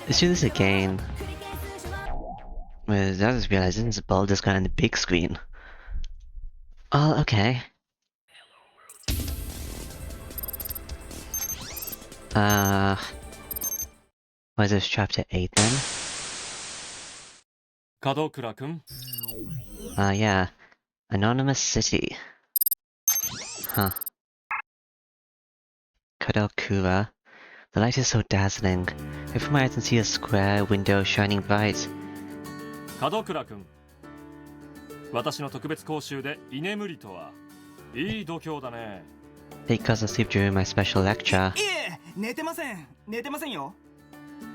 Let's do this again. I just realized this is Baldr Sky on the big screen. Oh, okay. Was this chapter 8 then? Yeah. Anonymous City. Huh. Kadokura. The light is so dazzling. I open my eyes and see a square window shining bright. 門倉君、私の特別講習で居眠りとは、いい度胸だね。Because I sleep during my special lecture. いえ、寝てませんよ。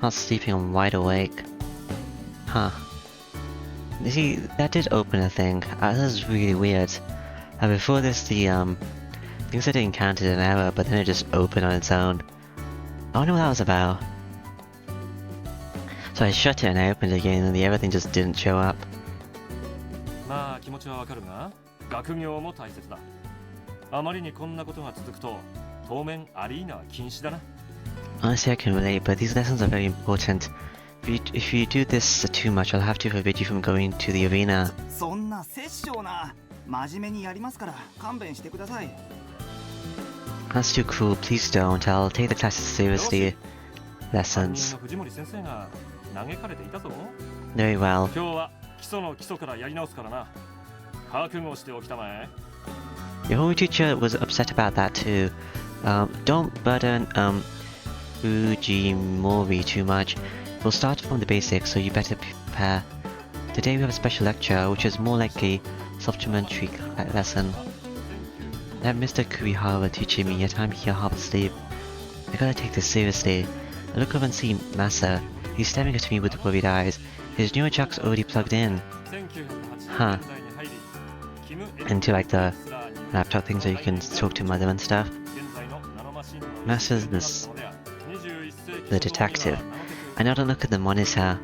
Not sleeping, I'm wide awake. Huh. You see, that did open a thing. That was really weird. Before this, the things that it encountered an error, but then it just opened on its own. I wonder what that was about. So I shut it and I opened it again and the everything just didn't show up. まあ気持ちはわかるが、学業も大切だ。あまりにこんなことが続くと、当面アリーナは禁止だな。Honestly, I can relate, but these lessons are very important. If you do this too much, I'll have to forbid you from going to the arena. そんな殺生な、真面目にやりますから勘弁してください。That's too cruel, please don't. I'll take the classes seriously. Lessons. Very well. Your home teacher was upset about that too. Don't burden Fujimori too much. We'll start from the basics, so you better prepare. Today we have a special lecture, which is more like a supplementary lesson. Let Mr. Kurihara teaching me, yet I'm here half asleep. I gotta take this seriously. I look over and see Masa. He's staring at me with worried eyes. His newer jack's already plugged in. Huh. Into like the laptop thing so you can talk to mother and stuff. Masa's the detective. I now don't look at them on his hair.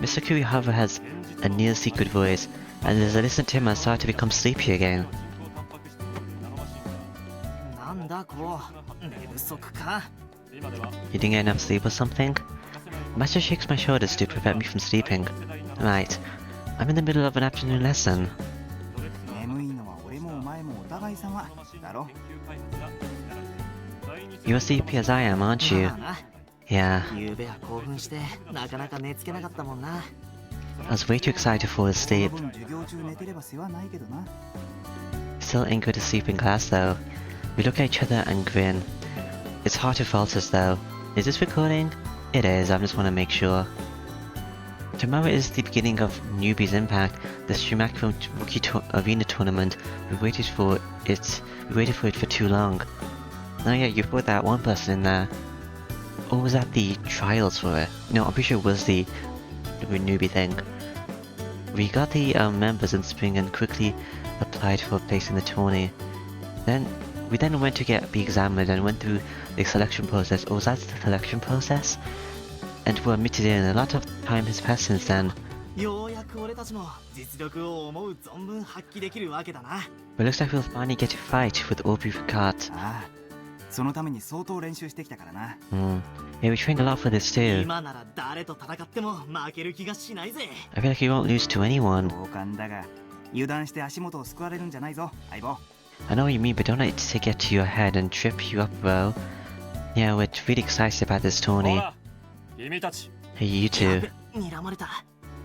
Mr. Kurihara has a near secret voice, and as I listen to him I start to become sleepy again. You didn't get enough sleep or something? Master shakes my shoulders to prevent me from sleeping. Right. I'm in the middle of an afternoon lesson. You're as sleepy as I am, aren't you? Yeah. I was way too excited to fall asleep. Still ain't good to sleep in class though. We look at each other and grin. It's hard to falter though. Is this recording? It is, I just want to make sure. Tomorrow is the beginning of Newbie's Impact, the Shumaku Rookie Arena Tournament. We waited for it for too long. Oh yeah, you put that one person in there. Or was that the trials for it? No, I'm pretty sure it was the newbie thing. We got the members in spring and quickly applied for a place in the tourney. We then went to be examined and went through the selection process. Or was that the selection process? And were admitted in. A lot of time has passed since then. But it looks like we'll finally get to fight with all we've got. Yeah, we trained a lot for this too. I feel like you won't lose to anyone. I know what you mean, but don't let it get to your head and trip you up, bro. Yeah, we're really excited about this tourney. Hey, you two.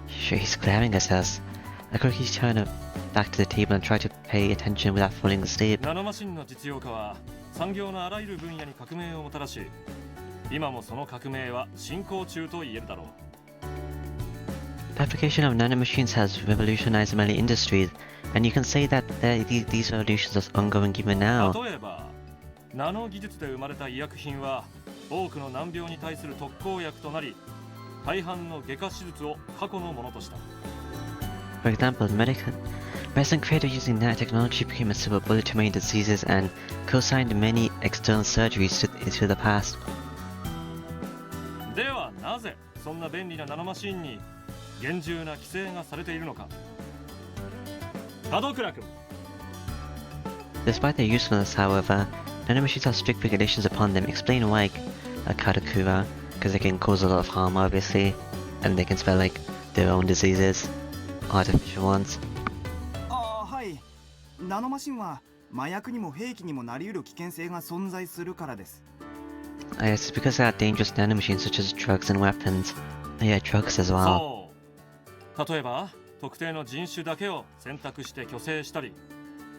Sure, he's glaring at us. I quickly turn back to the table and try to pay attention without falling asleep. The application of nanomachines has revolutionized many industries, and you can say that these revolutions are ongoing even now. For example, medicine created using nanotechnology became a silver bullet to many diseases and co-signed many external surgeries into the past. Despite their usefulness, however, nanomachines have strict regulations upon them. Explain why, Kadokura. because they can cause a lot of harm, obviously, and they can spread like their own diseases, artificial ones. ああ、はい。ナノマシンは麻薬にも兵器にもなり得る危険性が存在するからです。It's because there are dangerous nanomachines such as drugs and weapons. Yeah, drugs as well. そう例えば特定の人種だけを選択して虚勢したり、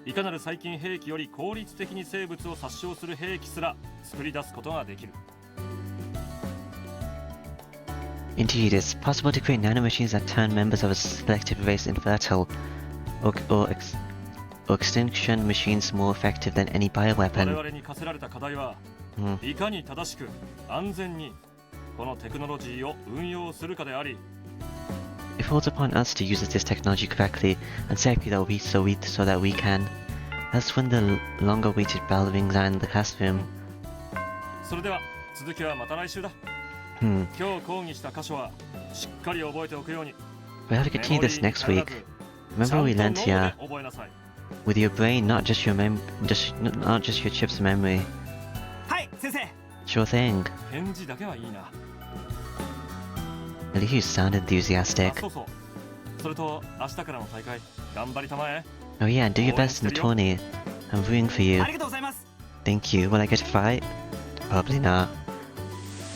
いかなる細菌兵器より効率的に生物を殺傷する兵器すら作り出すことができる。 Indeed, it's possible to create nanomachines that turn members of a selected race infertile, or extinction machines more effective than any 我 bioweapon. 々に課せられた課題は、いかに正しく安全にこのテクノロジーを運用するかであり、 It falls upon us to use this technology correctly and safely so that we can. That's when the long-awaited bell rings out in the classroom. それでは続きはまた来週だ。今日講義した箇所はしっかり覚えておくように。 We'll have to continue this next week. Remember what we learned here? With your brain, not just your not just your chip's memory. はい、先生。 Sure thing. 返事だけはいいな。 At least you sound あ、 enthusiastic. そうそう。それと明日からの大会頑張りたまえ。 Oh yeah, and do your best in the tourney. I'm rooting for you. ありがとうございます。 Thank you. Will I get to fight? Probably not.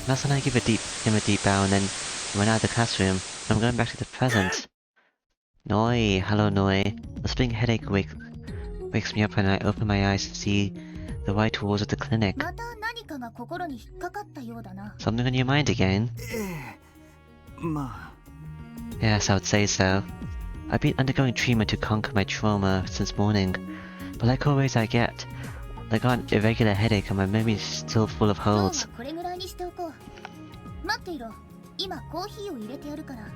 Last time I give him a deep bow and then went out of the classroom. I'm going back to the present. Noi, hello Noi. A splitting headache wakes me up when I open my eyes to see the white walls of the clinic. また何かが心に引っかかったようだな。 Something on your mind again? まあ。 Yes, I would say so. I've been undergoing treatment to conquer my trauma since morning, but like always I got an irregular headache and my memory is still full of 今 holes. 日はこれぐらいにしておこう。待っていろ。今コーヒーを入れてやるから。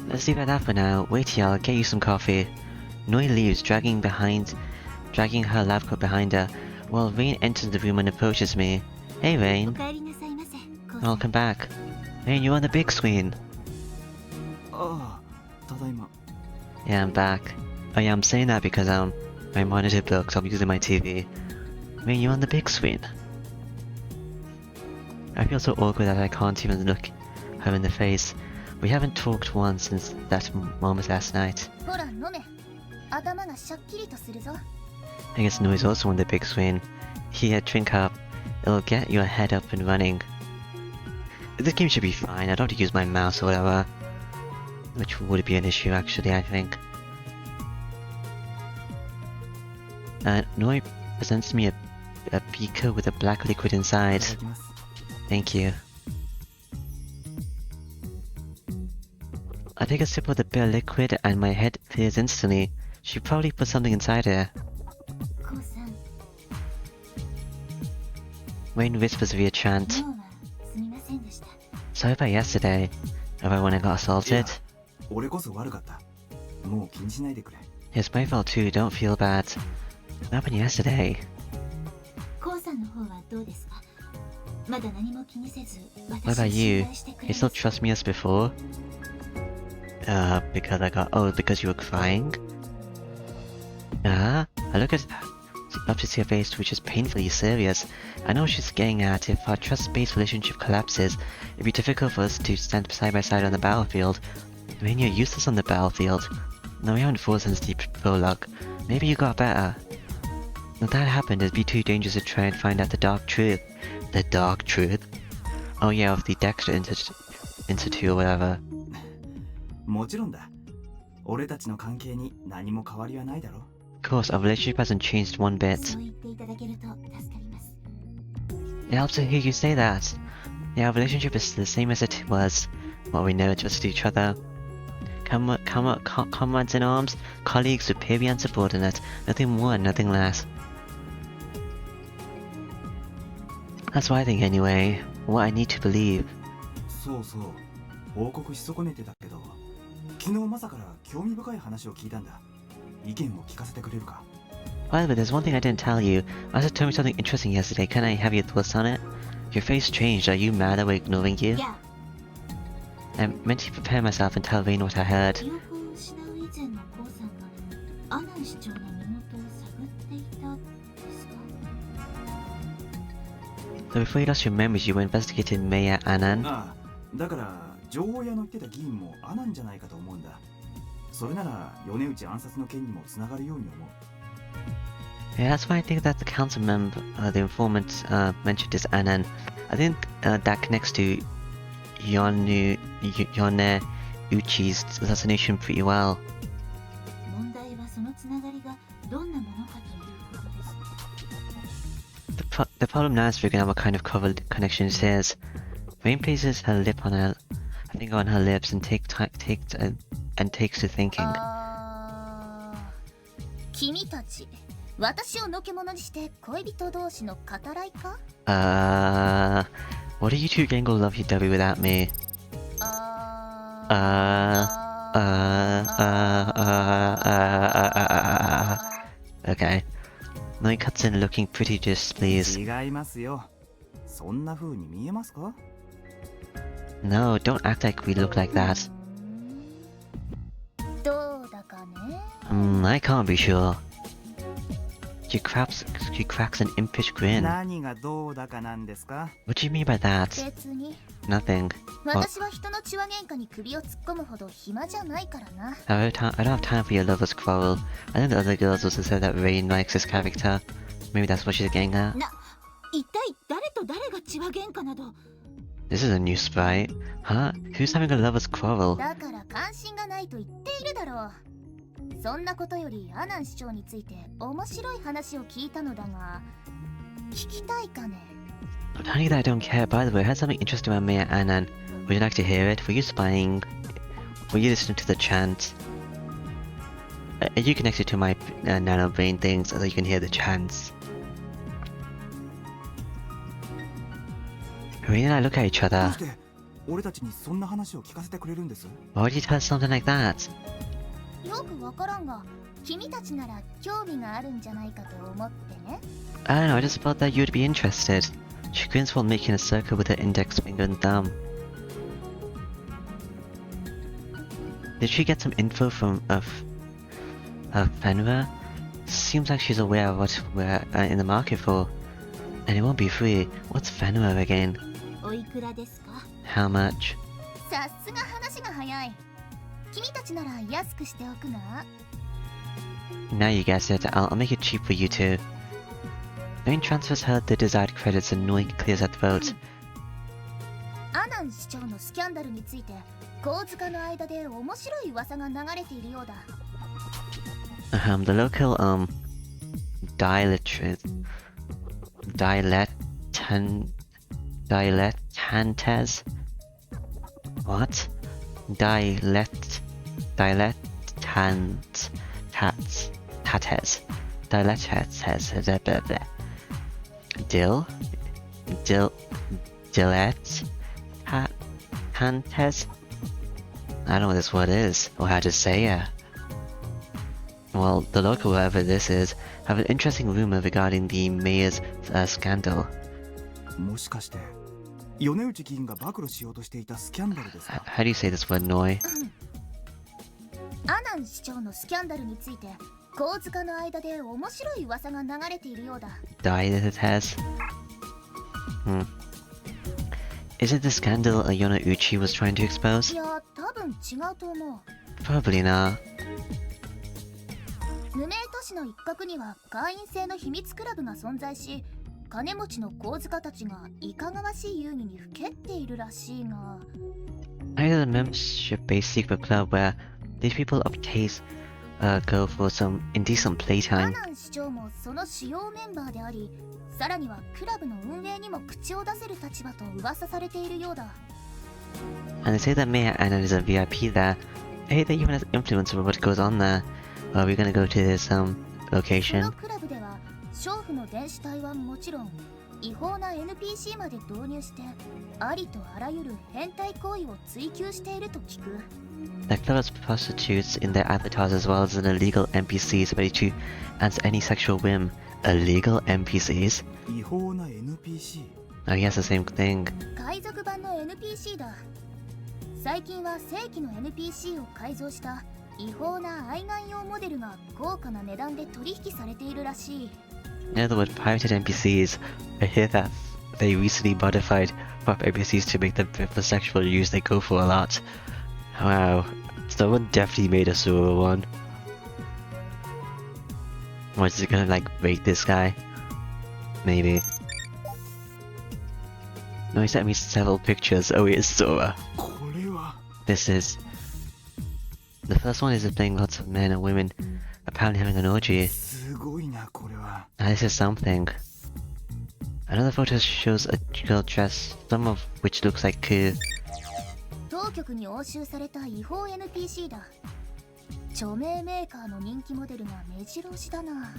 Let's leave it at that for now. Wait till I'll get you some coffee. Noi leaves, dragging her lab coat behind her, while Rain enters the room and approaches me. Hey お Rain. 帰りなさいませ。Welcome back. Rain, you're on the big screen. ああ、ただいま。 Yeah, I'm back. Oh yeah, I'm saying that because my monitor broke, so I'm using my TV. Rain, you're on the big screen. I feel so awkward that I can't even look her in the face. We haven't talked once since that moment last night. ほら飲め。頭がシャッキリとするぞ。 I guess Noi's also on the big screen. Here, drink up. It'll get your head up and running. This game should be fine. I don't have to use my mouse or whatever. Which would be an issue actually, I think. Noi presents me a beaker with a black liquid い inside. ただきます。 Thank you. I take a sip of the bitter liquid and my head clears instantly. She probably put something inside here. コウさん、 Rain whispers via chant. 昨日はすみませんでした。 Sorry about yesterday. About when I got assaulted. 俺こそ悪かった。もう気にしないでくれ。 It's my fault too, don't feel bad. What happened yesterday? コウさんの方はどうですか。まだ何も気にせず、 What 私 about を信 you? 頼してくれ You ま still す。 trust me as before? Because you were crying? I look up to see her face, which is painfully serious. I know what she's getting at. If our trust-based relationship collapses, it'd be difficult for us to stand side by side on the battlefield. I mean, you're useless on the battlefield. No, we haven't fought since the prologue. Maybe you got better. If that happened, it'd be too dangerous to try and find out the dark truth. The dark truth? Oh yeah, of the Dexter Institute or whatever. もちろんだ。俺たちの関係に何も変わりはないだろ。 Of course, our relationship hasn't changed one bit. そう言っていただけると助かります。 It helps to hear you say that. Yeah, our relationship is the same as it was. Well, we never trusted each other. Comrades in arms, colleagues, superior and subordinate. Nothing more and nothing less. That's what I think anyway. What I need to believe. そうそう。報告し損ねてたけど、昨日マサから興味深い話を聞いたんだ。意見を聞かせてくれるか。 By the way, there's one thing I didn't tell you. Masa told me something interesting yesterday. Can I have your thoughts on it? Your face changed. Are you mad that we're ignoring you? いや、 I meant to prepare myself and tell Rain what I heard. 記憶を失う以前のコウさんがアナン市長の身元を探っていたですか。So before you lost your memories, you were investigating Mayor Annan. ああ、だから情報屋の言ってた議員もアナンじゃないかと思うんだ。それなら米内暗殺の件にもつながるように思う。Yeah, that's why I think that the council member, the informant, mentioned is Annan. I think that connects to Yone Uchi's assassination pretty well. 問題はそのつながりがどんなものかということです。 The problem now is figuring out what kind of covered connection it is. Rain places her lip on her finger on her lips and takes to thinking. 君たち、私をのけ者にして恋人同士の語らいか？ What are you two getting all lovey-dovey without me? Okay. Now he cuts in looking pretty just, please. 違いますよ。そんな風に見えますか？ No, don't act like we look like that. どうだかね。I can't be sure. She cracks an impish grin. 何がどうだかなんですか？ What do you mean by that? 別に。 Nothing. 私は人の血話喧嘩に首を突っ込むほど暇じゃないからな。I don't have time for your lovers' quarrel. I think the other girls also said that Rain likes this character. Maybe that's what she's getting at. 一体誰と誰が血話喧嘩など。 This is a new sprite. Huh? Who's having a lovers' quarrel? だから関心がないと言っているだろう。そんなことよりアナン市長について面白い話を聞いたのだが、聞きたいかね。 I'm telling you that I don't care. By the way, I heard something interesting about Mayor Annan. Would you like to hear it? Were you spying? Were you listening to the chant? Are you connected to my nano brain things so that you can hear the chants? Rain and I look at each ど other. うして俺たちにそんな話を聞かせてくれるんです？ Why would you tell us something like that? よくわからんが、君たちなら興味があるんじゃないかと思ってね。 I don't know, I just felt that you'd be interested. She grins while making a circle with her index finger and thumb. Did she get some info from Fenrir? Seems like she's aware of what we're in the market for. And it won't be free. What's Fenrir again? おいくらですか？ How much? さすが話が早い。君たちなら安くしておくな。 Now you guessed it, I'll make it cheap for you two. Rain transfers her the desired credits and Nui clears her throat. アナン市長のスキャンダルについて、神塚の間で面白い噂が流れているようだ。The local, dilettantes? What? Dilettantes. Dilettantes? I don't know what this word is, or how to say it. Well, the local, whoever this is, have an interesting rumor regarding the mayor's scandal. もしかして米内議員が暴露しようとしていたスキャンダルですか？ How do you say this word, Noi? アナン市長のスキャンダルについて、神塚の間で面白い噂が流れているようだ。 Dilettantes? Is it the scandal Yona Uchi was trying to expose? いや、多分違うと思う。 Probably not. 無名都市の一角には会員制の秘密クラブが存在し、金持ちの神塚たちがいかがわしい遊戯にふけっているらしいが。 I heard a membership-based secret club where these people of taste go for some indecent ア playtime. ナン市長もその主要メンバーであり、さらにはクラブの運営にも口を出せる立場と噂されているようだ。 And they say that Mayor Annan is a VIP there. I hate that even has influence over what goes on there. Are we gonna go to this この location? クラブでは娼婦の電子体はもちろん、違法な NPC まで導入してありとあらゆる変態行為を追求していると聞く。 The club has prostitutes in their avatars as well as an illegal NPCs ready to answer any sexual whim. Illegal NPCs? 違法な NPC？ I guess the same thing. 海賊版の NPC だ。最近は正規の NPC を改造した違法な愛玩用モデルが高価な値段で取引されているらしい。 In other words, pirated NPCs. I hear that they recently modified pop NPCs to make them fit for sexual use they go for a lot. Wow, someone definitely made a Sora one. Or is it gonna like rate this guy? Maybe. No, he sent me several pictures. Oh, it's Sora. これは This is... The first one is playing lots of men and women, apparently having an orgy. すごいなこれは。 Now this is something. Another photo shows a girl dress, some of which looks like Ku. 当局に押収された違法 NPC だ。著名メーカーの人気モデルが目白押しだな。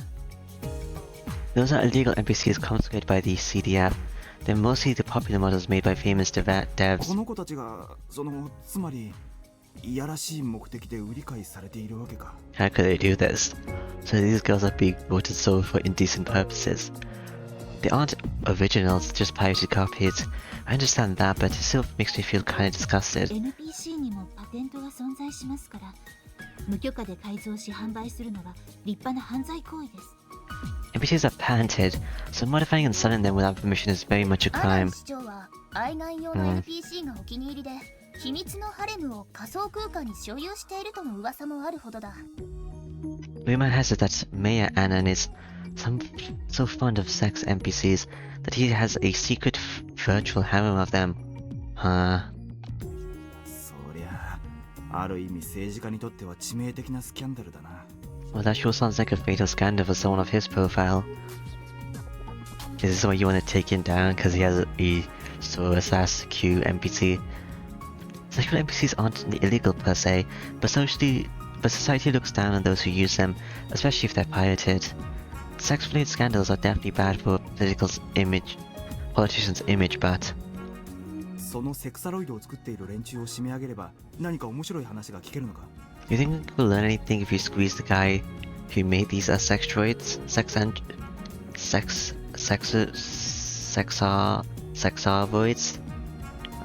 Those are illegal NPCs confiscated by the CDF. They're mostly the popular models made by famous こ devs. の子たちがつまりいやらしい目的で売り買いされているわけか。 How could they do this? So these girls are being bought and sold for indecent purposes. They aren't originals, just pirated copies. I understand that, but it still makes me feel kinda disgusted. NPC にもパテントが存在しますから、無許可で改造し販売するのは立派な犯罪行為です。 NPCs are patented, so modifying and selling them without permission is very much a アラン crime. 市長は愛玩用の NPC がお気に入りで、秘密のハレムを仮想空間に所有しているとの噂もあるほどだ。 Rumor has it that Mayor Annan is so fond of sex NPCs that he has a secret virtual harem of them. Huh. そりゃある意味政治家にとっては致命的なスキャンダルだな。 Well, that sure sounds like a fatal scandal for someone of his profile. Is this why you want to take him down because he has a Sora Sass Q NPC? Sexual NPCs aren't illegal per se, but society looks down on those who use them, especially if they're pirated. Sex-related scandals are definitely bad for politicians' image, but そのセクサロイドを作っている連中を締め上げれば何か面白い話が聞けるのか。 you think we'll learn anything if you squeeze the guy who made these sex droids? Sexarvoids?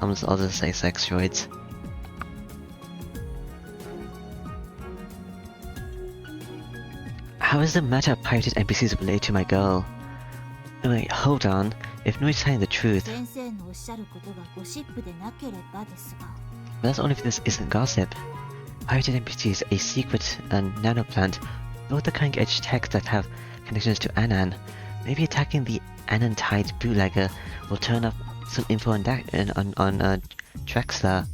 I'll just say sex droids. How is the matter of pirated NPCs related to my girl? Wait, hold on. If Noi's telling the truth, 先生のおっしゃることがゴシップでなければですが。 that's only if this isn't gossip. Pirated NPCs, a secret nanoplant, both the cutting-edge tech that have connections to Annan. Maybe attacking the Annan-tied bootlegger will turn up some info on Drexler.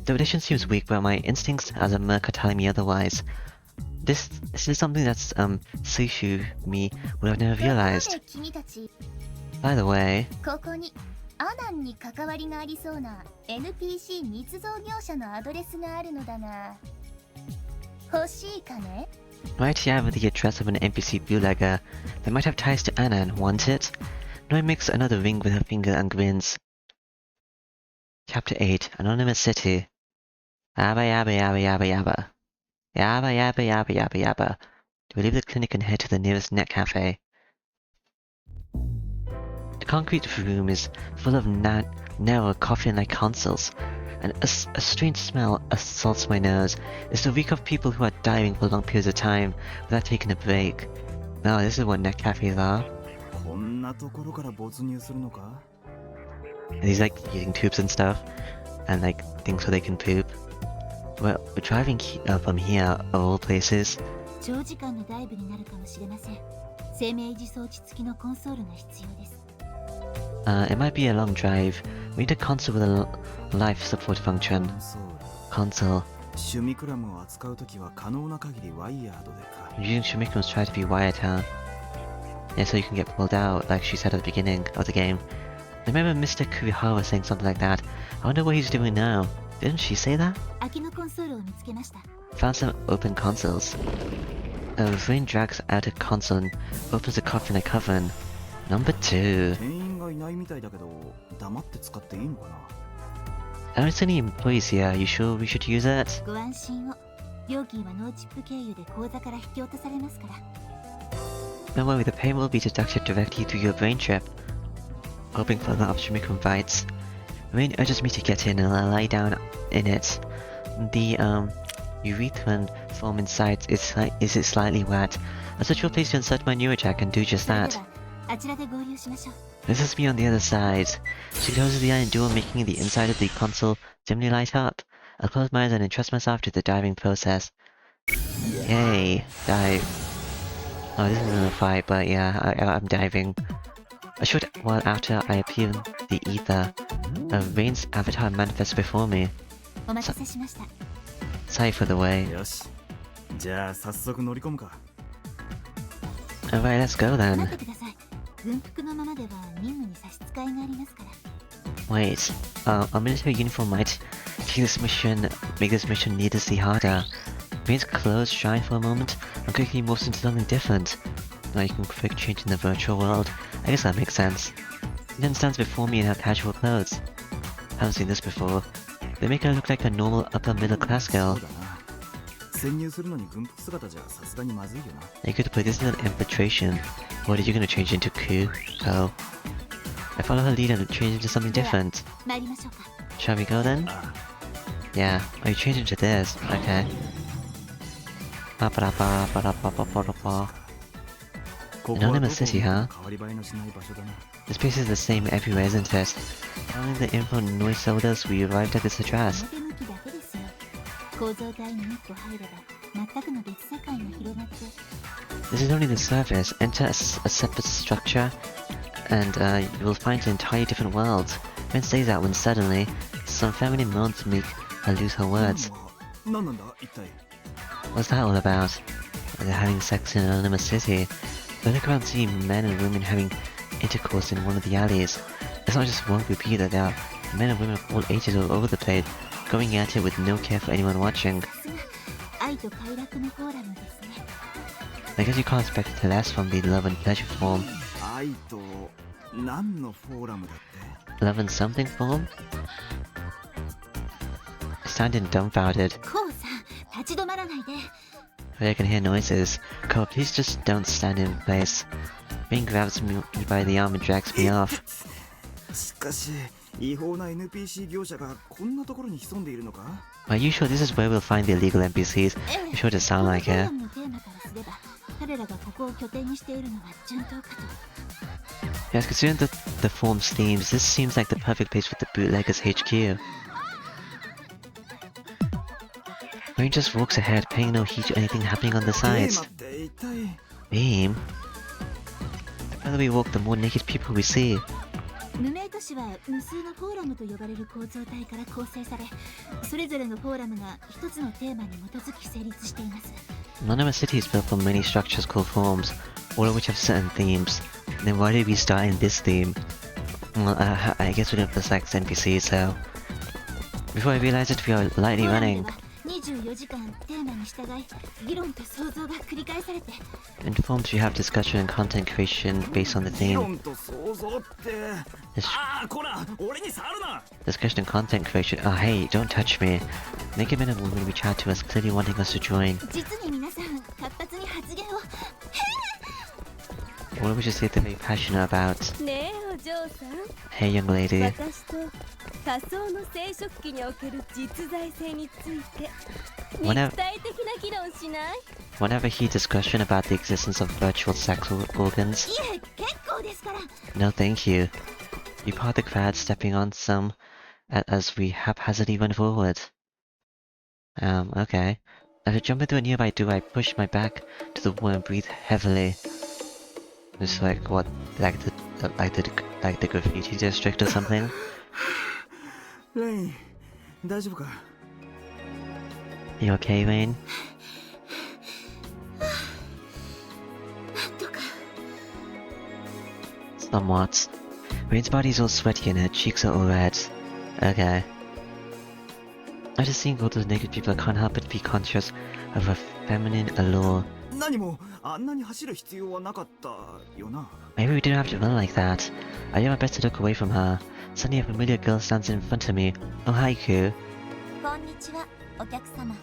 The relation seems weak, but my instincts as a merc are telling me otherwise. This is something that's Seishu me would have never ところ realized. で君たち、 By the way, ここにアナンに関わりがありそうな NPC 密造業者のアドレスがあるのだが、欲しいかね？ right here with the address of an NPC bootlegger that might have ties to Annan, want it? Noi makes another ring with her finger and grins. Chapter 8, Anonymous City. Yabba yabba yabba yabba yabba. Yabba yabba yabba yabba yabba. We leave the clinic and head to the nearest net cafe. The concrete room is full of narrow coffin-like consoles, and a strange smell assaults my nose. It's the reek of people who are diving for long periods of time without taking a break. No, this is what net cafes are. こんなところから没入するのか。 And he's like using tubes and stuff, and like things so they can poop. Well, we're driving from here, of all places. 長時間のダイブになるかもしれません。生命維持装置付きのコンソールが必要です。It might be a long drive. We need a console with a life support コ function. ンソール。 Console. シュミクラムを扱うときは可能な限りワイヤードでか。 Using Shimikum's try to be wired, huh? Yeah, so you can get pulled out, like she said at the beginning of the game. I remember Mr. Kurihara saying something like that. I wonder what he's doing now. Didn't she say that? 空きのコンソールを見つけました。 Found some open consoles. Rain drags out a console and opens the coffin like oven. Number 2. 店員がいないみたいだけど、黙って使っていいのかな。 I don't see any employees here. You sure we should use it? ご安心を。料金はノーチップ経由で口座から引き落とされますから。 Don't worry, the payment will be deducted directly through your brain chip. Hoping for a lot of Shimikum bites. Rain urges me to get in and I lie down in it. The urethran form inside is slightly wet. A suitable place to insert my neurojack and do just それ that. ではあちらで合流しましょう。 This is me on the other side. She closes the iron door, making the inside of the console dimly light up. I'll close my eyes and entrust myself to the diving process. Yay, dive. Oh, this isn't a fight, but yeah, I'm diving. A short while after I appear in the ether, a Rain's avatar manifests before me. お待たせしました。 Sorry for the wait. よし、じゃあ早速乗り込むか。 Alright, let's go 待 then. ってください。軍服のままでは任務に差し支えがありますから。 Wait, a military uniform might make this mission needlessly harder. Rain's clothes shine for a moment and quickly morphs into something different. Now you can quick change in the virtual world. I guess that makes sense. She then stands before me in her casual clothes. Haven't seen this before. They make her look like a normal upper middle class そ girl. うだな。潜入するのに軍服姿じゃさすがにまずいよな。 You could put this in an infiltration. What are you gonna change into, coup? Oh. I follow her lead and change into something different. 参りましょうか。 Shall we go then? あ Yeah. Oh, you change into this. Okay. Ba-ba-da-ba-ba-da-ba-ba-ba-da-ba. ここ Anonymous はどこも city, huh? 変わり映えのしない場所だな。 This place is the same everywhere, isn't it? Following the info Noise told us, we arrived at this address. 表向きだけですよ。構造体に一歩入れば全くの別世界が広がって。 This is only the surface. Enter a separate structure, and you will find an entirely different world. Ren says that when suddenly, some feminine moans make her lose her words. 何なんだ一体。 What's that all about? They're having sex in an anonymous city. They look around seeing men and women having intercourse in one of the alleys. It's not just one group either, there are men and women of all ages all over the place, going at it with no care for anyone watching. さすが愛と快楽のフォーラムですね。 I guess you can't expect less from the love and pleasure form. 愛と何のフォーラムだって。 Love and something form? I stand in dumbfounded. コウさん、立ち止まらないで。 I can hear noises. Cole, please just don't stand in place. Rain grabs me by the arm and drags me off. しかし違法な NPC 業者がこんなところに潜んでいるのか。 Are you sure this is where we'll find the illegal NPCs? ええ You sure it sound この like フォー it. ラムのテーマからすれば、彼らがここを拠点にしているのは順当かと。 Yes, considering the form's themes, this seems like the perfect place for the bootlegger's HQ. Rain just walks ahead, paying no heed to anything happening on the テー sides. マって一体。 Beam? The further we walk, the more naked people we see. 無名都市は無数のフォーラムと呼ばれる構造体から構成され、それぞれのフォーラムが一つのテーマに基づき成立しています。 Anonymous City is built from many structures called forms, all of which have certain themes. Then why did we start in this theme? Well, I guess we don't have the sex NPCs, so... Before I realize it, we are lightly フォーラム running. では24時間テーマに従い、議論と想像が繰り返されて、 In forms, we have discussion and content creation based on the 議 theme. 論と想像って。 Dis- ああ、こら、俺に触るな。 discussion and content creation. Oh, hey, don't touch me. Naked men and women reach out to us, clearly wanting us to join. 実に皆さん活発に発言を。 All of which is they're very passionate about. ねえお嬢さん、 Hey, young lady. 私と仮想の生殖器における実在性について Whenever- 肉体的な議論しない？ Whenever hear discussion about the existence of virtual sex organs, いえ、結構ですから。 no thank you. We part the crowd, stepping on some as we haphazardly run forward. Okay. After jumping through a nearby door, I push my back to the wall and breathe heavily. It's like what, like the graffiti district or something? レイン、大丈夫か。 You okay, Rain? なんとか。 Somewhat. Rain's body is all sweaty and her cheeks are all red. Okay. After seeing all those naked people, I can't help but be conscious of a feminine allure. 何もあんなに走る必要はなかったよな。 Maybe we didn't have to run like that. I do my best to look away from her. Suddenly a familiar girl stands in front of me. Oh, hi, Ku. こんにちは、お客様。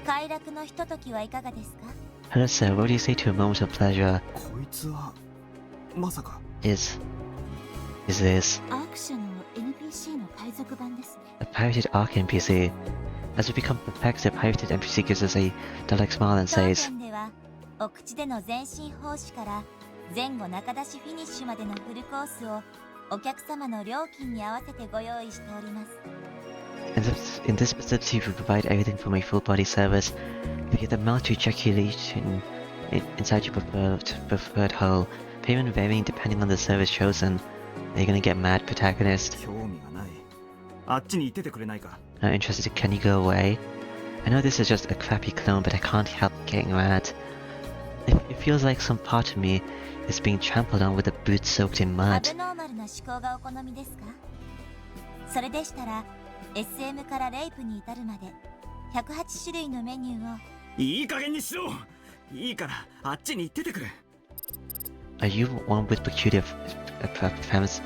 快楽のひとときはいかがですか？ Hello, sir. What do you say to a moment of pleasure? こいつはまさか。 Is this アーク社の NPC の海賊版ですね。 a pirated Ark NPC? As we become perplexed, the pirated NPC gives us a dull-like smile and 当 says, 店ではお口での全身奉仕から前後中出しフィニッシュまでのフルコースをお客様の料金に合わせてご用意しております。 In this facility, we provide everything from a full body service. If you get the mouth ejaculation inside your preferred hole, payment varying depending on the service chosen. Are you gonna get mad, protagonist? 興味がない。あっちに行っててくれないか。 Not interested, can you go away? I know this is just a crappy clone, but I can't help getting mad. It feels like some part of me is being trampled on with a boot soaked in ア mud. ブノーマルな思考がお好みですか？それでしたら SM からレイプに至るまで108種類のメニューを。いい加減にしろ。いいからあっちに行っててくれ。 Are you one with peculiar preferences?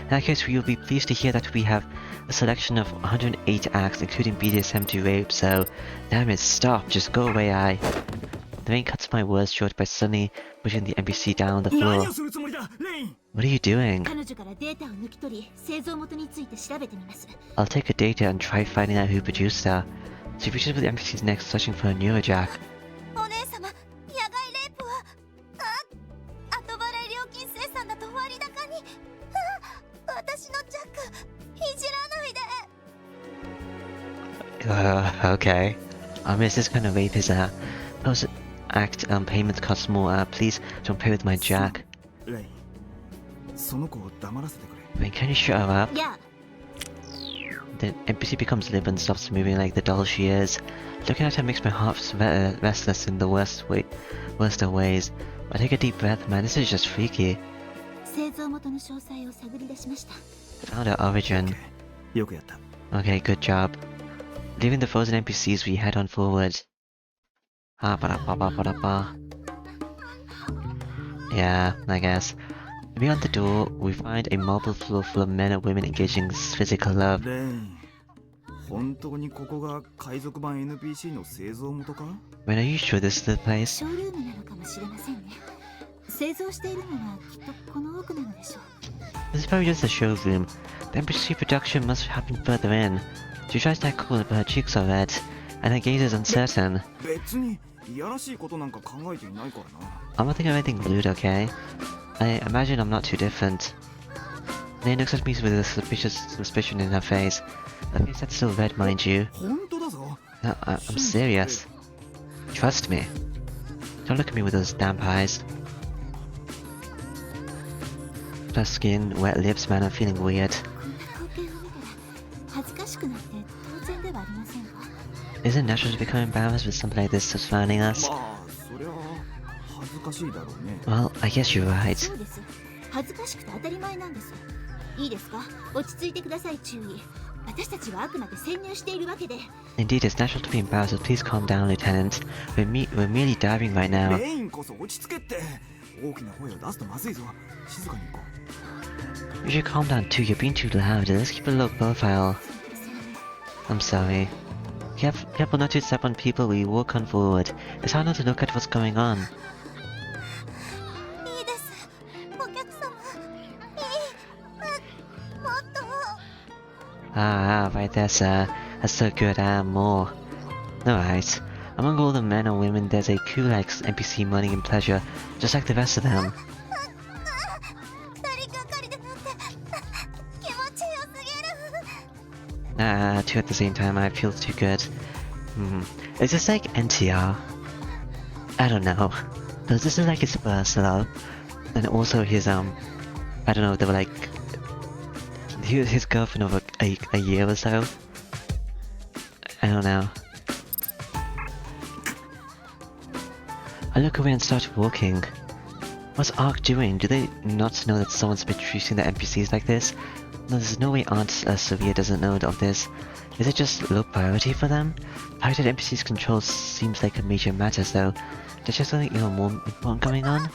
In that case, you'll be pleased to hear that we have a selection of 108 acts, including BDSM to rape, so... Damn it, stop, just go away, The rain cuts my words short by suddenly pushing the NPC down on the 何 floor. をするつもりだ、レイン。 What are you doing? 彼女からデータを抜き取り、製造元について調べてみます。 I'll take her data and try finding out who produced her. She reaches for the NPC's neck, searching for a neurojack. お姉様、野外レイプは後払い料金生産だと割高に。私のジャックいじらないで。 Okay. Is this kind of rape is post-act payment costs more. Please don't pay with my jack. レイン、その子を黙らせてくれ。 I mean, can you shut her up? いや、 The NPC becomes limp and stops moving like the doll she is. Looking at her makes my heart restless in the worst of ways. I take a deep breath, man, this is just freaky. 製造元の詳細を探り出しました。 Found her origin. よくやった。 Okay, good job. Leaving the frozen NPCs, we head on forward. Yeah, I guess. Beyond the door, we find a marble floor full of men and women engaging in physical love. レイン、本当にここが海賊版 NPC の製造元か？ When are you sure this is the place? ショールームなのかもしれませんね。製造しているのはきっとこの奥なのでしょう。 This is probably just a showroom. The NPC production must happen further in. She tries to act cool, but her cheeks are red, and her gaze is uncertain. 別にいやらしいことなんか考えていないからな。 I'm not thinking of anything rude, okay? I imagine I'm not too different. Lane looks at me with a suspicion in her face. A face that's still red, mind you. 本当だぞ。 No, I'm serious. Trust me. Don't look at me with those damp eyes. Plus skin, wet lips, man, I'm feeling weird. こんな光景を見たら恥ずかしくなって当然ではありませんか。 Is it natural to become embarrassed with something like this surrounding us? まあ、そりゃ恥ずかしいだろうね。 Well, I guess you're right. そうです。恥ずかしくて当たり前なんです。いいですか、落ち着いてください。注意。私たちはあくまで潜入しているわけで。 Indeed, it's natural to be embarrassed, but please calm down, Lieutenant. We're merely diving right now. レインこそ落ち着けって。大きな声を出すとまずいぞ。静かに行こ You should calm down too, you're being too loud. Let's keep a low profile. I'm sorry. Careful not to step on people, we walk on forward. It's hard not to look at what's going on. いいです。お客様。もっと。 Right there, sir. That's so good, more. Alright. Among all the men and women, there's a cool-like NPC mourning in pleasure, just like the rest of them. 二人がかりでなんて気持ちよすぎる。 Two at the same time, I feel too good. Is this like NTR? I don't know. No, this is like his first love. And also his, I don't know, they were like... He was his girlfriend over a year or so. I don't know. I look away and start walking. What's Ark doing? Do they not know that someone's been treating the NPCs like this? No, there's no way Aunt Sophia doesn't know of this. Is it just low priority for them? Targeted NPCs control seems like a major matter, though. There's just something even more important going on?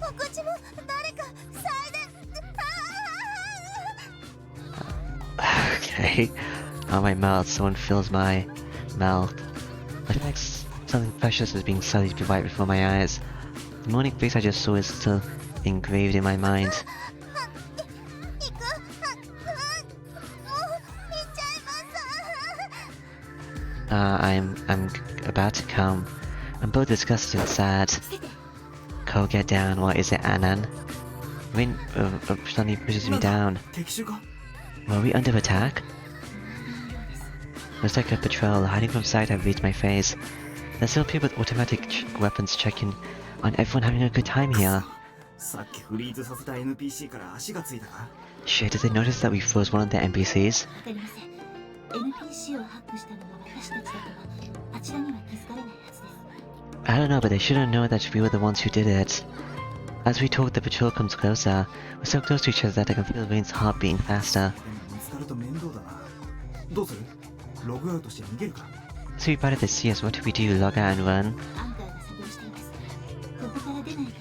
お口も誰か塞いで。Okay. My mouth. Someone fills my mouth. I feel like something precious is being slowly right before my eyes. The morning face I just saw is still engraved in my mind. 行く。もう行っちゃいます。 I'm about to come. I'm both disgusted and sad. 伏せて。 Ko, get down. What is it, Anan? Rain suddenly pushes me down. 敵襲か？ Were we under attack? のようです。 Looks like a patrol. Hiding from sight, I've reached my face. There's still people with automatic weapons checking on everyone having a good time here. さっきフリーズさせた NPC から足がついたか？ Shit, did they notice that we froze one of the NPCs? わかりません。NPC をハックしたのが私たちだとは、あちらには気づかれないはずです。 I don't know, but they shouldn't know that we were the ones who did it. As we talk, the patrol comes closer. We're so close to each other that I can feel Rain's heart beating faster. でも見つかると面倒だな。どうする？ログアウトして逃げるか？ So we better to see us. What do we do? Log out and run? アンカーが作動しています。ここから出ない限り、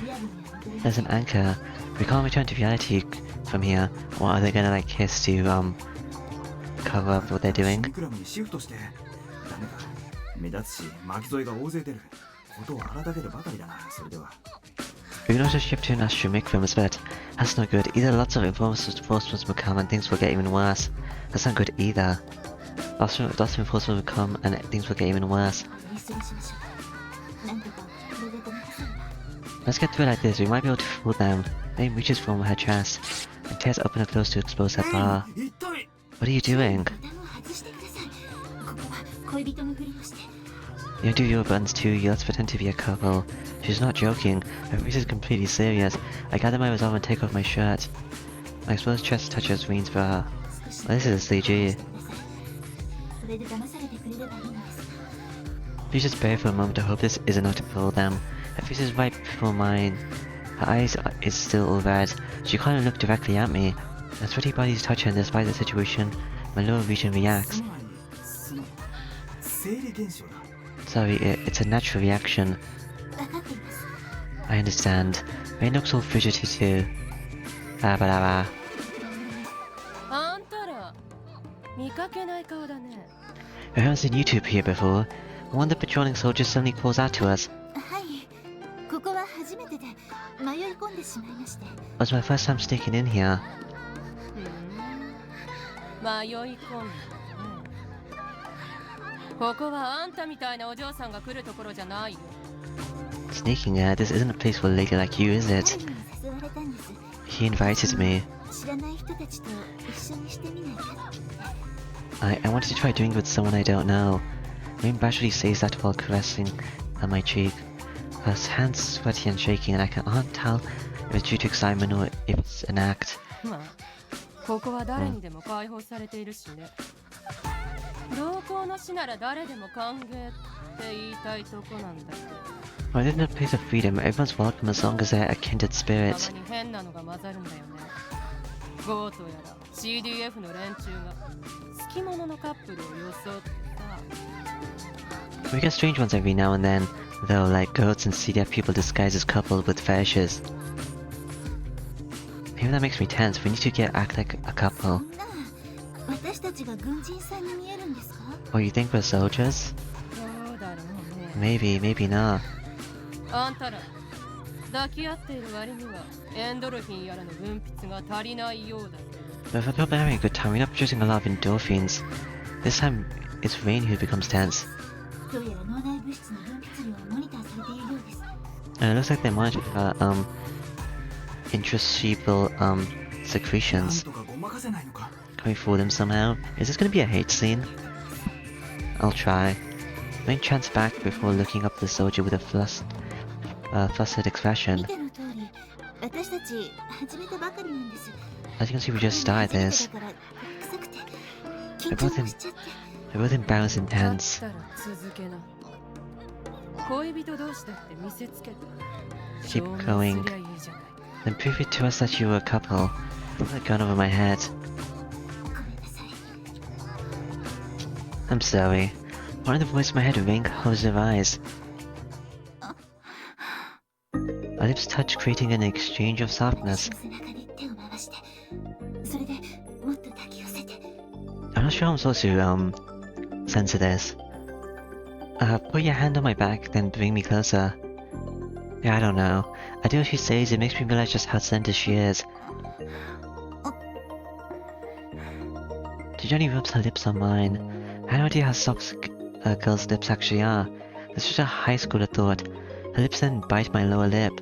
リアルには戻れない。 There's an anchor. We can't return to reality from here. What, are they gonna like kiss to cover up what they're シ doing? ミクラブにシフトして。ダメか。目立つし、巻き添えが大勢出る。ことを荒立てるばかりだな。それでは。 We can also shift to an astromicrums, but that's not good. Either lots of reinforcements will come and things will get even worse. That's not good either. Lots of reinforcements will come and things will get even worse. リストしましょう。なんとかこれでごまかせるな。 Let's get through it like this. We might be able to fool them. Rain reaches from her chest and tears open her clothes to expose her bra. 一体 What are you doing? ボタンを外してください。ここは恋人のふりをして。 You do your buttons too. You let's pretend to be a couple. She's not joking. Her face is completely serious. I gather my resolve and take off my shirt. My exposed chest touches Rain's bra. 少し Well, this is a CG. これで騙されてくれればいいのです。 She just bare for a moment to hope this is enough to fool them. Her face is right before mine. Her eyes is still all red. She can't look directly at me. Her sweaty body's touch her, and despite the situation, my lower region つ reacts. まりその生理現象だ。 Sorry, it's a natural reaction. 分かっています。 I understand. Rain looks all frigid too. Ah, but ah. あんたら見かけない顔だね。 I haven't seen YouTube here before. One of the patrolling soldiers suddenly calls out to us. はい。ここは初めてで迷い込んでしまいまして。 It was my first time sneaking in here. 迷い込んだね。ここはあんたみたいなお嬢さんが来るところじゃないよ。 Sneaking here? This isn't a place for a lady like you, is it? 彼に誘われたんです。 He invited me. 知らない人たちと一緒にしてみないかって。 I wanted to try doing it with someone I don't know. Rain bashfully says that while caressing at my cheek. Her hands sweaty and shaking, and I can't tell if it's due to excitement or if it's an act. まあ、ここは誰にでも解放されているしね。同行の死なら誰でも歓迎って言いたいとこなんだけど。 Well, in a place of freedom, everyone's welcome as long as they're a kindred た spirit. まに変なのが混ざるんだよね。ゴートやら CDF の連中が好き者のカップルを装ってさ。 We get strange ones every now and then, though, like goats and CDF people disguised as coupled with fetishes. Maybe that makes me tense. We need to act like a couple. そんな私たちが軍人さんに見えるんですか？ Or you think we're soldiers? どうだろうね。 Maybe, maybe not. あんたら抱き合っている割にはエンドルフィンやらの分泌が足りないようだ。 But if we're having a good time, we're not producing a lot of endorphins. This time, it's Rain who becomes tense. どうやら脳内物質の分泌量がモニターされているようです。 And it looks like they're monitoring her, intracerebral, なん secretions. とかごまかせないのか。 Can we fool them somehow? Is this gonna be a hate scene? I'll try. Rain chants back before looking up at the soldier with a flustered expression. 見ての通り、私たち始めたばかりなんです。 As you can see, we just started this. だから臭くて緊張もしちゃって。 We're both embarrassed and だっ tense. たら続けな。恋人同士だって見せつけて Keep 証明 going. すりゃいいじゃない。 Then prove it to us that you were a couple. Put a gun over my head. ごめんなさい。 I'm sorry. One of the voice in my head Rain closed her eyes. Our lips touched, creating an exchange of 私 softness. の背中に手を回して、それでもっと抱き寄せて。 I'm not sure I'm supposed to, censor this. Put your hand on my back, then bring me closer. Yeah, I don't know. I do what she says, it makes me realize just how slender she is. Johnny rubs her lips on mine. I have no idea how soft girls' lips actually are. This was a high schooler thought. Her lips then bite my lower lip.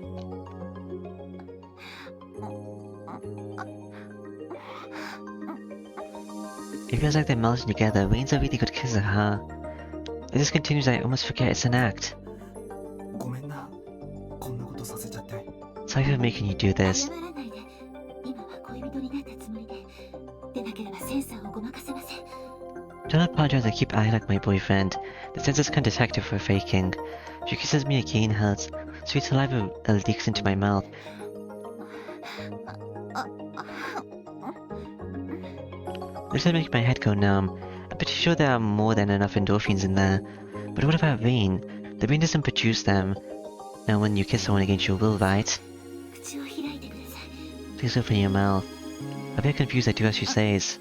It feels like they're melting together. Rain's a really good kisser, huh? If this continues, I almost forget it's an act. ごめんな、こんなことさせちゃって。 Sorry for making you do this. 謝らないで。今は恋人になったつもりで。でなければセンサーをごまかせません。 Don't apologize, I keep acting like my boyfriend. The sensors can detect if we're faking. She kisses me again, her sweet saliva leaks into my mouth. This will make my head go numb. I'm pretty sure there are more than enough endorphins in there. But what about rain? The brain doesn't produce them. Now when you kiss someone against your will, right? 口を開いてください。 Please open your mouth. A bit confused, I do as she says.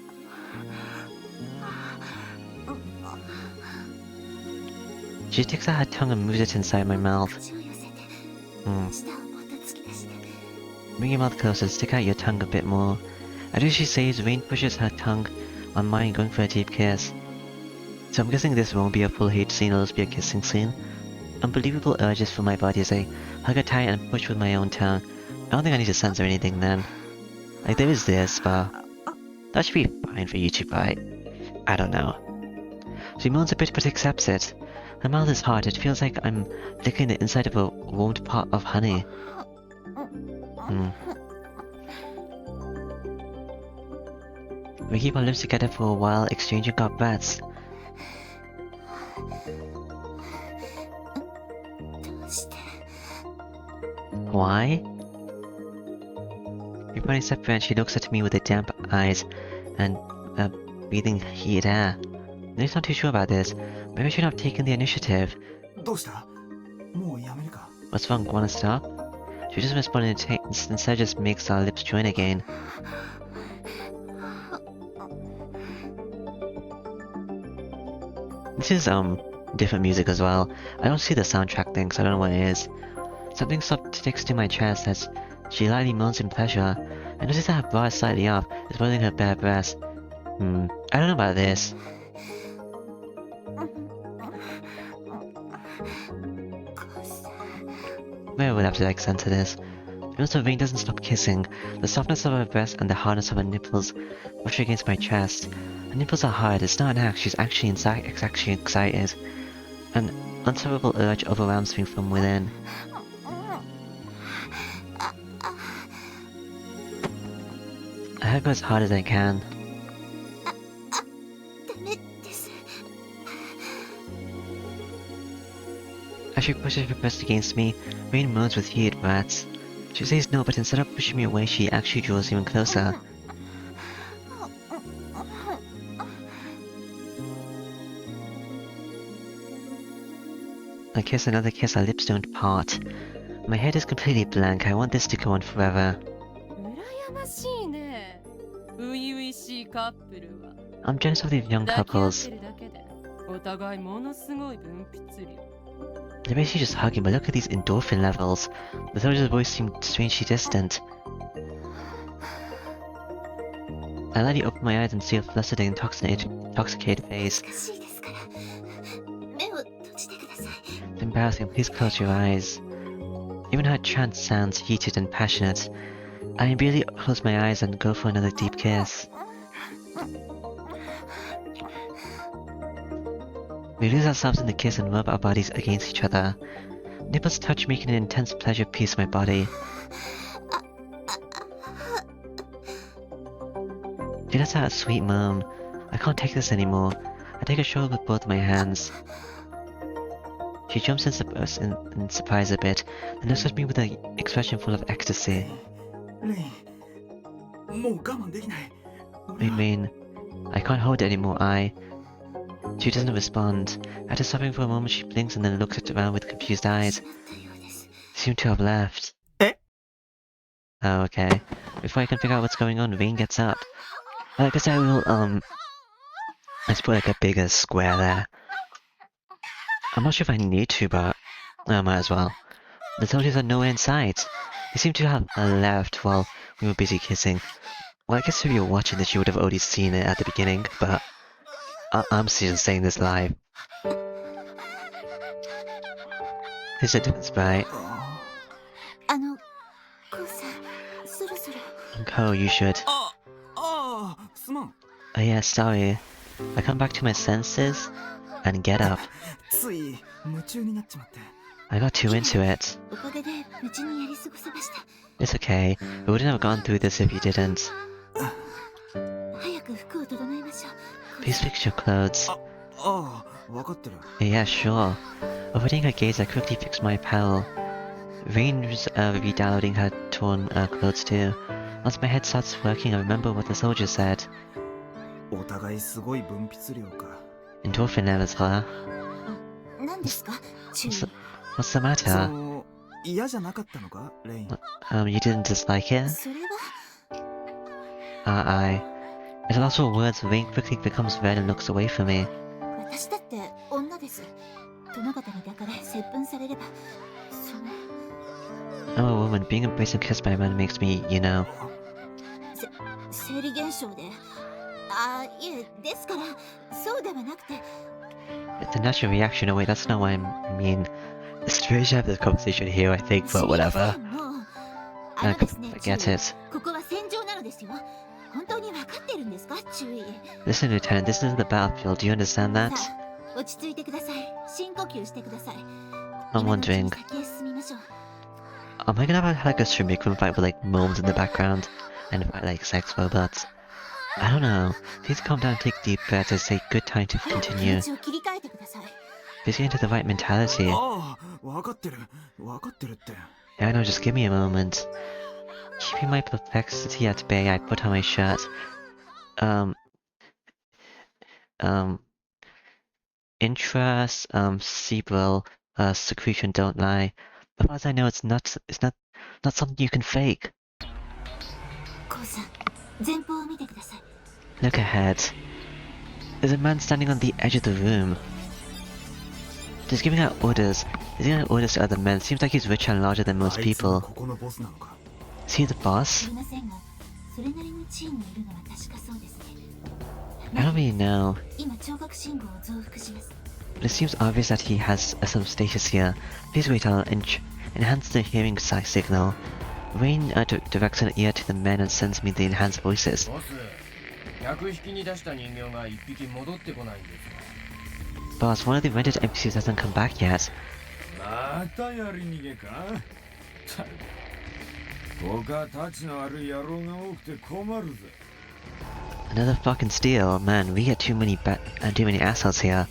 She takes out her tongue and moves it inside my mouth. 口を寄せて。 Hmm. 舌をもっと突き出して。 Bring your mouth closer, stick out your tongue a bit more. I do as she says, Rain pushes her tongue on mine, going for a deep kiss. So I'm guessing this won't be a full hate scene, it'll just be a kissing scene. Unbelievable urges for my body as I hug her tight and push with my own tongue. I don't think I need to censor anything then. Like there is this, but that should be fine for YouTube, right? I don't know. She moans a bit but accepts it. Her mouth is hard, it feels like I'm licking the inside of a warmed pot of honey. We keep our lips together for a while, exchanging our breaths. どうして。 Why? We finally separate and she looks at me with the damp eyes and breathing heated air. Nate's not too sure about this. Maybe I should have taken the initiative. どうした？もうやめるか？ What's wrong? Wanna stop? She doesn't respond instead just makes our lips join again. This is different music as well. I don't see the soundtrack thing, so I don't know what it is. Something sticks to my chest as she lightly moans in pleasure. I notice that her bra is slightly off, exposing her bare breast. I don't know about this. Maybe I would have to like censor this. Also, Rain doesn't stop kissing. The softness of her breast and the hardness of her nipples rush against my chest. Her nipples are hard, it's not an act, she's actually excited. An unstoppable urge overwhelms me from within. I hug her as hard as I can. ダメです。 As she pushes her breast against me, Rain moans with heated breaths. She says no, but instead of pushing me away, she actually draws even closer. I kiss another kiss, our lips don't part. My head is completely blank, I want this to go on forever. 羨ましいね。初々しいカップルは I'm jealous of these young 抱き合っ couples. てるだけでお互いものすごい分泌量。 They're basically just hugging, but look at these endorphin levels. The soldier's voice seemed strangely distant. I lightly open my eyes and see a flustered and intoxicated face. 難しいですから。目を閉じてください。 It's embarrassing, please close your eyes. Even her chant sounds heated and passionate. I immediately close my eyes and go for another deep kiss. We lose ourselves in the kiss and rub our bodies against each other. Nipples touch, making an intense pleasure piece my body. She lets out a sweet moan. I can't take this anymore. I take her shoulder with both my hands. She jumps in surprise a bit, and looks at me with an expression full of ecstasy. レイン、もう我慢できない。 I mean, I can't hold it anymore, She doesn't respond. After stopping for a moment, she blinks and then looks around with confused eyes. しまったようです。 Seem to have left. Eh? Oh, okay. Before I can figure out what's going on, Rain gets up. I guess I will, let's put like a bigger square there. I'm not sure if I need to, but I might as well. The soldiers are nowhere in sight. They seem to have left while we were busy kissing. Well, I guess if you were watching this, you would have already seen it at the beginning, but I'm just saying this live. Is it Sprite? コウさん、そろそろ。Oh, you should. すまん。 Oh yeah, sorry. I come back to my senses and get up. つい夢中になっちまって。 I got too into it. おかげで無事にやり過ごせました。 It's okay. We wouldn't have gone through this if you didn't. 早く服を整えましょう。 Please fix your clothes. わかってる。 Yeah, sure. Avoiding her gaze, I quickly fixed my apparel. Rain was re-downloading her torn clothes too. Once my head starts working, I remember what the soldier said. お互いすごい分泌量か。 Endorphin levels, huh? 何ですか、注意。 What's the そ matter? の嫌じゃなかったのか、レイン。 You didn't dislike it? それは、I. At a loss for words, Rain quickly becomes red and looks away from me. 私だって女です。殿方に抱かれ、接吻されれば、その。 I'm a woman. Being embraced and kissed by a man makes me, you know. 生理現象で。いえ、ですから、そうではなくて。 It's a natural reaction. Oh wait, that's not what I mean. It's strange to have this conversation here, I think, but whatever. もう、 I ですね、 get 注意。 it. ここは戦場なのですよ。本当に分かってるんですか、注意。 Listen, Lieutenant, this isn't the battlefield. Do you understand that? さあ、落ち着いてください。深呼吸してください。 I'm wondering, 今のうちに先へ進みましょう。 am I gonna have like a Shimikun fight with like gnomes in the background and fight like sex robots? I don't know. Please calm down and take deep breaths. It's a good time to 早く気 continue. 持ちを切り替えてください。 Please get into the right mentality. わかってる。わかってるって。 Yeah, I know, just give me a moment. Keeping my perplexity at bay, I put on my shirt. Interest, cerebral, secretion don't lie. As far as I know, it's not something you can fake. コウさん、前方を見てください。 Look ahead. There's a man standing on the edge of the room. Just giving out orders. He's giving out orders to other men. Seems like he's richer and larger than most あいつが people. ここのボスなのか。 Is he the boss? 知りませんが、それなりの地位にいるのは確かそうですね。 I don't really know, 今、聴覚信号を増幅します。 but it seems obvious that he has some status here. Please wait, I'll enhance the hearing signal. Rain directs an ear to the men and sends me the enhanced voices. ボス、客引きに出した人形が一匹戻ってこないんですか。 Boss, one of the rented NPCs hasn't come back yet. またやり逃げか。他たちの悪い野郎が多くて困るぜ。 Another fucking steal. Man, we get too many assholes here.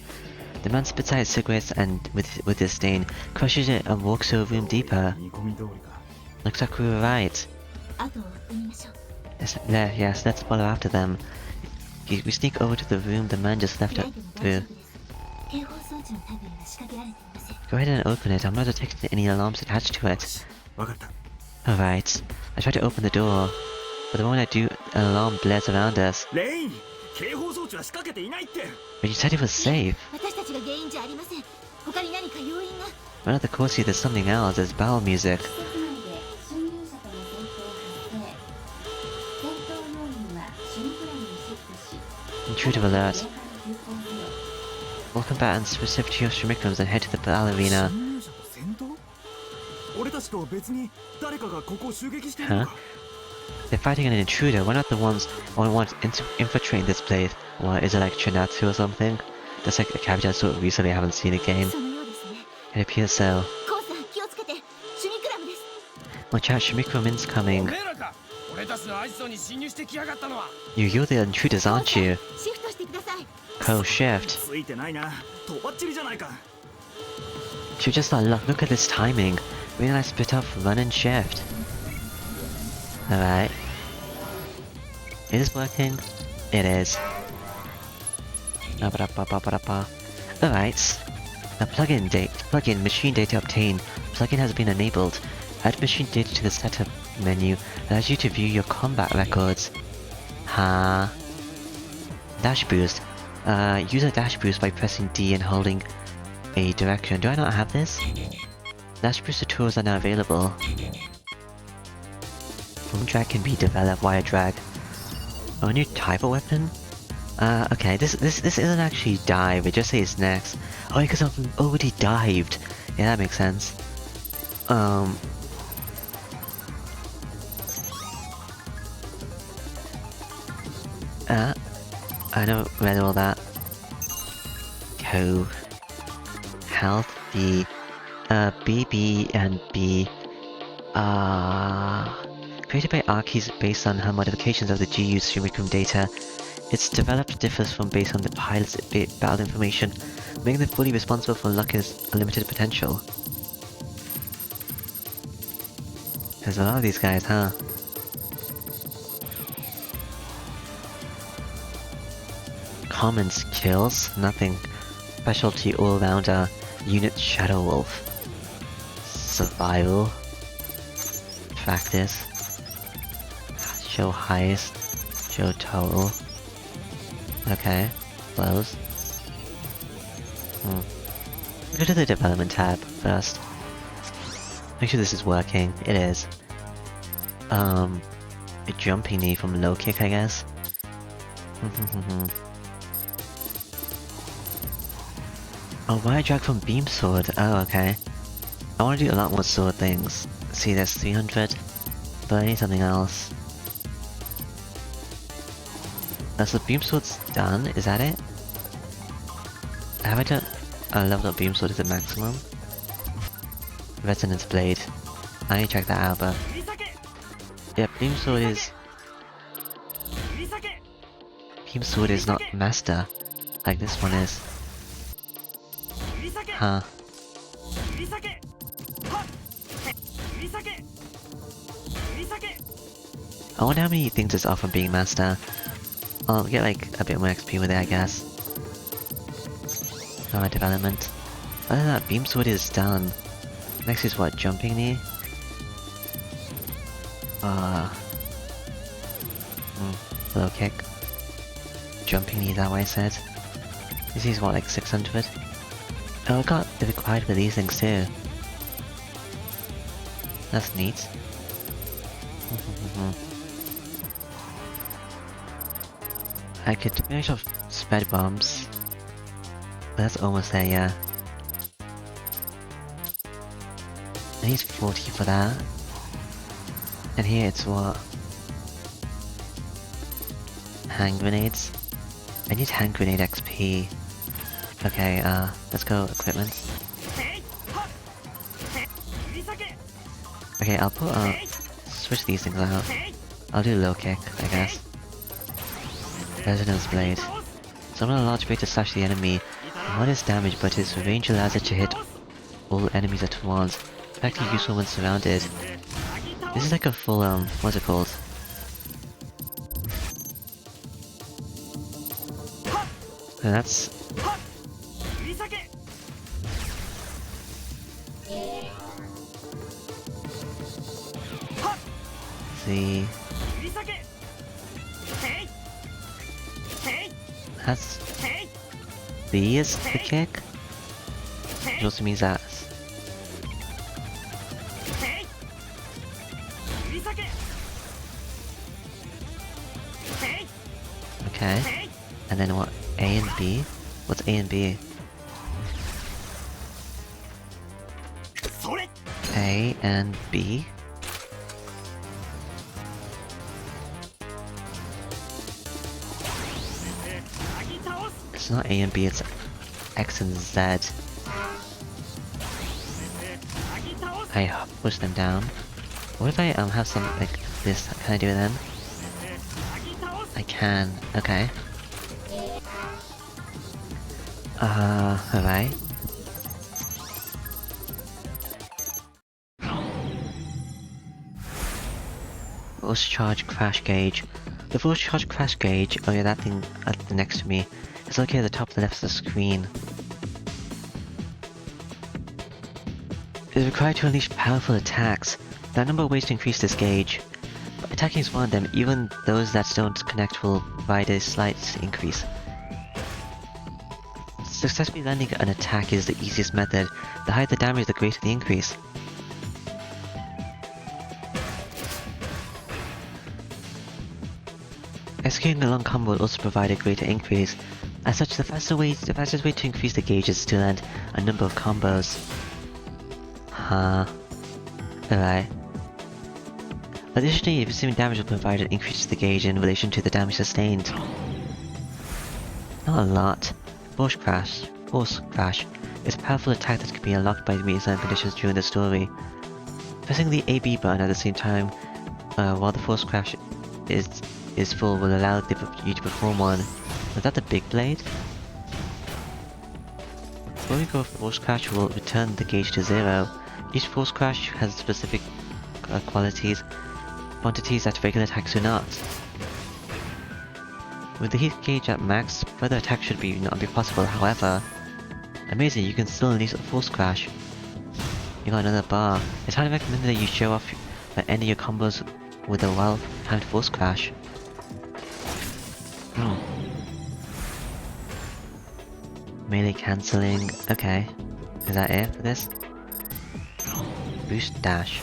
The man spits out his cigarettes and, with disdain, crushes it and walks to a room deeper. 見込み通りか。 Looks like we were right. 後を追ってみましょう。 Yes, let's follow after them. We sneak over to the room the man just left 開いても大丈 through. 夫です。警報装置の類は仕掛けられていません。 Go ahead and open it. I'm not detecting any alarms attached to it. わかった。 Alright. I try to open the door, but the moment I do, an alarm blares around us. レイン、警報装置は仕掛けていないって。 But you said it was safe. 私たちが原因じゃありません。他に何か要因が。 But at the course here, there's something else. There's battle music. 施設内で侵入者との戦闘発生。戦闘要員はシュリクラムにシフトし、 Intruder alert. 上から急行せよ。 All combatants specific to your shurikrams and head to the battle arena. 侵入者と戦闘？俺たちとは別に誰かがここを襲撃しているのか。 They're fighting an intruder. We're not the ones infiltrating this place. What, is it like Chinatsu or something? That's like a character I saw recently. I haven't seen a game. そのようですね。 It appears so. コウさん、気をつけて。シュミクラムです。 Watch out, Shurikram お incoming. めえらか。俺たちのアイスゾーンに侵入してきやがったのは。You're the intruders, aren't you? シフトしてください。 Oh, shift. ついてないな。とばっちりじゃないか。 You're just not luck. Look at this timing. We and I split off, run and shift. Alright. Is this working? It is. Alright. Now plugin machine data obtained. Plugin has been enabled. Add machine data to the setup menu. Allows you to view your combat records. Dash boost. Use a dash boost by pressing D and holding a direction. Do I not have this? Dash booster tools are now available. Boom drag can be developed via drag. Oh, a new type of weapon? Okay, this isn't actually dive, it just says next. Oh, because I've already dived. Yeah, that makes sense. I don't read all that. Co. Health B. B, B, and B. Created by Archies based on her modifications of the GU Streamicum data. Its developed differs from based on the pilot's battle information, making them fully responsible for Lucky's unlimited potential. There's a lot of these guys, huh? Common skills, nothing. Specialty all-rounder, unit Shadow Wolf. Survival. Practice. Show highest. Show total. Okay, close. Go to the development tab first. Make sure this is working. It is. A jumping knee from low kick, I guess. Oh, why drag from beam sword? Oh, okay. I want to do a lot more sword things. See, there's 300, but I need something else. So beam sword's done. Is that it? Have I done? Leveled up beam sword is the maximum. Resonance blade. I need to check that out, but yeah, beam sword is. Beam sword is not master, like this one is. Huh. I wonder how many things it's off from being master. I'll get like a bit more XP with it, I guess. Development. Other than that, beam sword is done. Next is what? Jumping knee? Low kick. Jumping knee, is that what I said? This is what, like 600? Oh, I got the required for these things too. That's neat. I could finish off spread bombs. That's almost there, yeah. I need 40 for that. And here it's what? Hand grenades? I need hand grenade XP. Okay, let's go equipment. Okay, I'll put, switch these things out. I'll do low kick, I guess. Resonance blade. Summon a large blade to slash the enemy. Modest damage, but its range allows it to hit all enemies at once. Effectively useful when surrounded. This is like a full, what's it called? And that's... the... That's... B is the kick? Which also means that... Okay. And then what? A and B? What's A and B? A and B? It's not A and B, it's X and Z. I push them down. What if I have some like this? Can I do it then? I can. Okay. Alright. Force charge crash gauge. The force charge crash gauge, oh yeah, that thing next to me, is located at the top of the left of the screen. It is required to unleash powerful attacks. There are a number of ways to increase this gauge. But attacking is one of them, even those that don't connect will provide a slight increase. Successfully landing an attack is the easiest method. The higher the damage, the greater the increase. Executing a long combo will also provide a greater increase. As such, the fastest way to increase the gauge is to land a number of combos. Alright. Additionally, if receiving damage will provide an increase to the gauge in relation to the damage sustained. Not a lot. Force Crash is a powerful attack that can be unlocked by meeting certain conditions during the story. Pressing the AB button at the same time while the Force Crash is full will allow you to perform one. Was that the big blade? When we go Force Crash will return the gauge to 0. Each Force Crash has specific quantities that regular attacks do not. With the heat gauge at max, further attack should not be possible. However, amazing, you can still unleash a Force Crash. You got another bar. It's highly recommended that you show off at any of your combos with a well-timed Force Crash. Melee cancelling. Okay. Is that it for this? Boost Dash.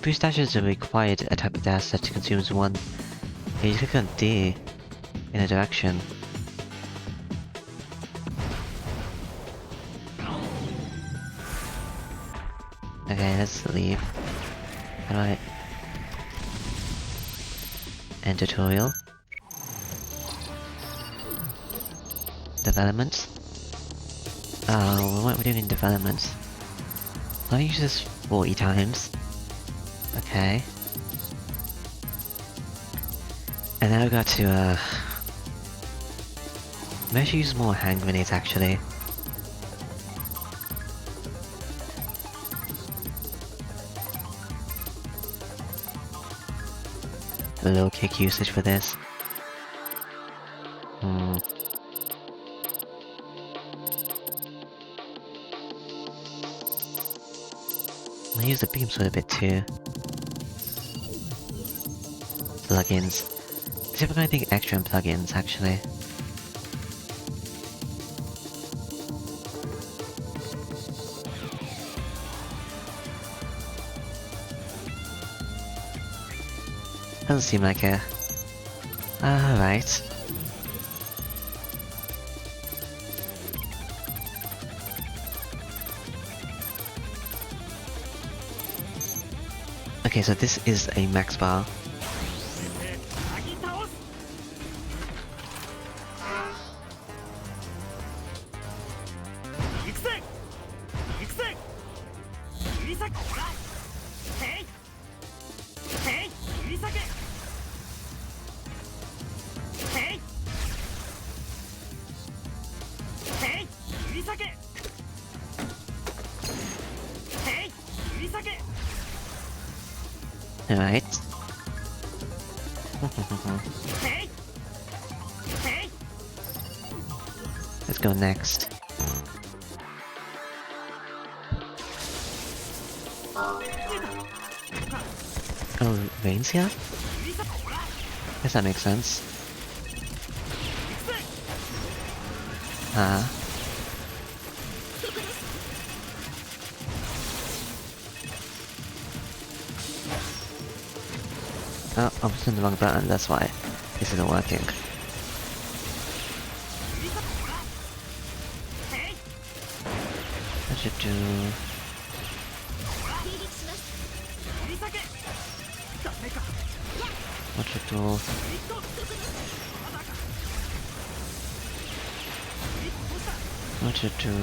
Boost Dash is a required attack dash that consumes one. You click on D in a direction. Okay, let's leave. How do I... End tutorial. Development. Oh, what are we doing in development? I'll use this 40 times. Okay. And now we got to, maybe I should use more hand grenades actually. A low kick usage for this. I'll use the beam sword a bit too. Plugins. See if I got anything extra in plugins actually. Doesn't seem like it. Alright. Okay, so this is a max bar. Alright. Let's go next. Oh, Rain's here? Guess that makes sense. Oh, I was in the wrong button, that's why this isn't working. What should do? What should do? What should do?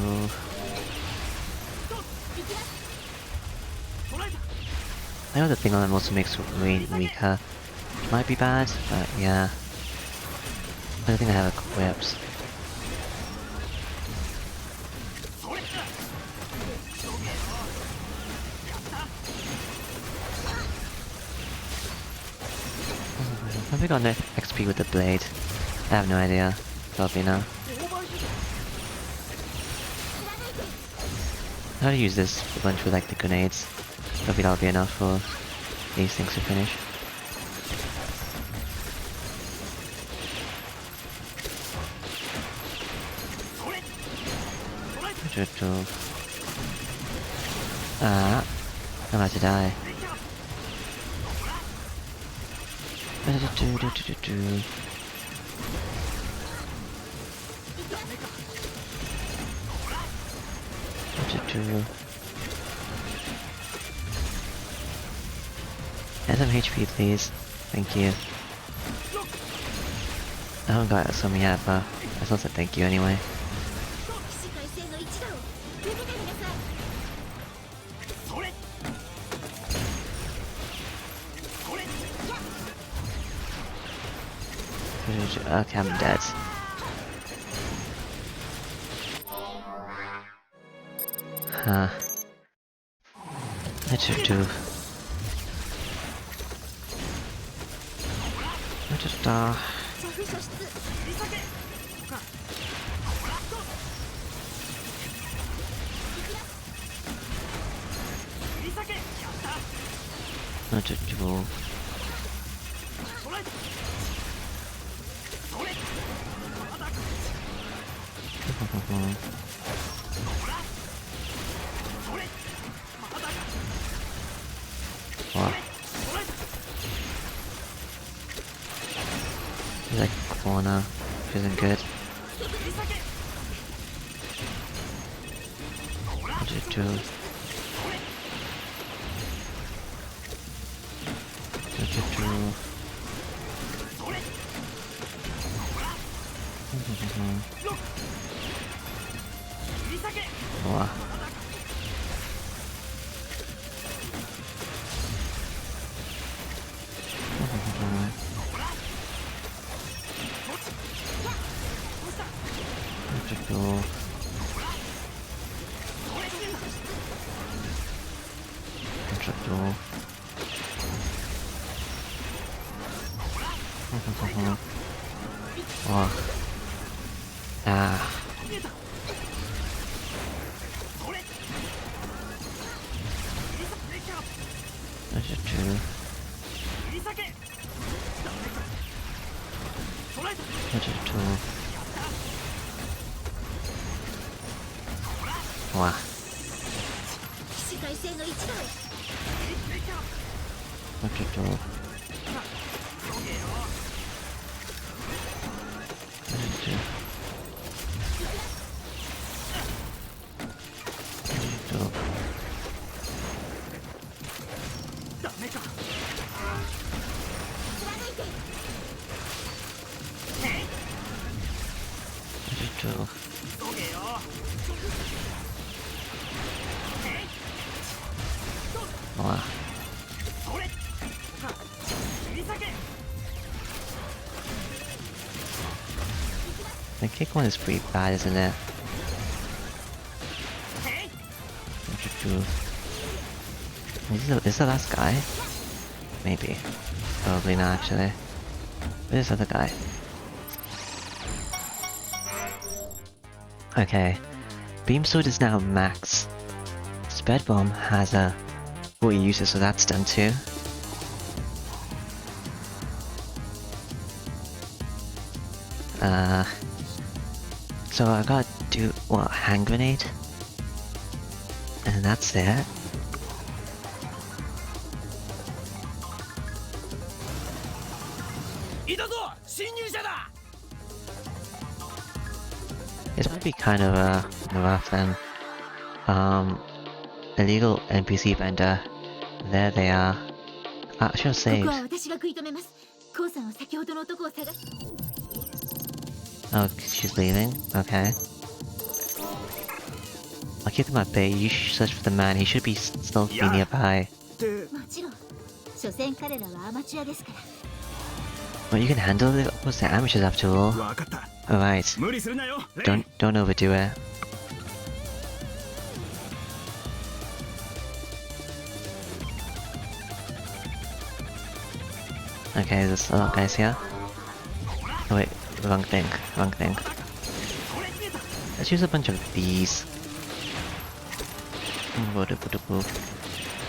I know the thing on them also makes Rain weaker. Might be bad, but yeah. I don't think I have equipped. Have I got enough XP with the blade? I have no idea. Probably not. How to use this a bunch with like the grenades. Hopefully that'll be enough for these things to finish. I'm about to die. Add some HP, please. Thank you. I haven't got some yet, but I still said thank you anyway. 起死回生の一打を受けてみなさい。 Okay, I'm dead. Huh. That should do. I just, 着射出。 Not just do. Wow. He's like corner, which isn't good. What did it do? What did it do? Wow. Wow. Ah. That's just true. That's just true. Wow. 起死回生の一打を。 That's just true. Wow. The kick one is pretty bad, isn't it? Is this the last guy? Maybe. Probably not, actually. Where's this other guy? Okay. Beam Sword is now max. Sped Bomb has a 40 uses, so that's done too. So I gotta do, what, Hand Grenade? And that's it. It's gonna be kind of rough then. Illegal NPC vendor. There they are. I should have こ saved. こは私が食い止めます。コウさんは先ほどの男を探す。 Oh, she's leaving? Okay. I'll keep them at bay. You should search for the man. He should be still be nearby. もちろん。所詮彼らはアマチュアですから。 Well, you can handle it. What's the amateurs after all? わかった。 Alright. 無理するなよ。 Don't overdo it. Okay, there's a lot of guys here. Oh wait, wrong thing. Let's use a bunch of these.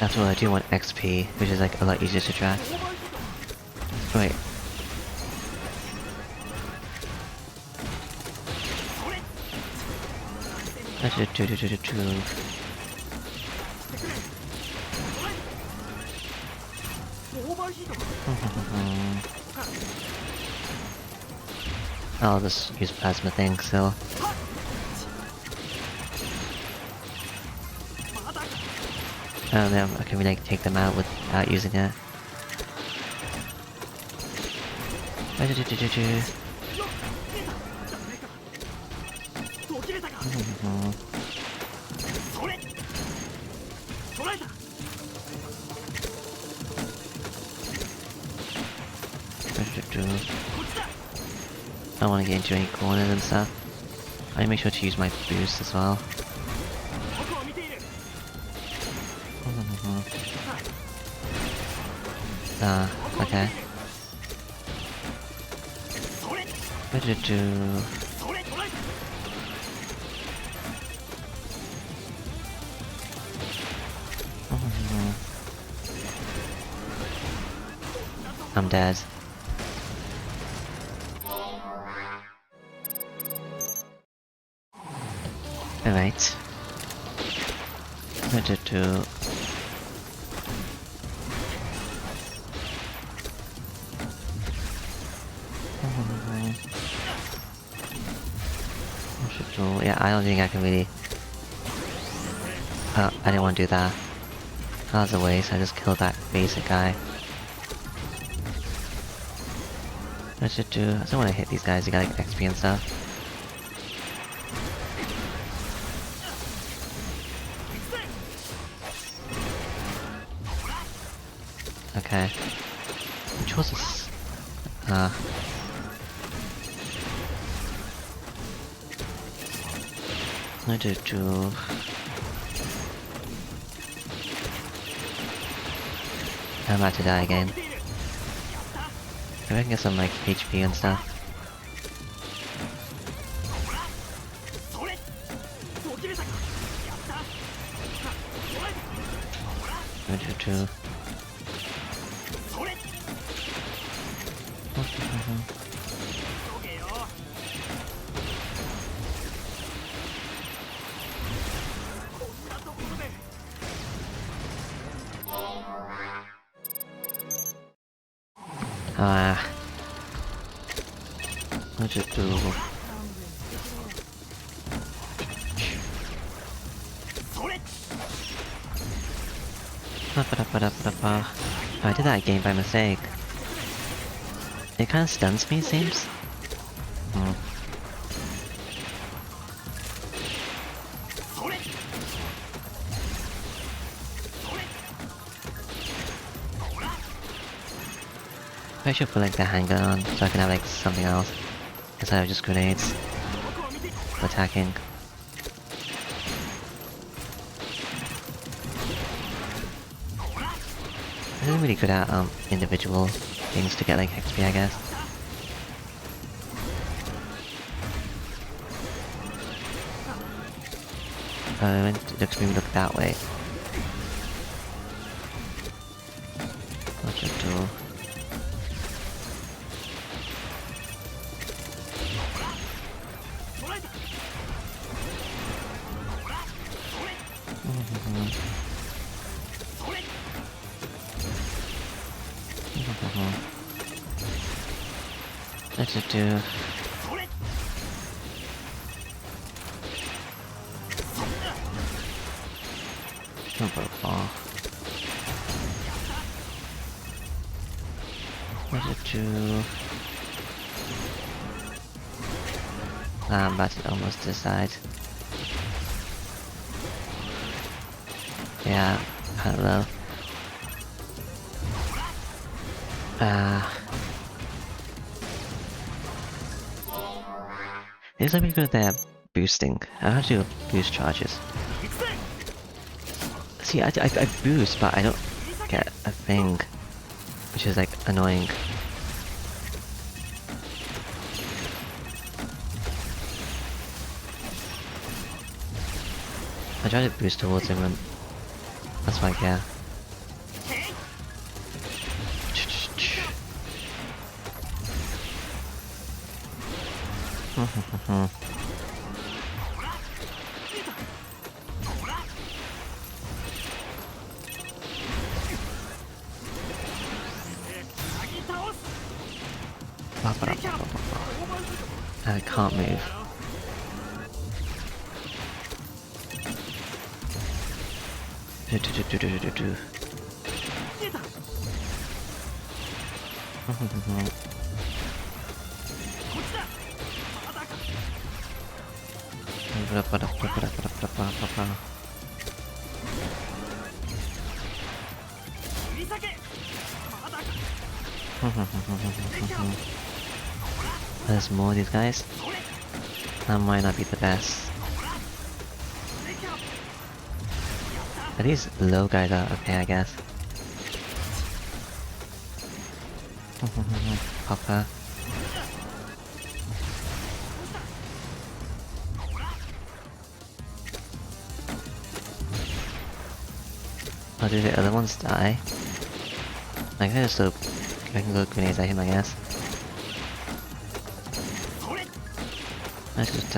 After all, I do want XP, which is like a lot easier to track. Wait. I'll just use plasma thing, so. don't know, I can really like, take them out without using it. I don't want to get into any corners and stuff. I make sure to use my boost as well. Okay. What did it do? I'm dead. Alright. What did it do? Yeah, I don't think I can really... Oh, I didn't want to do that. That was a waste, I just killed that basic guy. What should do? I don't want to hit these guys, you gotta get XP and stuff. Okay. Which was this? I did do. I'm about to die again. Maybe I can get some like HP and stuff. I did do. What did it do? I did that again by mistake. It kinda stuns me, it seems. I should put like the handgun on so I can have like something else instead of just grenades for attacking. I'm really good at individual things to get like XP, I guess. It looks maybe look that way. What should do? What should do? Ball. What did it do? I'm about to almost decide. Yeah, I don't know. It's like really good at their boosting. I have to do boost charges. See, I boost, but I don't get a thing, which is like annoying. I try to boost towards him and that's why I get. I can't move. There's more of these guys. That might not be the best. Are these low guys are okay, I guess. Papa. Oh, did the other ones die? I can just throw grenades at him, I guess. Let's just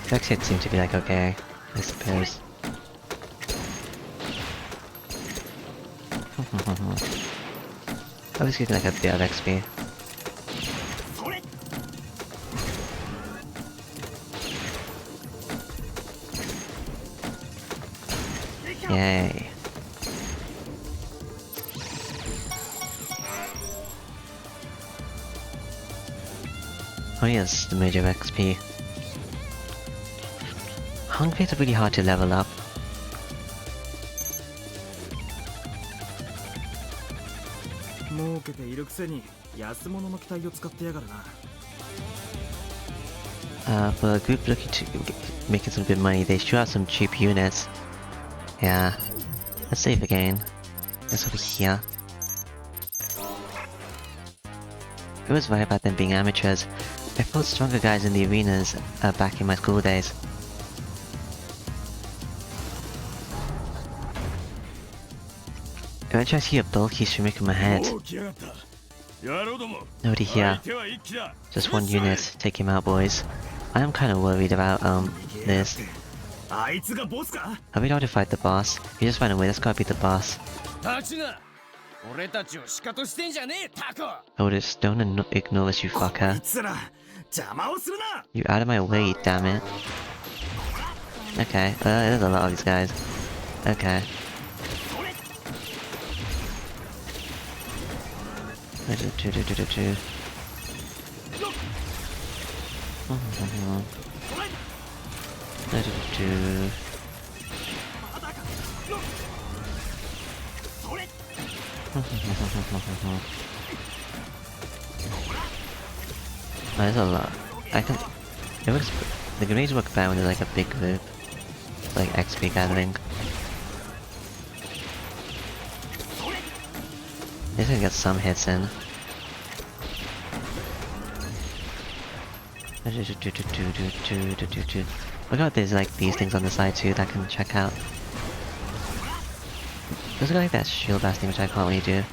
Vex hits seem to be like okay, I suppose. I was getting like a bit of XP. Yay. Oh yes, the major XP. Hungry is really hard to level up. For a group looking to making some good money, they shoot out some cheap units. Yeah. Let's save again. That's over here. It was right about them being amateurs. I fought stronger guys in the arenas back in my school days. Eventually I see a bulky shimmick in my head. Nobody here. Just one unit. Take him out, boys. I am kinda worried about, this. Are we allowed to fight the boss? We just find a way, let's go beat the boss. Otis, don't ignore us, you fucker. You out of my way, damn it. Okay, there's a lot of these guys. Okay. There's a lot. It works. The grenades work better when there's like a big group. It's like XP gathering. At least I can get some hits in. Look out, there's like these things on the side too that I can check out. There's like that shield blasting which I can't really do.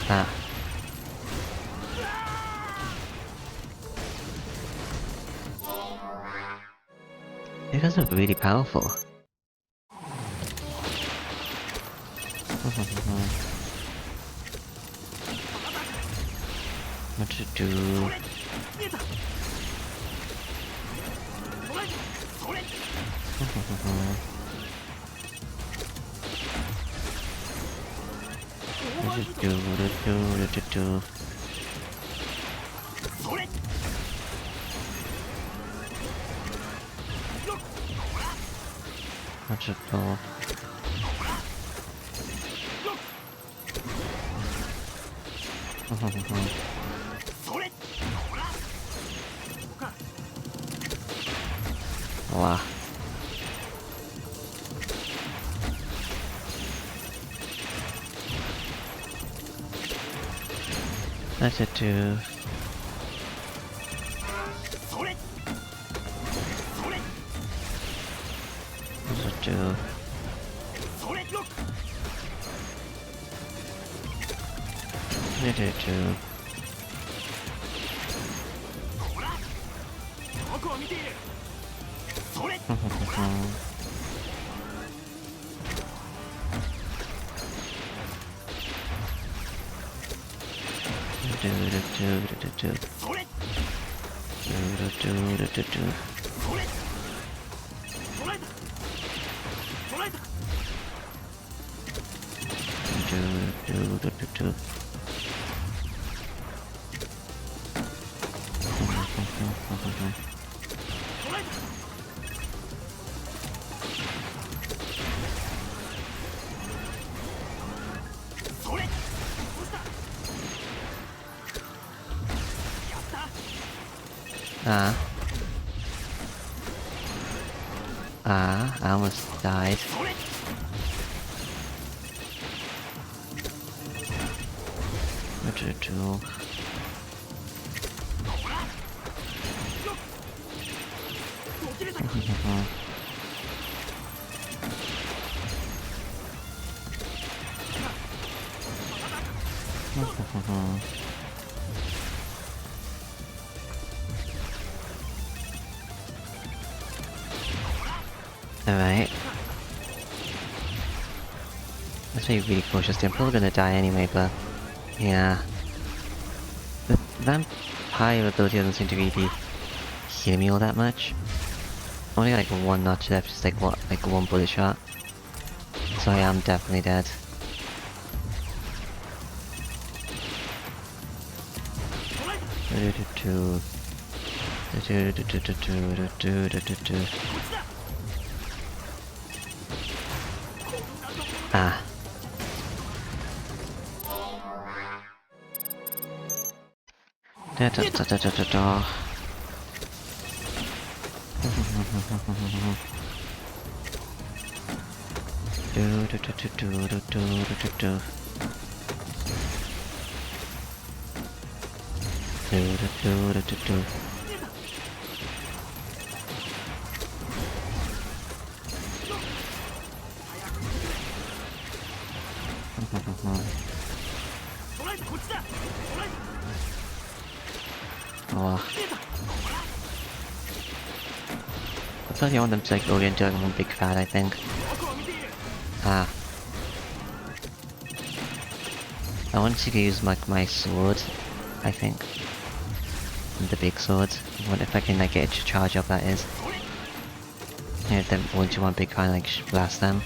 Ah. You guys look really powerful. What to do? Watch it go. Wow. That's it too. I almost died. What did it do? Alright. Let's be really cautious. I'm probably gonna die anyway, but yeah. The vampire ability doesn't seem to really heal me all that much. I only got like one notch left, just like what, like one bullet shot. So I am definitely dead. Ah. Da da da da da da da. Do do do do do do do do do. Do do do do do. Oh. I thought you want them to like go into like one big fat, I think. Ah. I want to use like my sword, I think. The big sword. What if I can like get it to charge up, that is. Yeah, then go into one big kind, like blast them.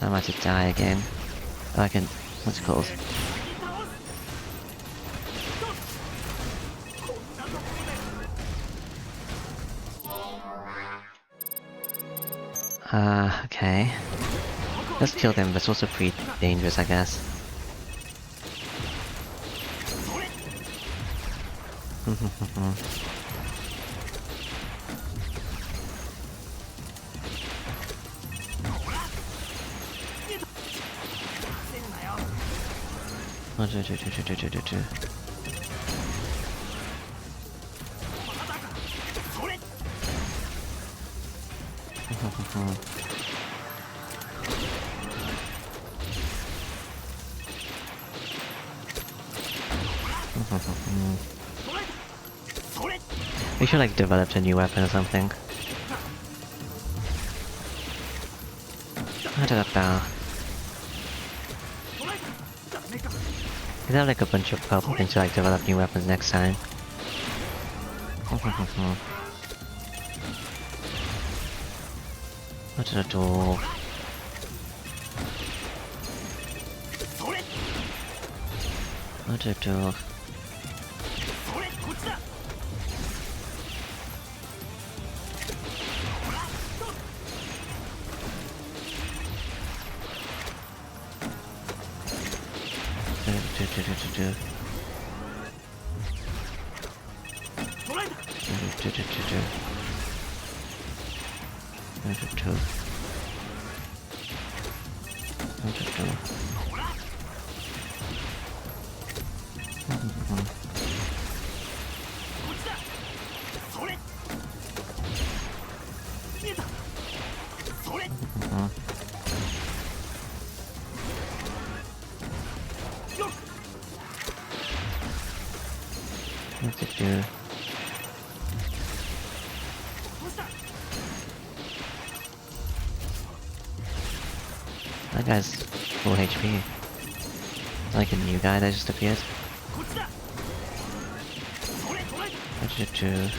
I might just die again. I can. What's it called? Okay. Let's kill them, but it's also pretty dangerous, I guess. We should like develop a new weapon or something. What up now? Is there like a bunch of purple things to like develop new weapons next time? What did I do? What did I do? What to do? That guy's full HP. It's like a new guy that just appeared. What did it do?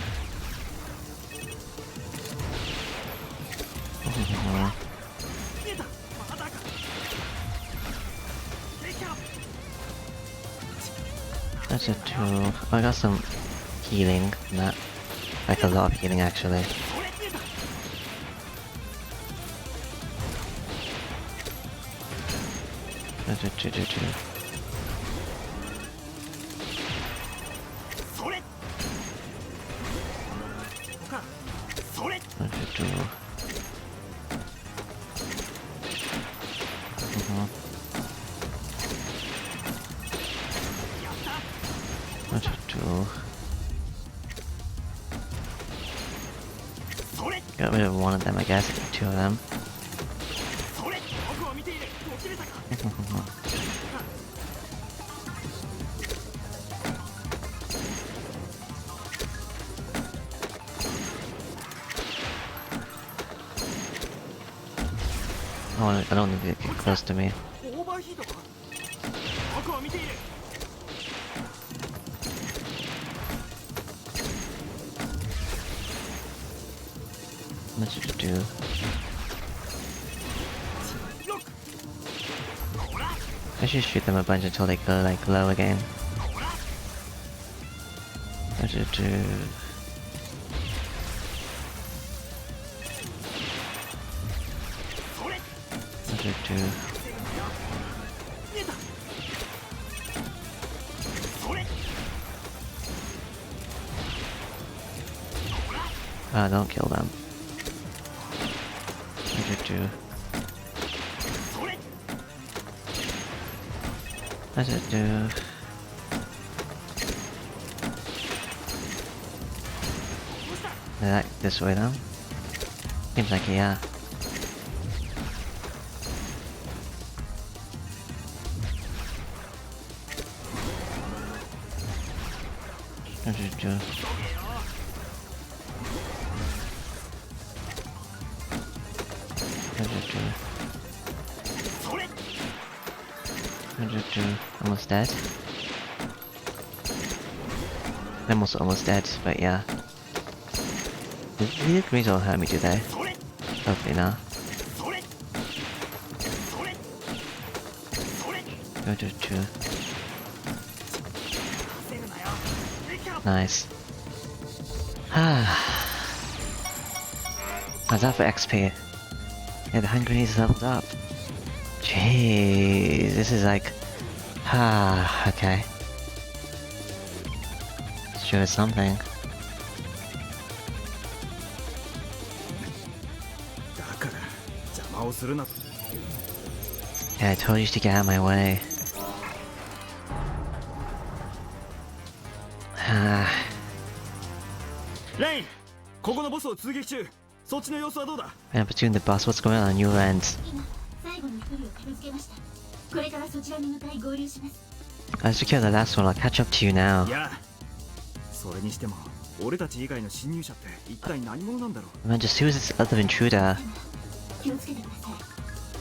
That's a two. I got some healing from that. Like a lot of healing actually. That's a two. That's a two. What to do? Got rid of one of them, I guess. Two of them. I don't need to get close to me. What should I do? I should shoot them a bunch until they go like low again. What should I do? What should I do? Ah, don't kill them. What should I do? What should I do? Like this way now? Seems like yeah. What should I do? Almost dead. Almost dead, but yeah. These greens don't hurt me, do they? Hopefully not. Go to two. Nice. How's that for XP? Yeah, the hand grenades leveled up. Jeez, this is like... okay. Sure is something. Yeah, I told you to get out of my way. Rain! ここのボスを追撃中。そっちの様子はどうだ? I'm pursuing the boss. What's going on your end? 今最後の一人を片付けました。これからそちらに向かい合流します。I secured the last one. I'll catch up to you now. いや、それにしても俺たち以外の侵入者って一体何者なんだろう? Man, just who is this other intruder? 気をつけてくださ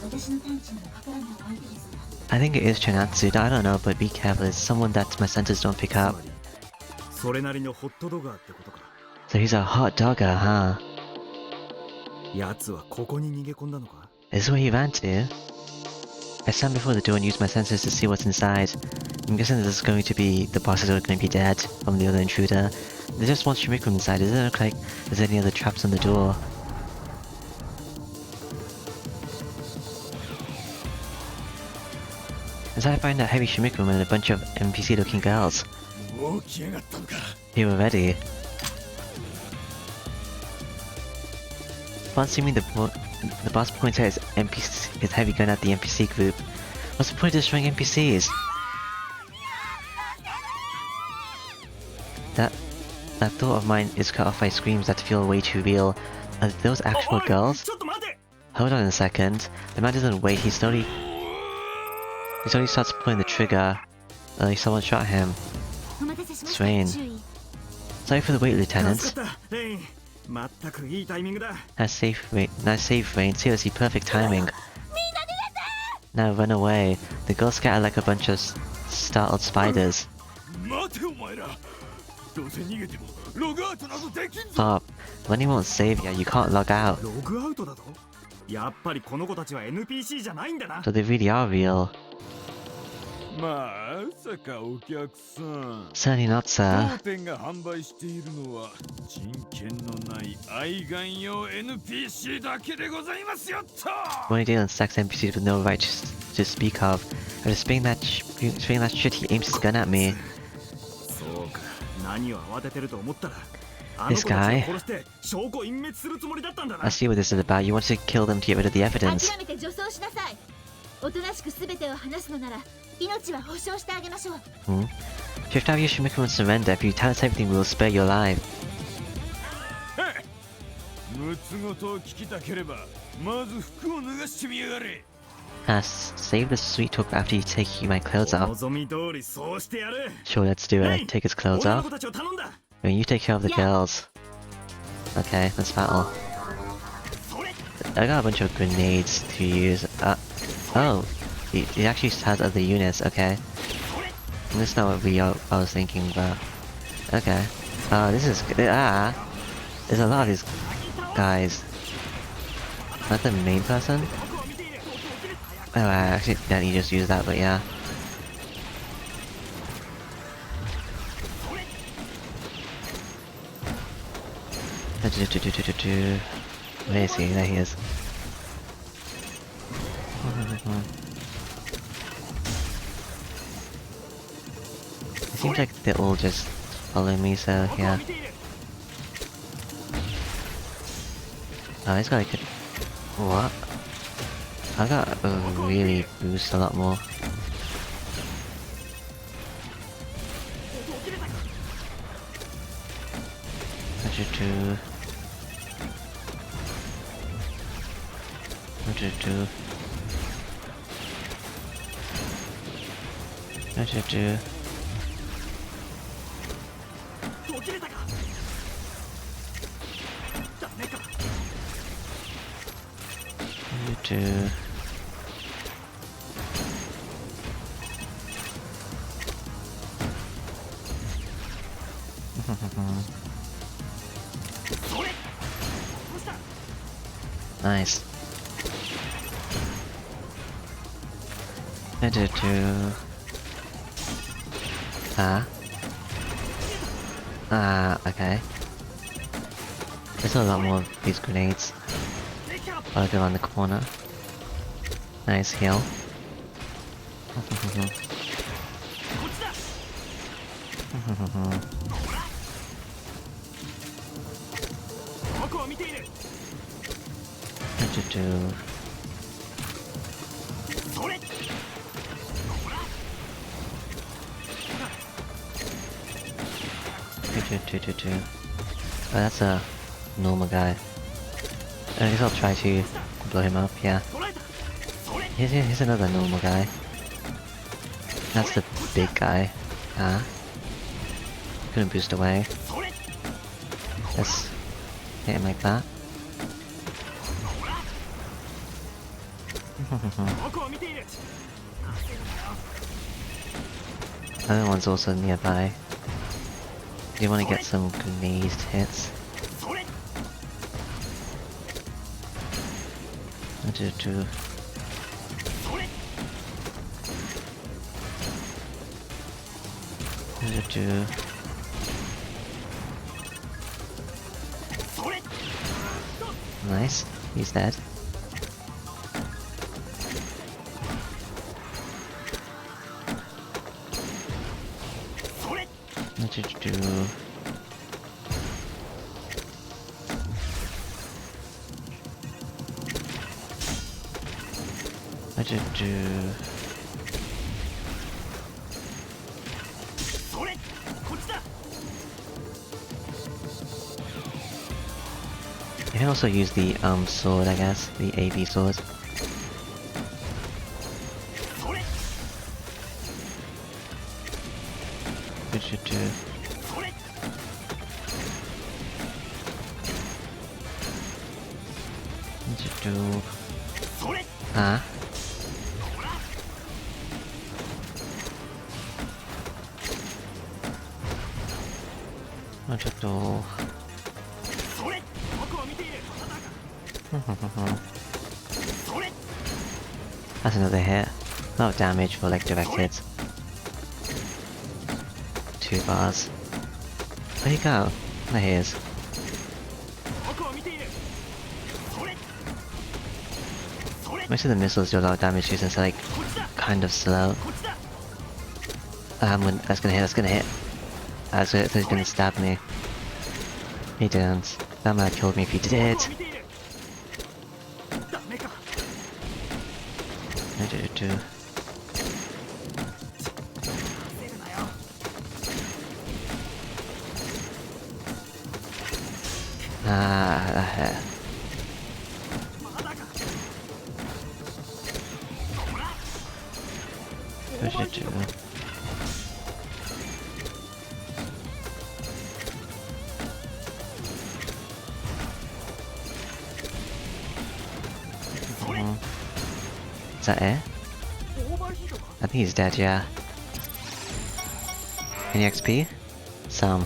い。私の探知にもかからない相手ですが I think it is Chanatsu. I don't know, but be careful. It's someone that my senses don't pick つ up. まりそれなりのホットドガーってことか。 So he's a hot dogger, huh? 奴はここに逃げ込んだのか。 Is this where he ran to? I stand before the door and use my senses to see what's inside. I'm guessing this is going to be the bosses are going to be dead from the other intruder. There's just one Shimikum inside. Doesn't look like there's any other traps on the door. Inside I find a heavy Shimikum and a bunch of NPC looking girls. もう来やがったのか。 They were ready. Upon seeing the boss points at his heavy gun at the NPC group. What's the point of destroying NPCs? That thought of mine is cut off by screams that feel way too real. Are those actual girls? ちょっと待て。 Hold on a second. The man doesn't wait, he slowly starts pulling the trigger. Someone shot him. お待たせしました。 Swain. 注意。 Sorry for the wait, 助 Lieutenant. かったレイン。まったくいいタイミングだ。 Nice save, Rain. Seriously, perfect timing. Now run away. The girls scatter like a bunch of startled spiders. 待てお前ら。どうせ逃げてもログアウトなどできんぞ。 Stop. Running won't save ya. You can't log out. ログアウトだと。やっぱりこの子たちは NPC じゃないんだな。 So they really are real. まさかお客さん Certainly not, 当 sir. 店が販売しているのは人権のない愛玩用 NPC だけでございますよと Only deal in sex NPCs with no right to speak of. After spitting that shit, he aims his gun at me. そうか。何を慌ててると思ったら。 This guy. 殺して証拠隠滅するつもりだったんだな。 I see what this is about. You want to kill them to get rid of the evidence. 諦めて女装しなさい。おとなしく全てを話すのなら命は保証してあげましょう。 Hmm? Shift out your Shimiku and surrender. If you tell us everything, we will spare your life. むつごとを聞きたければまず服を脱がしてみやがれ Save the sweet talk after you take my clothes off. 望み通りそうしてやる。 Sure, let's do it. Take his clothes 女の off. 子たちを頼んだ。 And you take care of the girls. Okay, let's battle. I got a bunch of grenades to use. Oh, it actually has other units. Okay, that's not what I was thinking about. Okay. This is there's a lot of these guys. Not the main person. Oh, I actually didn't just use that, but yeah. Where is he? There he is. It seems like they're all just following me, so yeah. Oh, he's got like a... What? I got a really boost a lot more. Two. Nice. Okay. There's a lot more of these grenades. I'll go around the corner. Nice heal. Oh, that's a normal guy. I guess I'll try to blow him up, yeah. Here's another normal guy. That's the big guy. Couldn't boost away. Let's hit him like that. Other one's also nearby. Do you want to get some grenade hits? Do. Nice, he's dead. You can also use the sword, I guess, the AB sword. Ah. That's another hit. A lot of damage for like direct hits. 2 bars. Where'd he go? There he is. Most of the missiles do a lot of damage too, since they're like kind of slow. That's gonna hit. That's he's gonna stab me. He didn't. That might have killed me if he did. That hit. Is that it? I think he's dead, yeah. Any XP? Some.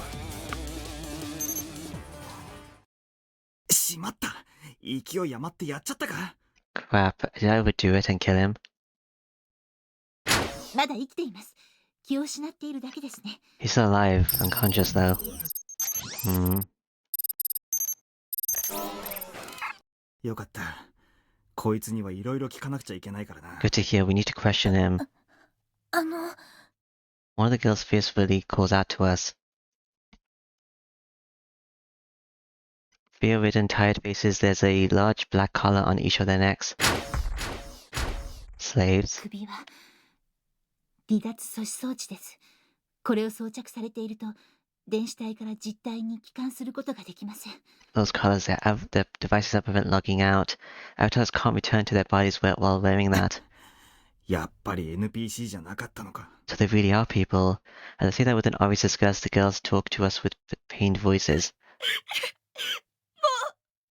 しまった。勢い余ってやっちゃったか。 Crap, did I overdo it and kill him? まだ生きています。気を失っているだけですね。 He's still alive, unconscious though. Hmm. よかった。こいつにはいろいろ聞かなくちゃいけないからな。 Good to hear, we need to question him. One of the girls fiercely calls out to us. Fear-ridden, tired faces, there's a large black collar on each of their necks. Slaves. 首は離脱阻止装置です。これを装着されていると、電子体から実体に帰還することができません。 Those collars, the devices that prevent logging out. Avatars can't return to their bodies while wearing that. やっぱり NPC じゃなかったのか。 So they really are people. As I say that with an obvious disgust, the girls talk to us with pained voices. もう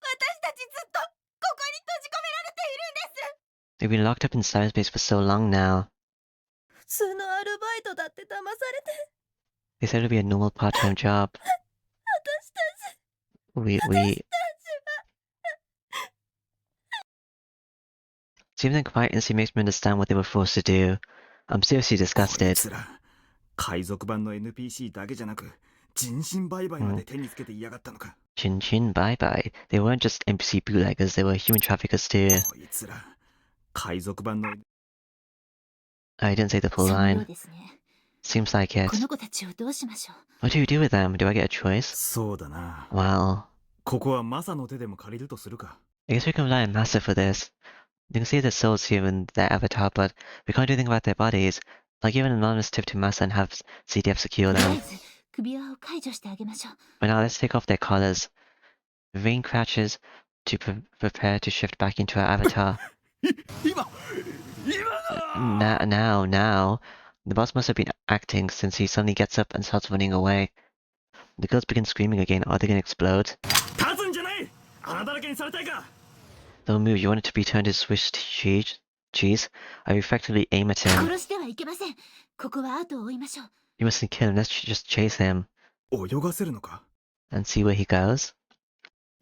私たちずっとここに閉じ込められているんです。 They've been locked up in cyberspace for so long now. 普通のアルバイトだって騙されて。 They said it would be a normal part-time job. 私たち。 We Seeing them quiet instantly makes me understand what they were forced to do. I'm seriously こい disgusted. つら海賊版の NPC だけじゃなく人身売買まで手につけていやがったのか。 Chin chin bye bye. They weren't just NPC bootleggers, they were human traffickers too. こいつら海賊版の I didn't say the full そのよう line. ですね。 Seems like it. この子たちをどうしましょう。 What do you do with them? Do I get a choice? そうだな。 Well, ここはマサの手でも借りるとするか。 I guess we can rely on Master for this. You can see their souls here in their avatar, but we can't do anything about their bodies. I'll give an anonymous tip to Master and have CDF secure とりあ them. えず首輪を解除してあげましょう。 But now let's take off their collars. Vane crouches to prepare to shift back into her avatar. Now. The boss must have been acting since he suddenly gets up and starts running away. The girls begin screaming again. Are they gonna explode? 立つんじゃない。穴だらけにされたいか。 They'll move. You want it to be turned to swish cheese? Jeez, I effectively aim at him. 殺してはいけません。ここは後を追いましょう。 You mustn't kill him, let's just chase him 泳がせるのか？ and see where he goes.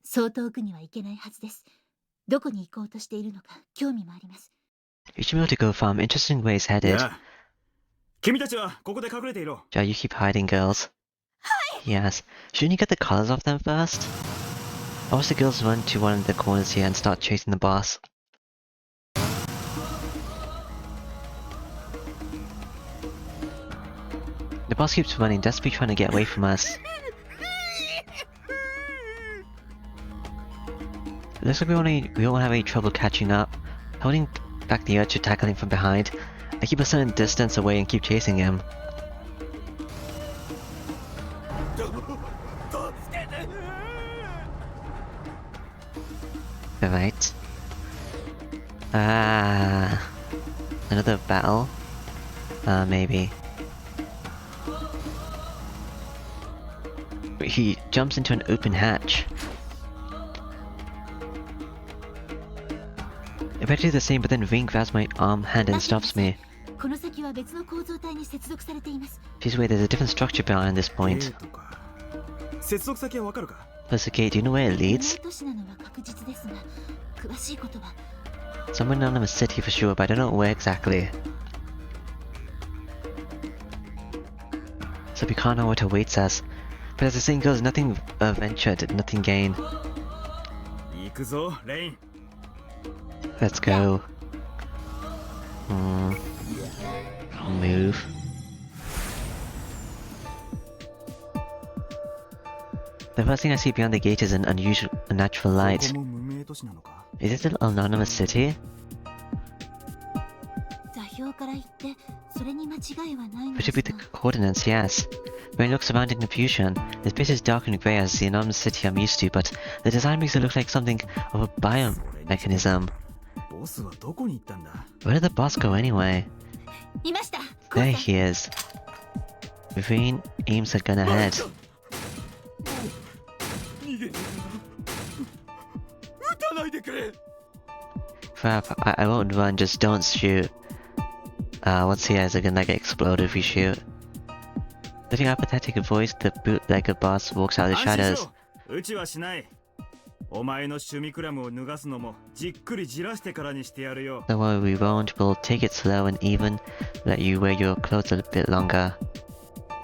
そう遠くには行けないはずです。どこに行こうとしているのか興味もあります。 You should be able to go far. I'm interested in where he's headed. やあ、君たちはここで隠れていろ。 Yeah, you keep hiding, girls. Yes. Shouldn't you get the collars off them first? I watch the girls run to one of the corners here and start chasing the boss. The boss keeps running, desperately trying to get away from us. It looks like we won't have any trouble catching up. Holding back the urge to tackle him from behind, I keep a certain distance away and keep chasing him. Alright. Another battle? Maybe. He jumps into an open hatch. I better do the same, but then Ving grabs my hand and stops me. この先は別の構造体に接続されています。 She's wait, there's a different structure behind this point. とか接続先はわかるか？ Plus, okay, do you know where it リモ leads? ート市なのは確実ですが、詳しいことは Somewhere in another city for sure, but I don't know where exactly. So we can't know what awaits us. But as the saying goes, nothing ventured, nothing gained. 行くぞ、レイン。 Let's go. Move. The first thing I see beyond the gate is an unnatural こ light. こも無名都市なのか？ Is this an anonymous city? 座標から言ってそれに間違いはないの Which で would be す the が、 coordinates, yes. When it looks around in confusion, this place is dark and grey as the anonymous city I'm used to, but the design makes it look like something of a biomechanism. ボスはどこに行ったんだ？ Where did the boss go anyway? いました。 There he is. Vane aims a gun ahead. 逃げ撃たないでくれ。 Crap, I won't run, just don't shoot. What's here is a gun that get exploded if we shoot. Letting our pathetic voice, the bootlegger boss walks out of the 安心し shadows. ろ。うちはしない。お前のシュミクラムを脱がすのもじっくりじらしてからにしてやるよ。 Don't worry, we won't. We'll take it slow and even let you wear your clothes a bit longer.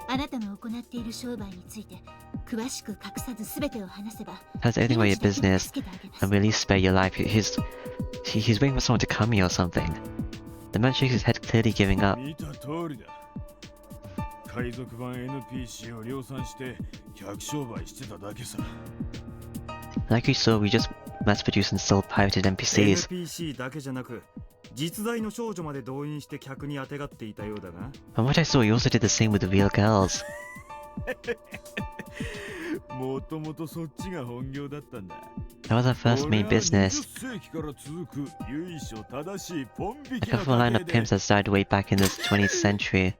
あなたの行っている商売について詳しく隠さず全てを話せば、 Tell us everything about your 命だけは business 助けてあげます and really spare your life. He's waiting for someone to come here or something. The man shakes his head, clearly giving up. 見た通りだ。海賊版 NPC を量産して客商売してただけさ。 Like you saw, we just mass-produced and sold pirated NPCs. NPC だけじゃなく、実在の少女まで動員して客にあてがっていたようだが。 From what I saw, you also did the same with the real girls. もともとそっちが本業だったんだ。 That was our first main business. 20世紀から続く由緒正しいポン引 A きの couple line 家 of 系 pimps で that started way back in the 20th century.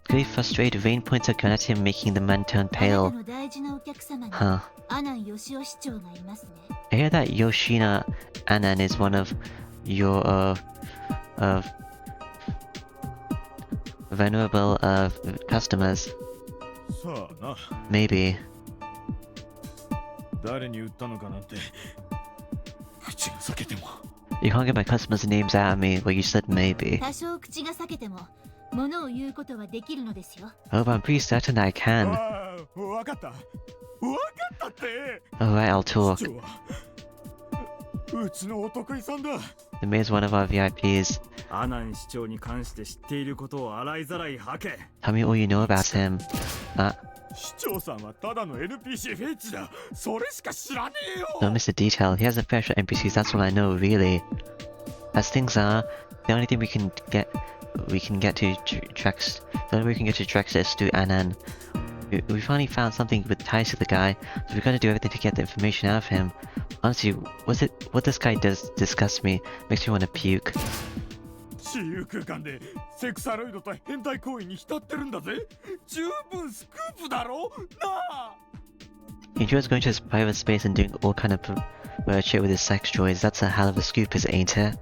Clearly frustrated, Vane points a gun at him, making the man turn あなた pale. の大事なお客様に Huh. 阿南義雄市長がいますね。 I hear that Yoshina Anan is one of your venerable customers. さあな、 Maybe. 誰に売ったのかなんて口が裂けても。 You can't get my customers' names out of me. Well, you said maybe. 多少口が裂けても物を言うことはできるのですよ。 Oh, but I'm pretty certain that I can. ああ、わかった。わかったって。 Alright, I'll talk. 市長はうちのお得意さんだ。 The mayor's one of our VIPs. アナン市長に関して知っていることを洗いざらい吐け。 Tell me all you know about him. 市長さんはただの NPC フェチだ。それしか知らねえよ。 Don't miss the detail. He has a fair share of NPCs. That's all I know, really. As things are, the only thing we can get to Drex. The only way we can get to Drex is through Anan. We finally found something with ties to the guy, so we gotta do everything to get the information out of him. Honestly, what this guy does disgusts me. Makes me want to puke. 私有空間でセクサロイドと変態行為に浸ってるんだぜ。十分スクープだろなあ。 He enjoys going to his private space and doing all kind of weird shit with his sex toys. That's a hell of a scoop, is it, ain't it?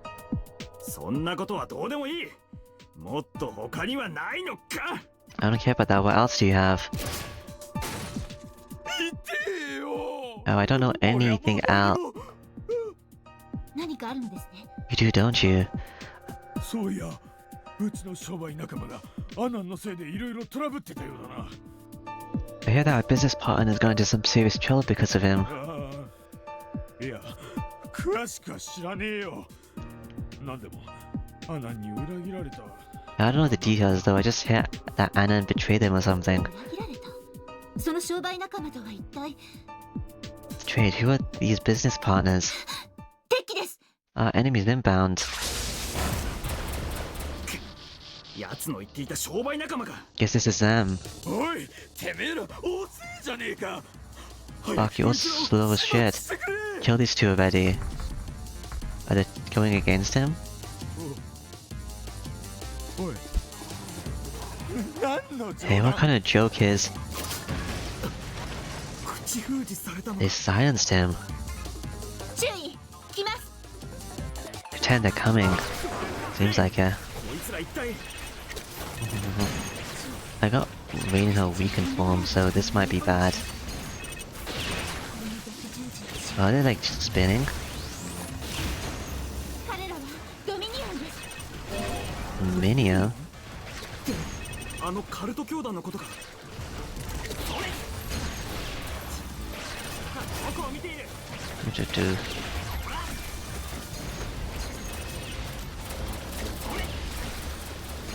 そんなことはどうでもいい。もっと他にはないのか。 I don't care about that. What else do you have? 言ってよ。 Oh, I don't know anything else. 何かあるんですね。 You do, don't you? そういや、うちの商売仲間がアナンのせいでいろいろトラブってたようだな。 I hear that our business partner has gone into some serious trouble because of him. いや、詳しくは知らねえよ。なんでもアナンに裏切られた。 I don't know the details though. I just hear that Anna betrayed him or something. 裏切られた。その商売仲間とは一体。 Betrayed? Who are these business partners? 敵です。 Our enemies inbound. 奴の言っていた商売仲間か。 Guess this is them. おい、てめえら遅えじゃねえか。 Fuck, you're slow as shit. Kill these two already. Are they going against him? おい、何の冗 Hey, 談。 what kind of joke is? 口封じされたの。 They silenced him. 注意。来ます。 Pretend they're coming. Seems like it. こいつら一体。 I got Rain in her weakened form, so this might be bad. Are they like spinning? 彼らはドミニオンです。 Minia? あのカルト教団のことか。僕を見ている。 What to do?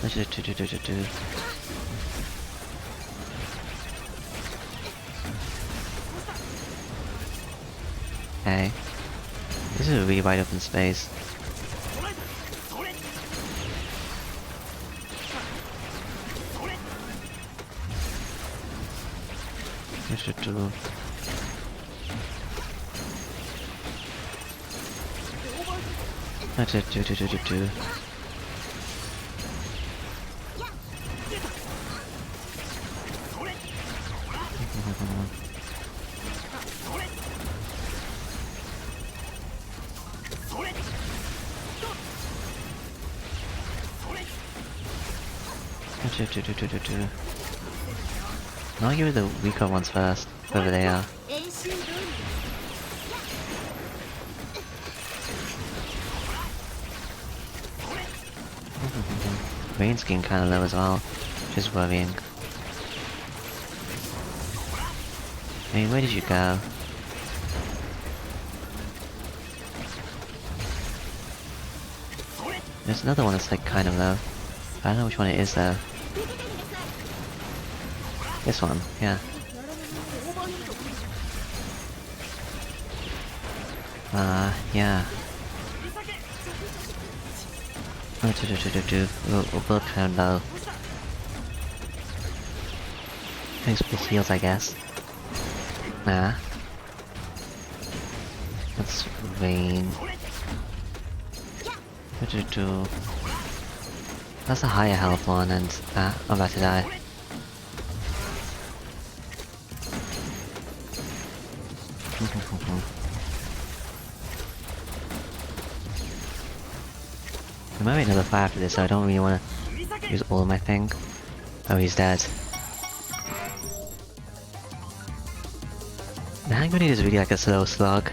What to do? Okay. This is a really wide open space. What to do? What to do? Do. I'll give it the weaker ones first, whoever they are. 演習通りです。 Rain's getting kinda low as well, which is worrying. Rain, where did you go? There's another one that's like kind of low. I don't know which one it is though. This one, yeah. Yeah. We'll build kind of low. Thanks for the heals, I guess. Nah. Let's Rain. That's a higher health one, and I'm about to die. We might make another fire after this, so I don't really want to use all of my thing. Oh, he's dead. The hand grenade is really like a slow slug.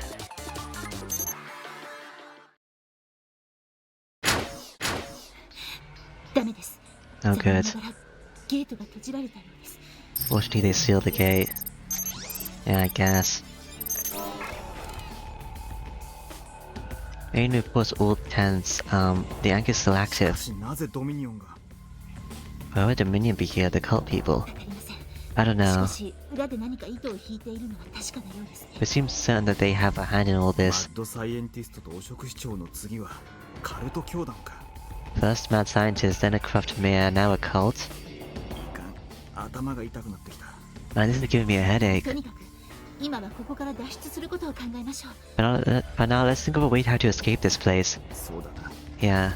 Oh good. Fortunately they sealed the gate. Yeah, I guess. Even if it was all tents, the anchor is still active. なぜドミニオンが Why would Dominion be here, the cult people? I don't know. It seems certain that they have a hand in all マ this. ッドサイエンティストと汚職市長の次はカルト教団か。 First mad scientist, then a corrupt mayor, now a cult? いかん、頭が痛くなってきた。 Man, this is giving me a headache. とにかく今はここから脱出することを考えましょう。 But now let's think of a way how to escape this place. そうだな。 Yeah.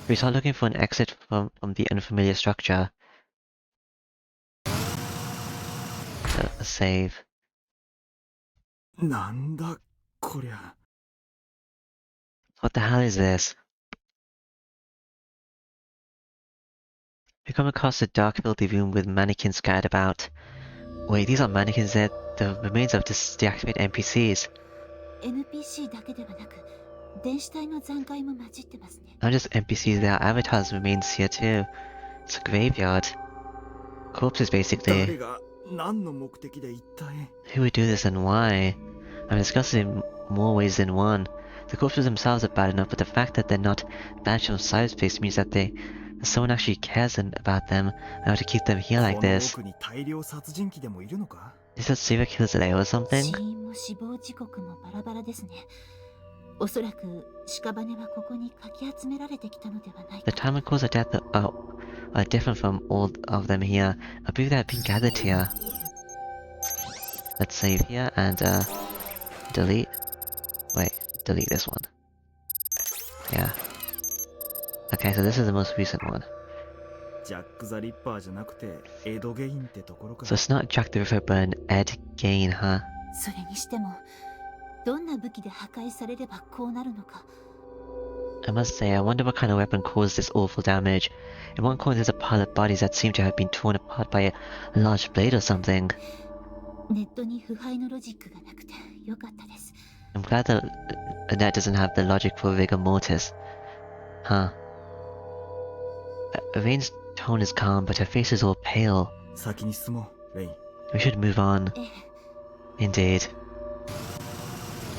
We start looking for an exit from the unfamiliar structure. A save. なんだこりゃ。What the hell is this? We come across a dark, filthy room with mannequins scattered about. Wait, these aren't mannequins, they're the remains of deactivated NPCs. NPC だけではなく、電子体の残骸も混じってますね。 Not just NPCs, there are avatars remains here too. It's a graveyard. Corpses, basically. 誰が何の目的で一体 Who would do this and why? I've discussed it in more ways than one. The corpses themselves are bad enough, but the fact that they're not banished from cyberspace means that someone actually cares about them and how to keep them here like この this. 奥に大量殺人鬼でもいるのか Is that serial killers there or 死 something? 因も死亡時刻もバラバラですね。おそらく屍はここにかき集められてきたのではない The か。 time and cause of death are different from all of them here. I believe they have been gathered here. Let's save here and delete. Wait, delete this one. Yeah. Okay, so this is the most recent one. ジャック・ザ・リッパーじゃなくてエド・ゲインってところか So it's not Jack the Ripper but an Ed Gain, huh? それにしても、どんな武器で破壊されればこうなるのか。 I must say, I wonder what kind of weapon caused this awful damage. In one corner there's a pile of bodies that seem to have been torn apart by a large blade or something. ネットに腐敗のロジックがなくてよかったです。 I'm glad that Annette doesn't have the logic for rigor mortis. Huh. Rain's tone is calm, but her face is all pale. 先に進もうレイン We should move on. ええ、 Indeed.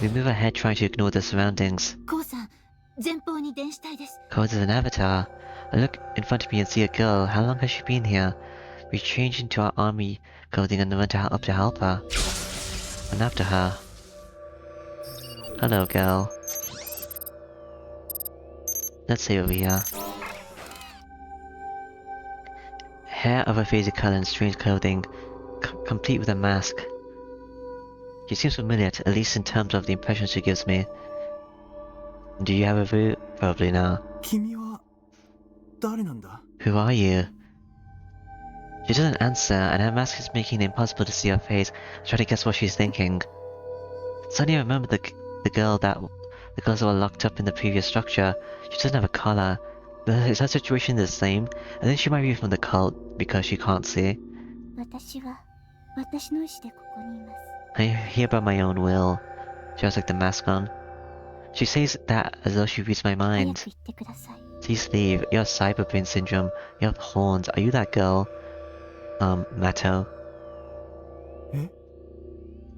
We move ahead trying to ignore the surroundings. コウさん、前方に電子体です。 Codes of an avatar. I look in front of me and see a girl. How long has she been here? We change into our army clothing and run up to help her. Run after her. Hello, girl. Let's see over here. Hair of a faded color and strange clothing, complete with a mask. She seems familiar, at least in terms of the impression she gives me. Do you have a view? Probably not. 君は誰なんだ Who are you? She doesn't answer, and her mask is making it impossible to see her face. I try to guess what she's thinking. Suddenly I remember the girls who were locked up in the previous structure. She doesn't have a collar. Is her situation the same? I think she might be from the cult because she can't see. 私は私の意志でここにいます。 I'm here by my own will. She has like the mask on. She says that as though she reads my 早 mind. く言ってください。 Please leave. You have cyberbrain syndrome. You have horns. Are you that girl? Mato.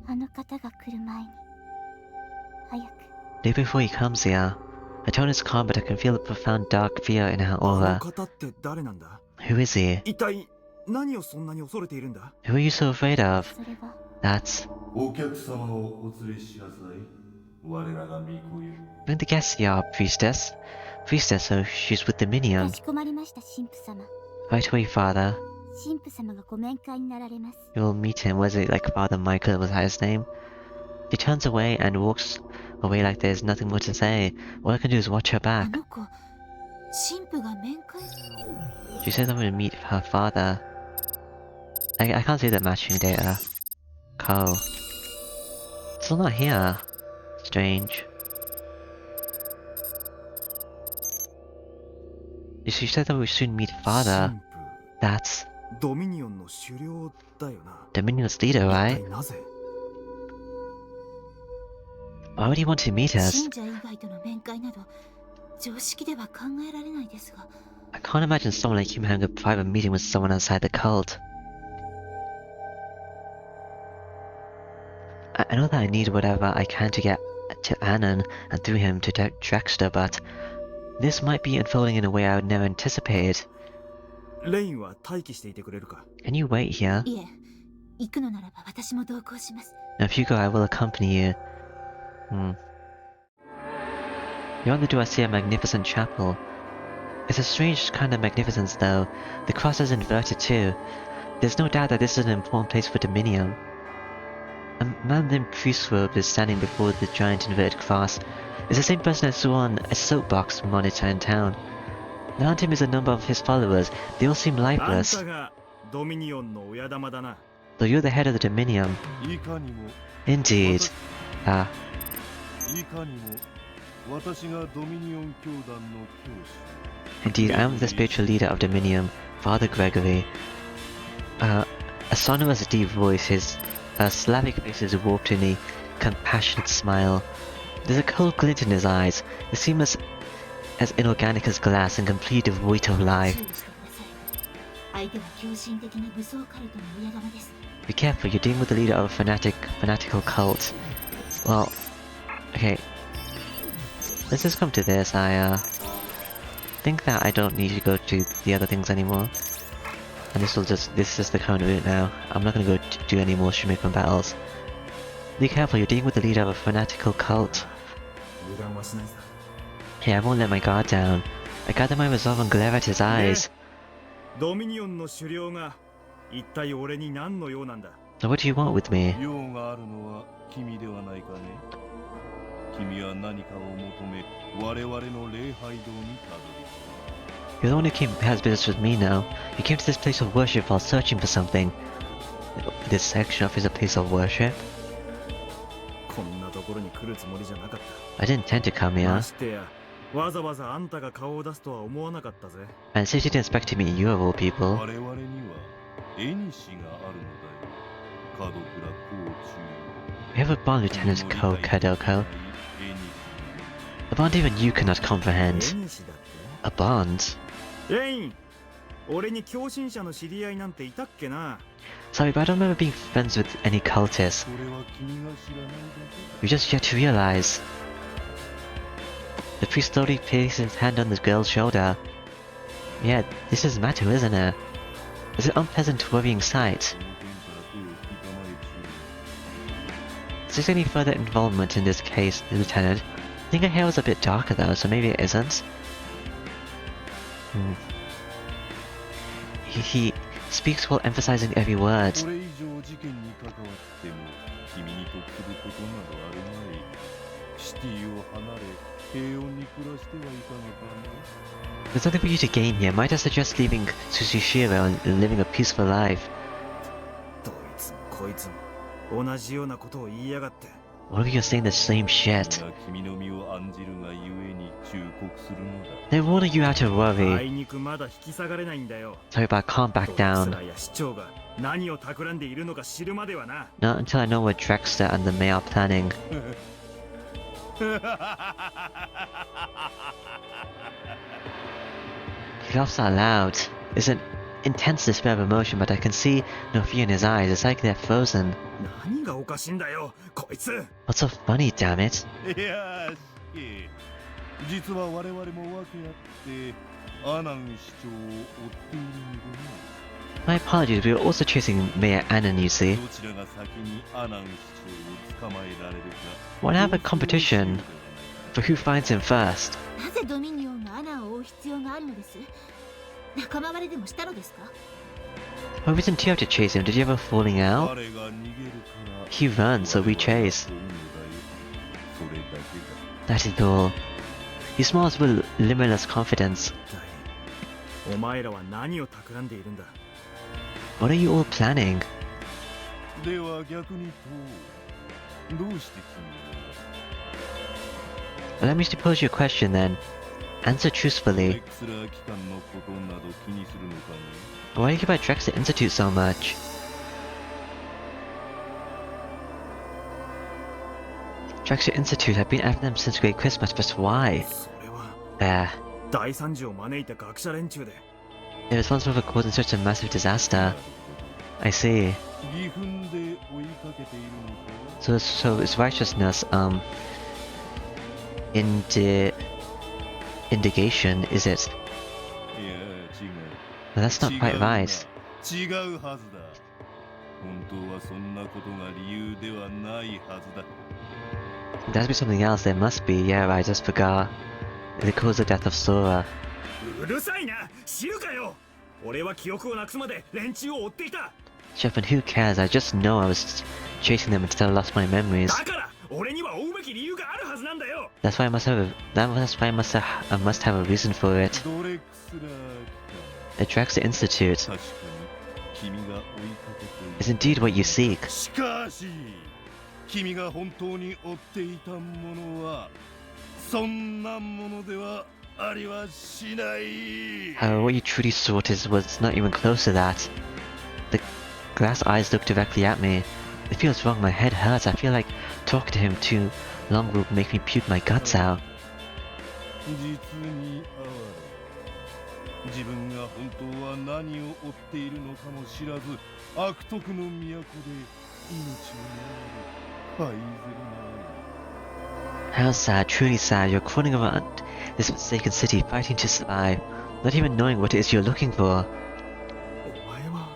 あの方が来る前に早く。 Leave before he comes here. Her tone is calm, but I can feel a profound dark fear in her あの aura. 方って誰なんだ Who is he? 一体何をそんなに恐れているんだ Who are you so afraid of? それは That's... お客様をお連れしなさい。我らが巫女よ。 Bring the guests here, priestess. Priestess, so she's with the か minion. しこまりました神父様。 Right away, father. 神父様がご面会になられます。 You will meet him. Was it like Father Michael was his name? He turns away and walks away like there's nothing more to say. All I can do is watch her あ back. の子、神父が面会。 She says I'm gonna meet her father. I can't see the matching data. Cole. Still not here. Strange. She said that we soon meet father. 神 That's 父ドミニオンの首領だよな Dominion's leader, 一 right? 体なぜ Why would he want to meet us? 信者以外との面会など常識では考えられないですが。 I can't imagine someone like him having a private meeting with someone outside the cult. I know that I need whatever I can to get to Anon and through him to Drexter, but this might be unfolding in a way I would never anticipated. レインは待機していてくれるか Can you wait here? いえ、行くのならば私も同行します。 Now, if you go, I will accompany you. Beyond the door, I see a magnificent chapel. It's a strange kind of magnificence, though. The cross is inverted too. There's no doubt that this is an important place for Dominion. A man in priest's robe is standing before the giant inverted cross. It's the same person I saw on a soapbox monitor in town. Around him is a number of his followers. They all seem あん lifeless. たがドミニオンの親玉だな Though you're the head of the Dominion. いかにも Indeed. Ah, いかにも私がドミニオン教団の教師。 Indeed, I am the spiritual leader of Dominion, Father Gregory. A sonorous deep voice, his Slavic face is warped in a compassionate smile. There's a cold glint in his eyes. They seem as inorganic as glass and complete devoid of life. 相手は狂信的な武装カルトの親玉です。 Be careful, you're dealing with the leader of a fanatical cult. Well, okay. Let's just come to this. I think that I don't need to go to the other things anymore. And this is just the current route now. I'm not gonna go do any more Shumikon battles. Be careful, you're dealing with the leader of a fanatical cult. 油断はしないさ。 Yeah, I won't let my guard down. I gather my resolve and glare at his eyes. ドミニオンの首領が一体俺に何の用なんだ。 So what do you want with me? 用があるのは君ではないかね。君は何かを求め、我々の礼拝堂にたどり。 You're the one who has business with me now. You came to this place of worship while searching for something. This section of is a place of worship? こんなところに来るつもりじゃなかった。 I didn't intend to come here. ましてや、わざわざあんたが顔を出すとは思わなかったぜ。 And since you didn't expect to meet you of all people, 我々には縁があるのだよ。門倉甲中。 we have a bond, Lieutenant Kadoko. A bond even you cannot comprehend. 縁氏だって A bond? レイン、俺に狂信者の知り合いなんていたっけな。 Sorry, but I don't remember being friends with any cultists. それは君が知らないだ We just yet to realize. The priest slowly placed his hand on the girl's shoulder. Yeah, this is matter, isn't it? It's an unpleasant, worrying sight. け。この件から手を引きたまえ中。 Is there any further involvement in this case, Lieutenant? I think her hair was a bit darker though, so maybe it isn't. He speaks while emphasizing every word. これ以上事件に関わっても君に得することなどあるまい。シティを離れ平穏に暮らしてはいかがかね。 There's nothing for you to gain here. Might I suggest leaving Tsushishiro and living a peaceful life? どいつもこいつも同じようなことを言いやがって。 All of you are saying the same shit. が君の身を案じるがゆえに忠告するのだ。 They're warning you out of あ worry. いにくまだ引き下がれないんだよ。 Sorry, but I can't ど back いつ down. らや市長が何を企んでいるのか知るまではな。 Not until I know what Drexter and the mayor are planning. He laughs out loud. It's an intense despair of emotion, but I can see no fear in his eyes. It's like they're frozen. 何がおかしいんだよ、こいつ。 What's so funny, damn it? いやーし、実は我々も訳あってアナン市長を追っているのでね。 My apologies, we were also chasing Mayor Annan, you see. どちらが先にアナン市長を捕まえられるか。 Wanna have a competition for who finds him first? なぜドミニオンがアナを追う必要があるのです？仲間割れでもしたのですか？ What reason do you have to chase him? Did you have a falling out? 彼が逃げるから。 He runs, so we chase. それだけだ。 That is all. He smiles with limitless confidence. お前らは何を企んでいるんだ。 What are you all planning? では逆にとどうして君 Allow me to pose you a question then. Answer は truthfully. レクスラー機関のことなど気にするのかね。 Why do you care about Drexter Institute so much? Drexter Institute, I've been after them since Great Christmas, but why? それは There. 大惨事を招いた学者連中で。 They're responsible for causing such a massive disaster. I see. 義憤で追いかけているのか。 So is righteousness, indignation, is it? いや違う。 No, that's not quite right. 違うはずだ。本当はそんなことが理由ではないはずだ。 There has to be something else, there must be. Yeah, I just forgot. It caused the death of Sora. うるさいな、知るかよ。俺は記憶をなくすまで連中を追っていた。 Chef, and who cares? I just know I was chasing them until I lost my memories. だから俺には追うべき理由があるはずなんだよ。 That's why I must have a reason for it. ドレックスラー The Drexter Institute 機関。確かに君が追いかけている。 is indeed what you seek. しかし君が本当に追っていたものはそんなものではありはしない。 What you truly sought was not even close to that. The glass eyes look directly at me. It feels wrong, my head hurts. I feel like talking to him too long will make me puke my guts out. 実に哀れ。自分が本当は何を追っているのかも知らず、悪徳の都で命を狙う。這いずりな。 How sad, truly sad. You're crawling around this forsaken city, fighting to survive, not even knowing what it is you're looking for. お前は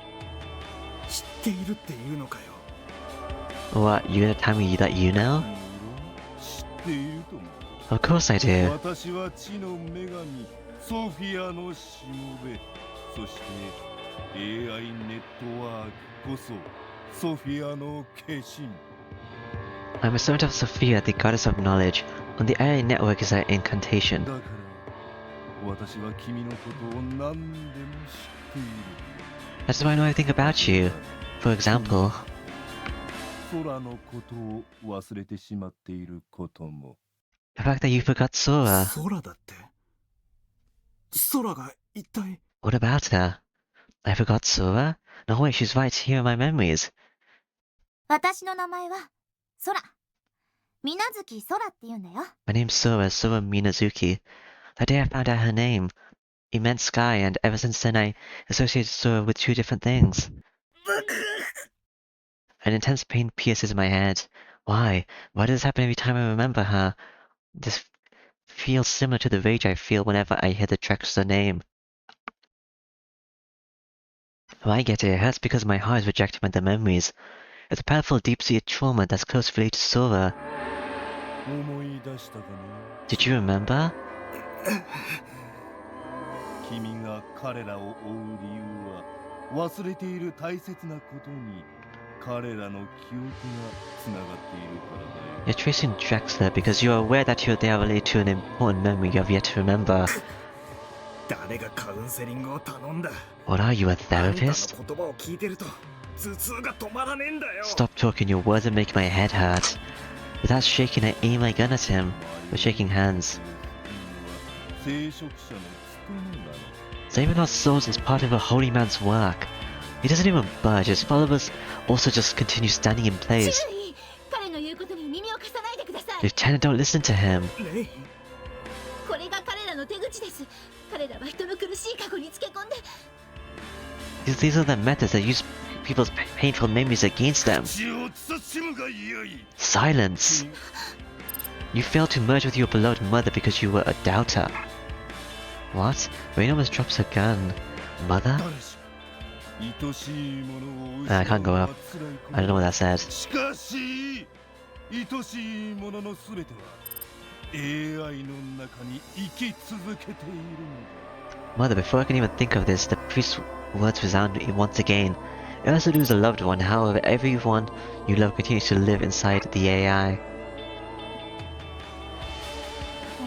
知っているっていうのかよ。 What, you gonna tell me that you know? 知っているとも。 Of course I do. 私は地の女神ソフィアのしもべ。そして AI ネットワークこそソフィアの化身。 I'm a servant of Sophia, the goddess of knowledge. On the AI network is our incantation. だから私は君のことを何でも知っている。 That's why I know everything about you. For example, 空のことを忘れてしまっていることも。 the fact that you forgot Sora. 空だって。空が一体。 What about her? I forgot Sora? No way, she's right here in my memories. 私の名前は空。水無月空って言うんだよ。 My name's Sora Minazuki. That day I found out her name. It meant sky, and ever since then I associated Sora with two different things. An intense pain pierces my head. Why? Why does this happen every time I remember her? This feels similar to the rage I feel whenever I hear the Drexler name. Oh, I get it. It hurts because my heart is rejected by the memories. It's a powerful, deep-seated trauma that's closely related to Sora. 思い出したかね。 Did you remember? 君が彼らを追う理由は忘れている大切なことに彼らの記憶がつながっているからだよ。 You're tracing Drexler because you are aware that they are related to an important memory you have yet to remember. 誰がカウンセリングを頼んだ。 What are you, a あんたの therapist? 言葉を聞いてると頭痛が止まらねえんだよ。 Stop talking, your words are making my head hurt. Without shaking, I aim my gun at him. We're shaking hands. 聖職者の務めなの。 Saving our souls is part of a holy man's work. He doesn't even budge, his followers also just continue standing in 注 place. 意。彼の言うことに耳を貸さないでください。 Lieutenant, don't listen to him. レイ。これが彼らの手口です。彼らは人の苦しい過去につけ込んで。 These are the methods that use people's painful memories against them. 血を慎むがよい。 Silence! You failed to merge with your beloved mother because you were a doubter. What? Rain almost drops her gun. Mother? 誰しも愛しいものを I can't go up. I don't know what that says. しかし愛しいもののすべては AI の中に生き続けているのだ。 Mother, before I can even think of this, the priest's words resound once again. You also lose a loved one, however, everyone you love continues to live inside the AI. あ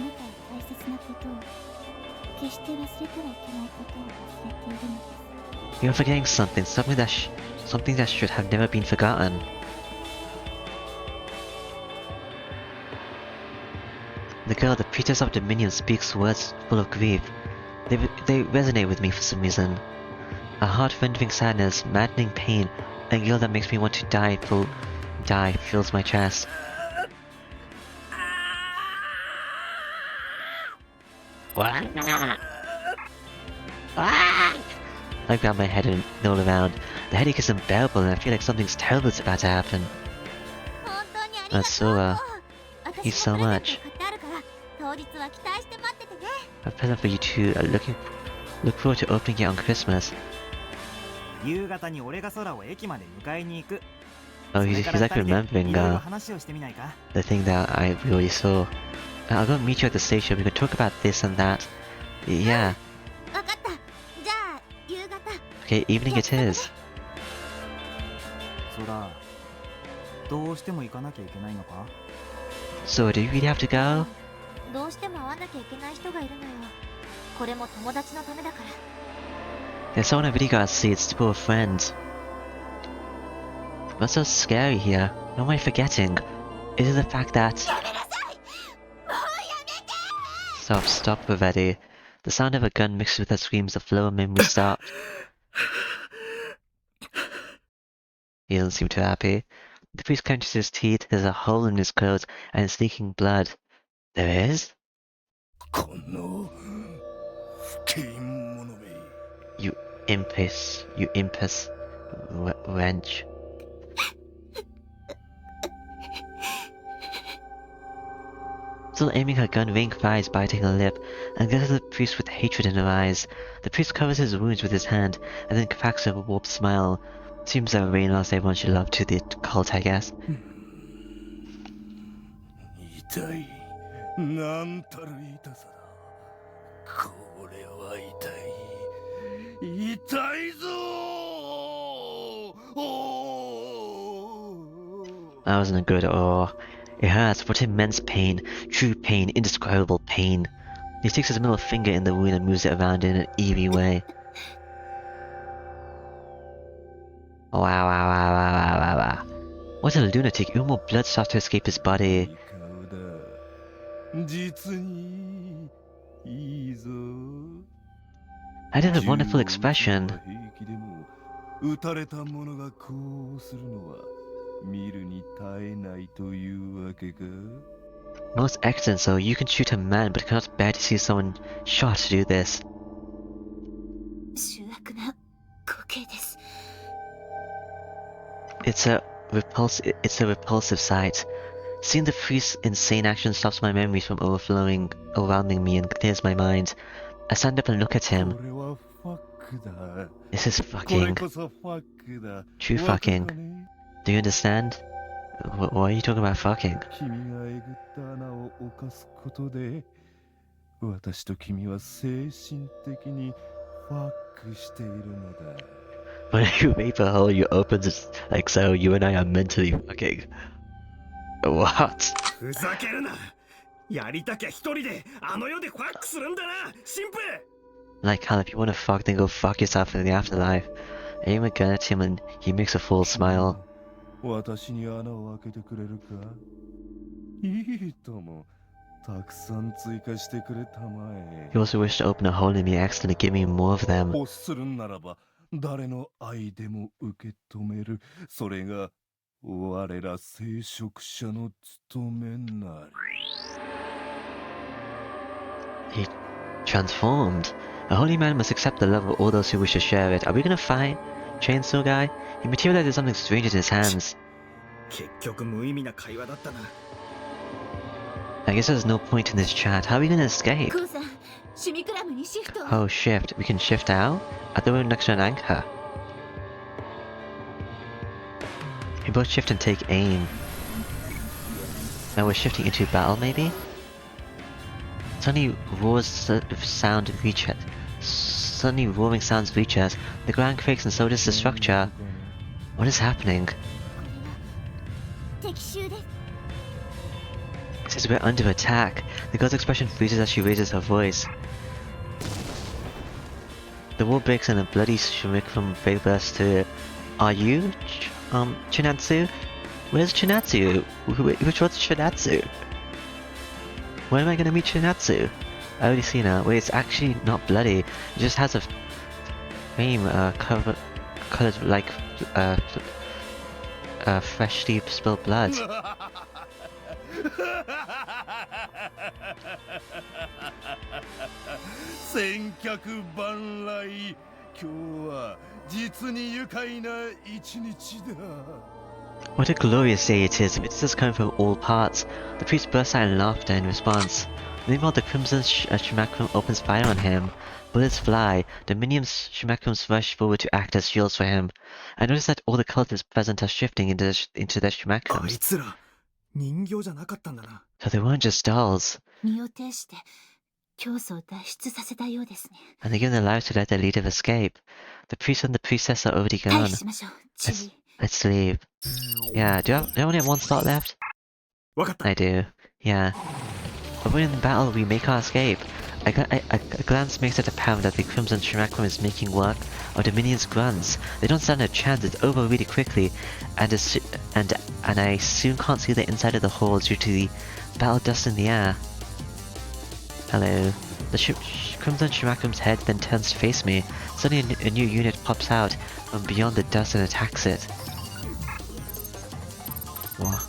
なたは大切なことを決して忘れてはいけないことを忘れているのです。 You're forgetting something that should have never been forgotten. The girl, the priestess of Dominion, speaks words full of grief. They resonate with me for some reason. A heart-rending sadness, maddening pain, a guilt that makes me want to die fills my chest. I grab my head and roll around. The headache is unbearable and I feel like something's terrible is about to happen. 本当にありがとう。 Sora, 私 he's so もプレゼント much. 買ってあるから当日は期待して待っててね。 A present for you too. Look forward to opening it on Christmas. 夕方に俺が空を駅まで迎えに行く。 Oh, he's like remembering いろいろ話をしてみないか。 the thing that I already saw. I'll go meet you at the station. We can talk about this and that. Yeah. わかった。じゃあ夕方。 Okay, evening it is. 空、どうしても行かなきゃいけないのか？ So, do you really have to go? どうしても会わなきゃいけない人がいるのよ。これも友達のためだから。 There's someone I really gotta see. It's for a friend. What's so scary here? What am I forgetting? Is it the fact that... やめなさい。もうやめ Stop already. The sound of a gun mixed with the screams of flow of memory stopped. He doesn't seem too happy. The priest clenches his teeth, there's a hole in his clothes, and it's leaking blood. There is? You impus wench. Still aiming her gun, Rain cries, biting her lip, and glances at the priest with hatred in her eyes. The priest covers his wounds with his hand, and then cracks a warped smile. Seems that Rain lost everyone she loved to the cult, I guess. 痛い。なんたる痛さだ。これは痛い。痛いぞー。 That wasn't good at all. It hurts, what immense pain. True pain, indescribable pain. He sticks his middle finger in the wound and moves it around in an eerie way. Wow. What a lunatic. Even more blood starts to escape his body. That is a wonderful expression. Most excellent, so you can shoot a man, but cannot bear to see someone shot to do this. It's a repulsive sight. Seeing the priest's insane action stops my memories from overwhelming me and clears my mind. I stand up and look at him. This is fucking. True fucking. Do you understand? Why are you talking about fucking? When you rape a hole, you open it like so. You and I are mentally fucking. What? Like hell, if you wanna fuck, then go fuck yourself in the afterlife. I aim a gun at him and he makes a full smile. He also wished to open a hole in me, asking to give me more of them. He transformed. A holy man must accept the love of all those who wish to share it. Are we gonna fight? Chainsaw guy? He materialized something strange in his hands. I guess there's no point in this chat. How are we gonna escape? Oh, shift. We can shift out? I thought we were next to an anchor. We both shift and take aim. Now we're shifting into battle, maybe? Suddenly roars sound reach us. Suddenly roaring sounds reach us. The ground quakes and so does the structure. What is happening? It says we're under attack. The girl's expression freezes as she raises her voice. The wall breaks and a bloody shriek from Faye bursts through it. Are you, Chinatsu? Where's Chinatsu? Which one's Chinatsu? When am I gonna meet Chinatsu? I already seen her. Wait, it's actually not bloody. It just has a frame colored like freshly spilled blood. What a glorious day it is, visitors coming from all parts. The priest bursts out in laughter in response. Meanwhile, the Crimson Shimacrum opens fire on him. Bullets fly. The minions Shimacrums rush forward to act as shields for him. I notice that all the cultists present are shifting into their Shimacrums. So they weren't just dolls. And they give their lives to let their leader escape. The priest and the priestess are already gone. Let's leave. Yeah, do I only have one slot left? I do. Yeah. But when in battle, we make our escape. A glance makes it apparent that the Crimson Shimacrum is making work of the minions' grunts. They don't stand a chance, it's over really quickly, and I soon can't see the inside of the hole due to the battle dust in the air. Hello. The Crimson Shimakum's head then turns to face me. Suddenly a new unit pops out from beyond the dust and attacks it. What?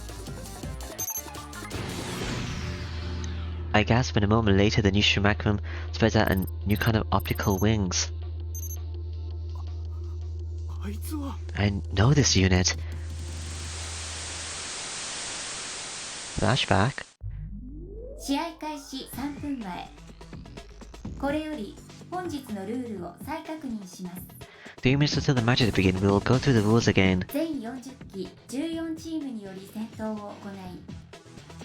I gasp, and a moment later the new Shimakum spreads out a new kind of optical wings. I know this unit. Flashback. 試合開始3分前。これより本日のルールを再確認します。 3 minutes until the match to begin, we will go through the rules again. 全40機14チームにより戦闘を行い、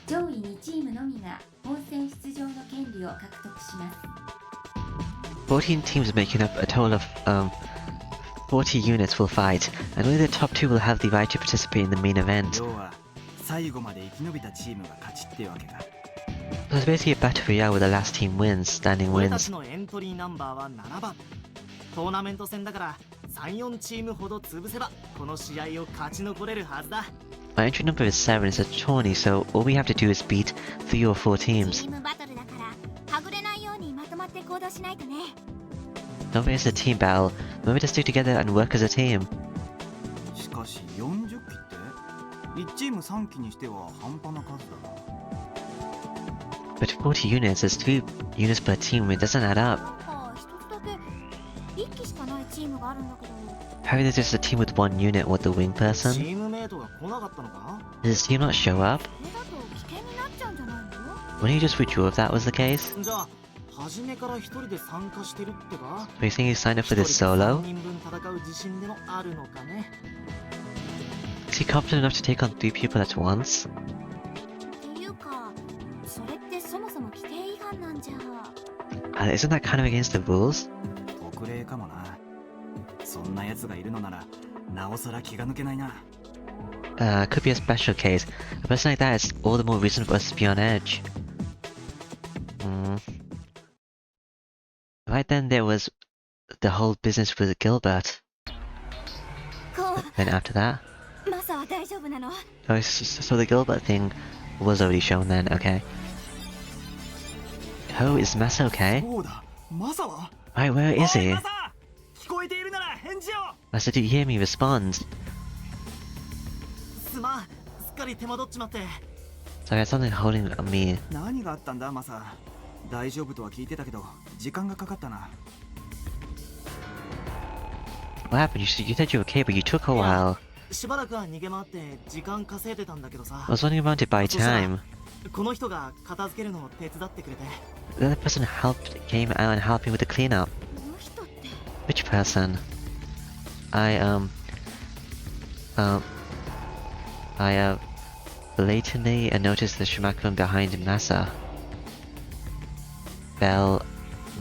上位2チームのみが本戦出場の権利を獲得します。14 teams making up a total of 40 units will fight, and only the top 2 will have the right to participate in the main event. 要は最後まで生き延びたチームが勝ちってわけか。 So it's basically a battle royale where the last team wins, standing 俺たち wins. のエントリーナンバーは7番。トーナメント戦だから3、4チームほど潰せばこの試合を勝ち残れるはずだ。 My entry number is 7, it's a tourney, so all we have to do is beat 3 or 4 teams. チームバトルだからはぐれないようにまとまって行動しないとね。 Don't face a team battle, remember to stick together and work as a team. しかし40機って1チーム3機にしては半端な数だな。 But 40 units is 3 units per team, it doesn't add up. なんか一つだけ1機しかないチームがあるんだけど。 Apparently there's just a team with 1 unit with the wing チ person. ームメイトが来なかったのか？ Did his team not show up? これだと危険になっちゃうんじゃないの？ Wouldn't you just withdraw if that was the case? じゃあ初めから一人で参加してるってか？ Are you saying you signed up for this 一人で solo? 3人分戦う自信でもあるのかね？ Is he confident enough to take on 3 people at once? っていうか、それってそもそも規定違反なんじゃ。 Isn't that kind of against the rules? 特例かもな。そんな奴がいるのならなおさら気が抜けないな。 Could be a special case. A person like that is all the more reason for us to be on edge. Right then there was the whole business with Gilbert. こ Then after that? う、マサは大丈夫なの？ Oh, so the Gilbert thing was already shown then, okay. Oh, is Masa okay? そうだ、マサは？ Right, where is he? マサ！聞こえているなら返事を！ Masa, do you hear me? Respond. すまん、すっかり手間取っちまって。 Sorry, I had something holding on me. 何があったんだマサ。大丈夫とは聞いてたけど時間がかかったな。 What happened? You said you were okay, but you took a while. しばらくは逃げ回って時間稼いでたんだけどさ。 I was wondering about to buy time. この人が片付けるのを手伝ってくれて。 The other person came out and helped me with the cleanup. この人って。 Which person? I blatantly noticed the Shimakum behind Masa.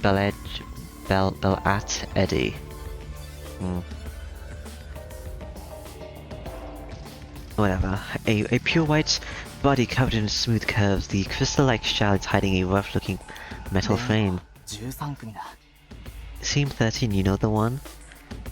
Belat Eddie. Whatever. A pure white body covered in smooth curves, the crystal-like shell is hiding a rough-looking metal frame. 13組だ。 Team 13, you know the one?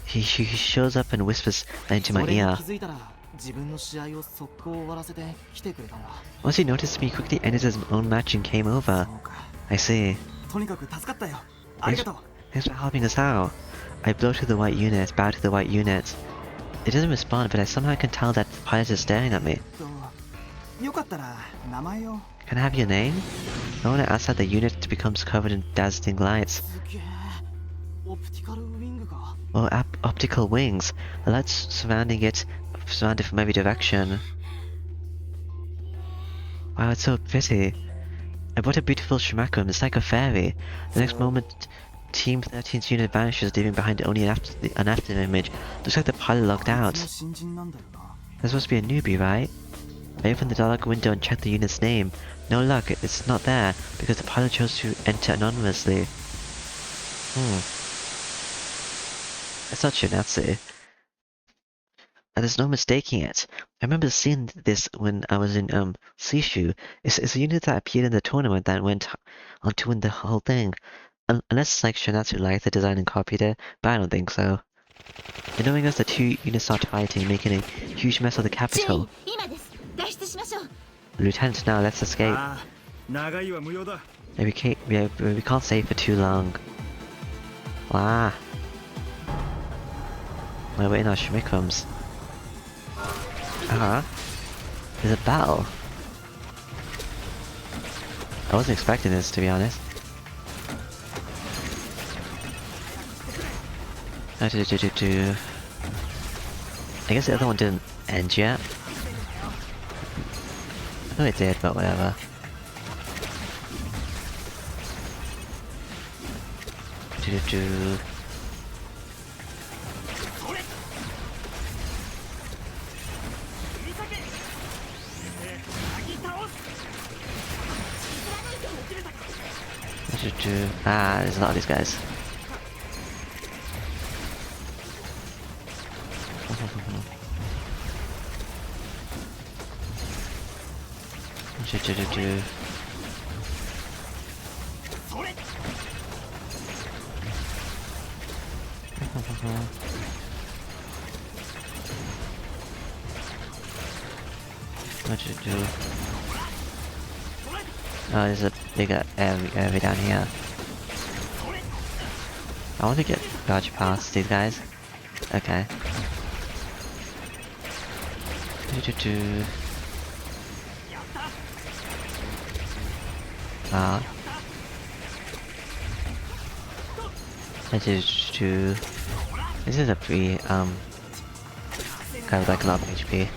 He shows up and whispers into my それに ear. 気づいたら自分の試合を速攻終わらせて来てくれたんだ。 Once he noticed me, he quickly ended his own match and came over. そうか。 I see. とにかく助かったよ。ありがとう。 Thanks for helping us out. I blow to the white unit, bow to the white unit. It doesn't respond, but I somehow can tell that the pilot is staring at me. よかったら名前を。 Can I have your name? I want to ask that the unit becomes covered in dazzling lights. すげえ。オプティカルウィングか。 Or optical wings. The lights surrounding it, surrounded from every direction. Wow, it's so pretty. I bought a beautiful Shimakum, it's like a fairy. The next moment, Team 13's unit vanishes, leaving behind only an after image. Looks like the pilot logged out. 新人なんだよな。 They're supposed to be a newbie, right? I opened the dialogue window and checked the unit's name. No luck, it's not there, because the pilot chose to enter anonymously. It's not Shinatsu. And there's no mistaking it. I remember seeing this when I was in Seishu. It's a unit that appeared in the tournament that went on to win the whole thing. Unless it's like Shinatsu liked the design and copied it, but I don't think so. And knowing us, the two units start fighting, making a huge mess of the capital. 今です。脱出しましょう。 Lieutenant, now let's escape. 長いは無用だ。We can't stay for too long. Wow. We're waiting on Shmikrams. There's a battle. I wasn't expecting this, to be honest. I guess the other one didn't end yet. I thought it did, but whatever. Ah, there's a lot of these guys. Oh, there's a bigger area down here. I want to get dodge past these guys. Okay. This is a pretty kind of like a lot of HP.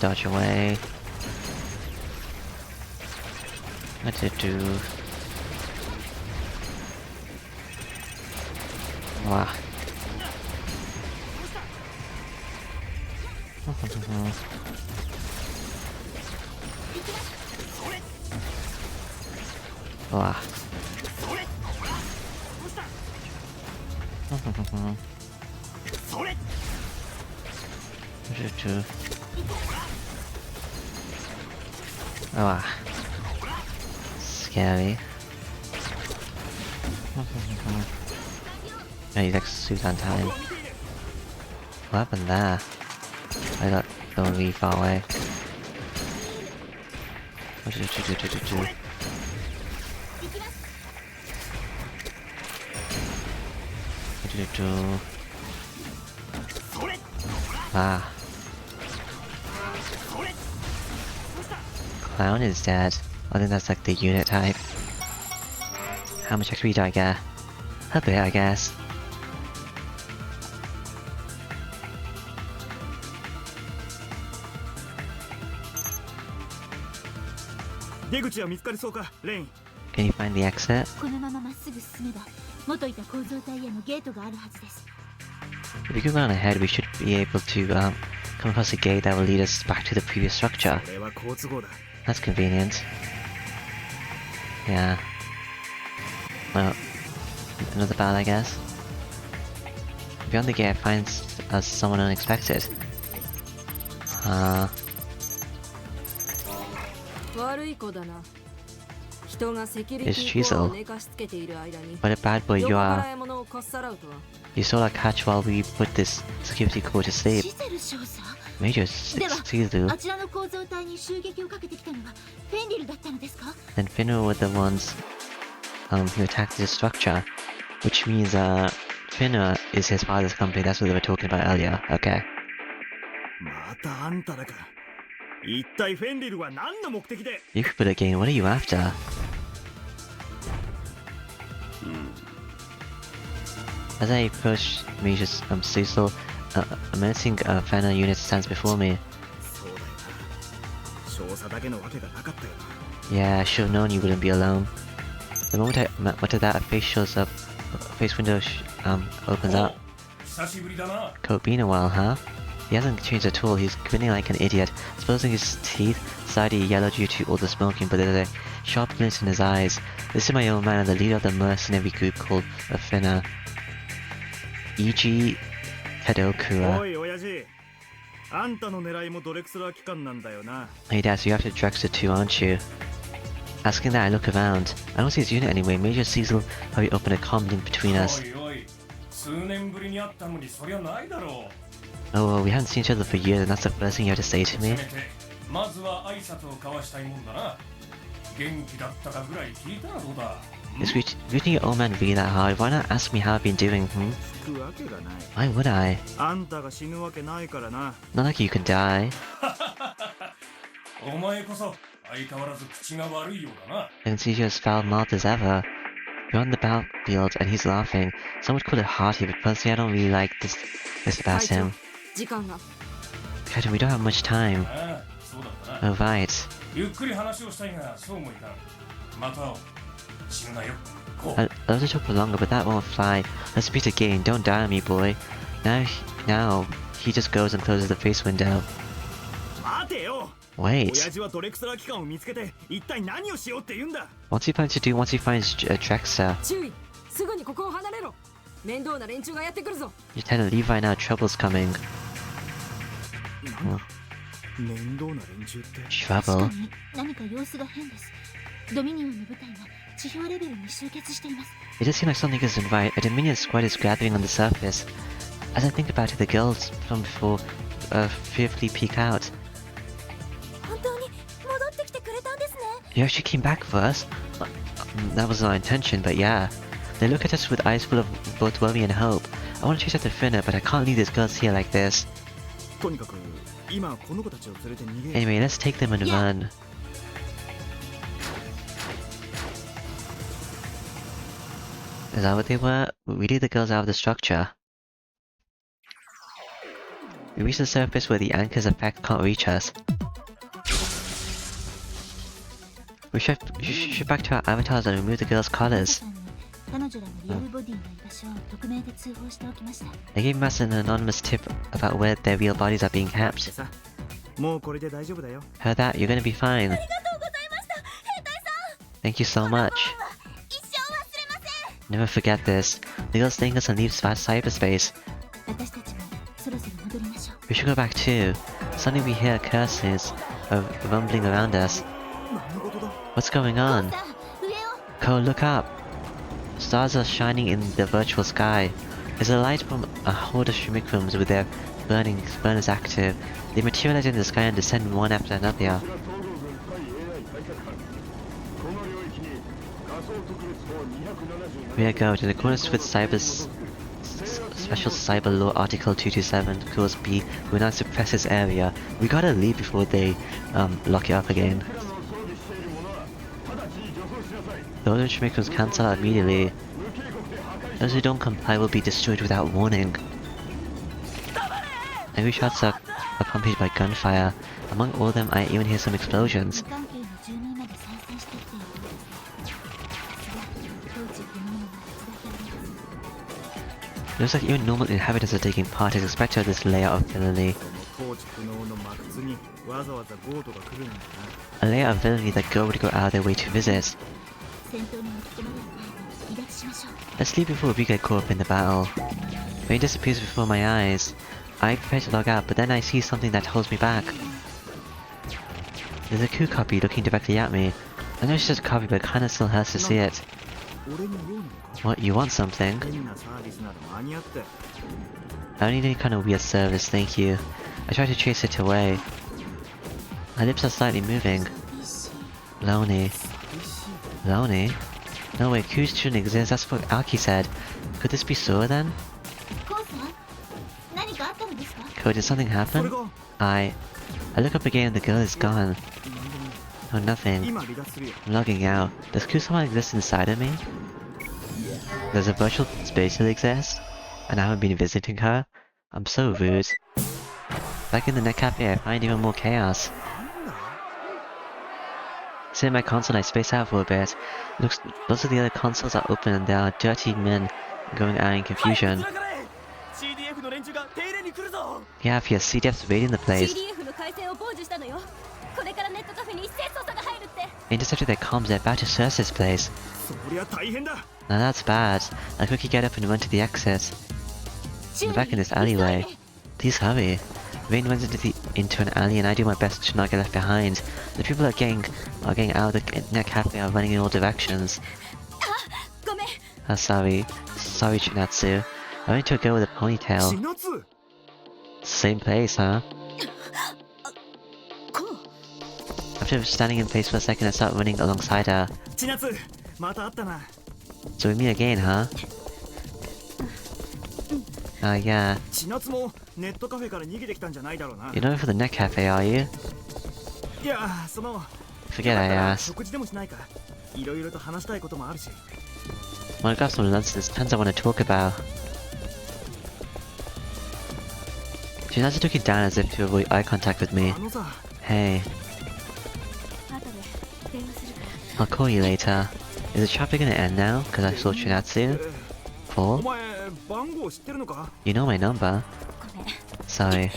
Dodge away. What to do? Wow. Wow. Oh, scary. Oh, he's like super on time. What happened there? I got going really far away. Ah. Clown is dead. I think that's like the unit type. How much XP do I get? A bit, I guess. Can you find the exit? If we go on ahead, we should be able to come across a gate that will lead us back to the previous structure. That's convenient. Yeah. Well, another battle, I guess. Beyond the gate finds us someone unexpected. It's Chisel. What a bad boy you are. You stole our catch while we put this security code to sleep. Major Chisel. Then Finno were the ones who attacked the structure. Which means Finno is his father's company, that's what they were talking about earlier. Okay. You could put again, what are you after? As I approach Major Cecil, a menacing Fana unit stands before me. Yeah, I should have known you wouldn't be alone. The moment I mutter that, a face shows up, a face window opens up. Coat been a while, huh? He hasn't changed at all, he's grinning like an idiot, exposing his teeth, slightly yellow due to all the smoking, but there's a sharp glint in his eyes. This is my old man and the leader of the mercenary group called Afina. E.G. Kadokura. あんたの狙いもドレクスラー機関なんだよな。 Hey Dad, so you're after Drexler too, aren't you? Asking that, I look around. I don't see his unit anyway. Major Cecil probably opened a comm link between us. おいおい、数年ぶりに会ったのにそりゃないだろう。 Oh, well, we haven't seen each other for years, and that's the first thing you have to say to せ me? めてまずは挨拶を交わしたいもんだな。元気だったかぐらい聞いたらどうだ。 Is greeting your old man really that hard? Why not ask me how I've been doing, 聞くわけがない。 Why would I? あんたが死ぬわけないからな。 Not like you can die. お前こそ相変わらず口が悪いようだな。 I can see you as foul-mouthed as ever. You're on the battlefield and he's laughing. Some would call it hearty, but personally I don't really like this about him. 時間が Captain, we don't have much time. ああ、そうだったな。 Oh, right. ゆっくり話をしたいが、そうもいかん。また会おう。死ぬなよ。こう。 I'd love to talk for longer, but that won't fly. Let's beat the game. Don't die on me, boy. Now, he just goes and closes the face window. 待てよ。 Wait. 親父はドレクスラー機関を見つけて一体何をしようって言うんだ。 What's he planning to do once he finds Drexler? 注意すぐにここを離れろ面倒な連中がやってくるぞ You tend to leave right now. Trouble's coming. なんだ面倒な連中って。確 Trouble? かに何か様子が変です。ドミニオンの部隊が地表レベルに集結しています。 It does seem like something isn't right. A Dominion squad is gathering on the surface. As I think about it, the girls from before fearfully peek out. 本当に戻ってきてくれたんですね。 You actually came back for us? That was our intention, but yeah. They look at us with eyes full of both worry and hope. I want to chase after Finna, but I can't leave these girls here like this. とにかく今この子たちを連れて逃げ。 Anyway, let's take them and run. Is that what they were? We lead the girls out of the structure. We reach the surface where the anchor's effect can't reach us. We shift back to our avatars and remove the girls' collars. 彼女らのリアルボディの居場所を匿名で通報しておきました。 They gave us an anonymous tip about where their real bodies are being kept. さもうこれで大丈夫だよ。 Heard that? You're gonna be fine. ありがとうございました兵隊さん。 Thank you so much. 一生忘れません。 Never forget this. The girls thank us and leave fast cyberspace. 私たちもそろそろ戻りましょう。 We should go back too. Suddenly we hear curses of rumbling around us. 何事だ。 What's going on? さあ上を。 Cole, look up. Stars are shining in the virtual sky. There's a light from a horde of Shimikrums with their burners active. They materialize in the sky and descend one after another. We are going in accordance with Special Cyber Law Article 227, Clause B. We will not suppress this area. We gotta leave before they lock it up again. Those in Shimikrums cancel out immediately. Those who don't comply will be destroyed without warning. Every shots are accompanied by gunfire. Among all of them, I even hear some explosions. 無関係の住民まで参戦してきているようです。当地不明のが一つだけあります。 Looks like even normal inhabitants are taking part as expected of this layer of villainy. 当地不能の真靴にわざわざゴートが来るんだな。 A layer of villainy that go would go out of their way to visit. 戦闘に巻き込まれる前に離脱しましょう。 Let's leave before we get caught up in the battle. Rain disappears before my eyes. I prepare to log out, but then I see something that holds me back. There's a coup copy looking directly at me. I know it's just a copy, but it kinda still hurts to see it. 俺に用なのか。 What, you want something? 変なサービスなど間に合って。 I don't need any kind of weird service, thank you. I try to chase it away. My lips are slightly moving. Lonely. Lonely? No way, coups shouldn't exist, that's what Aki said. Could this be Sora then? コウさん、何かあったのですか？ Code, did something それ happen? が I look up again and the girl is gone. 何でも Oh, nothing. 今離脱するよ。 I'm logging out. Does Q somehow exist inside of me? Does a virtual space still exist? And I haven't been visiting her? I'm so rude. Back in the net cafe, I find even more chaos. Sit in my console and I space out for a bit. Looks, lots of the other consoles are open and there are dirty men going out in confusion. CDF の連中が手入れに来るぞ。 Yeah, if your CDF's raiding the place. CDF の回線を傍受したのよこれからネットカフェに一斉捜査が入るって Intercepted their comms, they're about to search this place. そりゃ大変だ。 Now that's bad. I quickly get up and run to the exit. I'm back in this alleyway. Please hurry. Rain runs into an alley and I do my best to not get left behind. The people are getting out of the net cafe are running in all directions. Oh, sorry. Sorry, Chinatsu. I went to a girl with a ponytail. 千夏 Same place, huh? After standing in place for a second, I start running alongside her. 千夏また会ったな So we meet again, huh? Yeah. 千夏もネットカフェから逃げてきたんじゃないだろうな You're not for the net cafe, are you? いやその Forget I asked. 食事でもしないかいろいろと話したいこともあるし Wanna grab some lunch? There's tons I wanna talk about. Chinatsu took it down as if to avoid eye contact with me. あのさ Hey, 後で電話するから I'll call you later. Is the chapter gonna end now? Cause I saw Chinatsu? お Paul? 前番号知ってるのか You know my number. ごめん Sorry.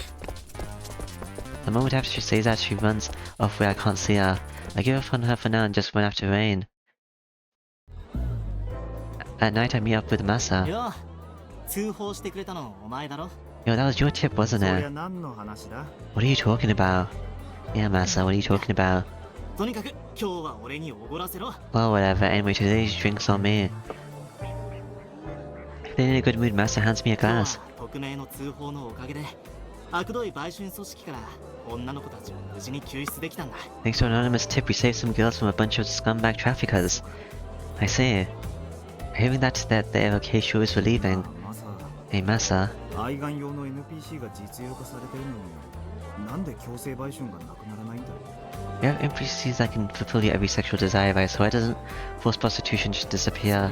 The moment after she says that, she runs off where I can't see her. I give up on her for now and just run after Rain. At night, I meet up with Masa. よ通報してくれたのお前だろ Yo, that was your tip, そ wasn't りゃ it? 何の話だ What are you talking about? Yeah, Masa, what are you talking about? とにかく今日は俺におごらせろ Well, whatever. Anyway, today's drink's on me. Then in a good mood, Masa hands me a 今日は glass. 匿名の通報のおかげで悪どい売春組織から女の子たちを無事に救出できたんだ Thanks to an anonymous tip, we saved some girls from a bunch of scumbag traffickers. I see. Hearing that they're okay, sure is relieving. まさ Hey, Masa. 愛玩用の NPC が実用化されてるのになんで強制売春がなくならないんだ You have NPCs that can fulfill your every sexual desire, right? So why doesn't forced prostitution just disappear?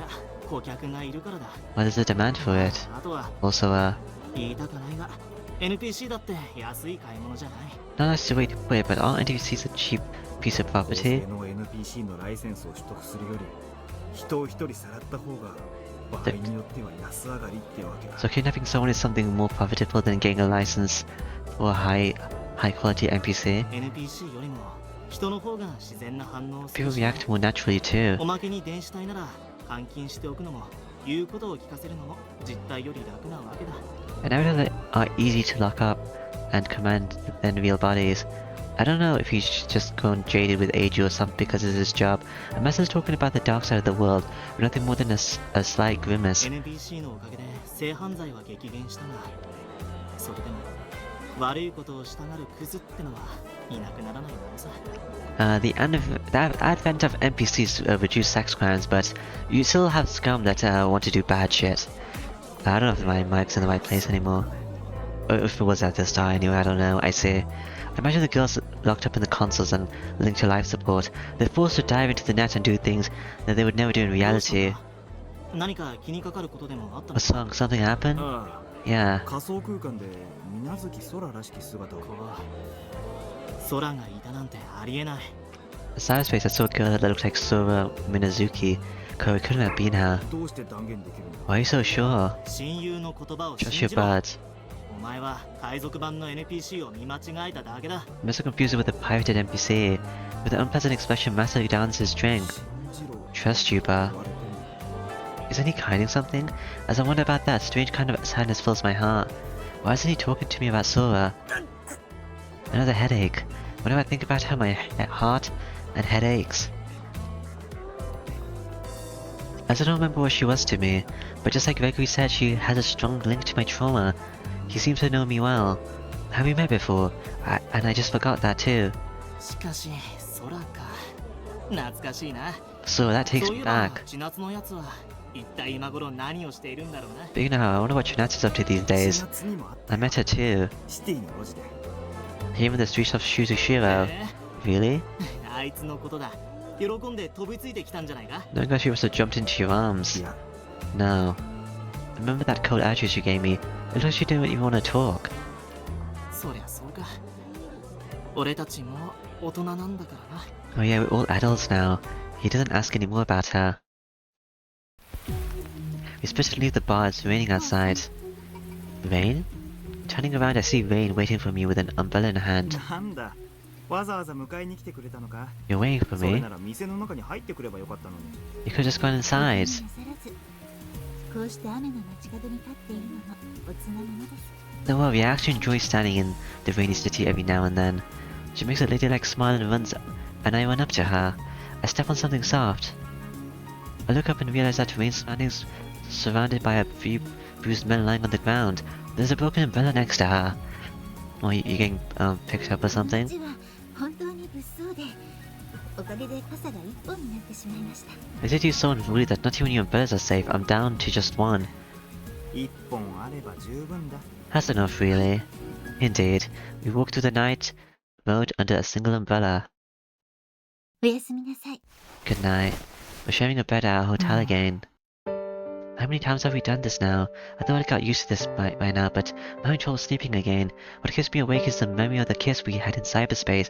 顧客がいるからだ Why there's a demand for it? あとは Also, 言いたくないが NPC だって安い買い物じゃない not nice to way to put it, but aren't NPCs a cheap piece of 高 property? 性の NPC のライセンスを取得するより人を一人さらった方が場合によっては安上がりってわけだ So kidnapping someone is something more profitable than getting a license or a high quality NPC? NPC よりも人の方が自然な反応をする People し react more naturally too. おまけに電子体なら監禁しておくのも言うことを聞かせるのも実態より楽なわけだ And now that are easy to lock up and command than real bodies. I don't know if he's just grown jaded with age or something because of his job. And Masa's talking about the dark side of the world, with nothing more than a slight grimace. NPC のおかげで性犯罪は激減したがそれでも悪いことをしたがるクズってのはいなくならないものさ The advent of NPCs reduced sex crimes, but you still have scum that want to do bad shit. I don't know if my mic's in the right place anymore. Or if it was at the start anyway, I don't know, I say. Imagine the girls locked up in the consoles and linked to life support. They're forced to dive into the net and do things that they would never do in reality. 何か気にかかることでもあったの A song, something happened? あ Yeah. あ仮想空間で水無月空らしき姿を空がいたなんてありえない In cyberspace, I saw a girl that looked like Sora Minazuki. It couldn't have been her. どうして断言できるんだ Why are you so sure? 親友の言葉を Trust 信 your じろ birds. お前は海賊版の NPC を見間違えただけだ I'm so confused with the pirated NPC. With an unpleasant expression, Master downs his drink. 信じろ Trust you, 言 bar. われても Isn't he hiding something? As I wonder about that, a strange kind of sadness fills my heart. Why isn't he talking to me about Sora? Another headache. Whenever I think about her, my heart and head aches. As I don't remember what she was to me, but just like Gregory said, she has a strong link to my trauma. He seems to know me well. Have we met before? And I just forgot that too. しかし空か懐かしいな So that takes そうい me えば back. 千夏のやつは一体今頃何をしているんだろうな But you know, I wonder what Chinatsu's up to these 千 days. 夏にもあった I met her too. シティの路地で Here in the streets of Shuzushiro. え Really? あいつのことだ喜んで飛びついてきたんじゃないか Knowing that she must have jumped into your い arms. や No. Remember that cold address you gave me? It looks like you didn't even want to talk. そりゃそうか俺たちも大人なんだからな Oh yeah, we're all adults now. He doesn't ask any more about her. We split to leave the bar. It's raining outside. Rain? Turning around, I see Rain waiting for me with an umbrella in her hand. なんだわざわざ迎えに来てくれたのか You're waiting for それ me? なら店の中に入ってくればよかったのに You could have just gone お気に inside. なさらずこうして雨の街角に立っているのもおつなものです Don't worry, I actually enjoy standing in the rainy city every now and then. She makes a ladylike smile and runs, and I run up to her. I step on something soft. I look up and realize that Rain's surrounded by a few bruised men lying on the ground. There's a broken umbrella next to her. Oh, you getting picked up or something? 本当に物騒で、おかげで傘が一本になってしまいました。 The city is so unruly that not even your umbrellas are safe. I'm down to just one. 一本あれば十分だ。 That's enough, really. Indeed, we walk through the night road under a single umbrella. おやすみなさい。 Good night. We're sharing a bed at our hotel again. How many times have we done this now? I thought I got used to this by now, but I'm having trouble sleeping again. What keeps me awake is the memory of the kiss we had in cyberspace.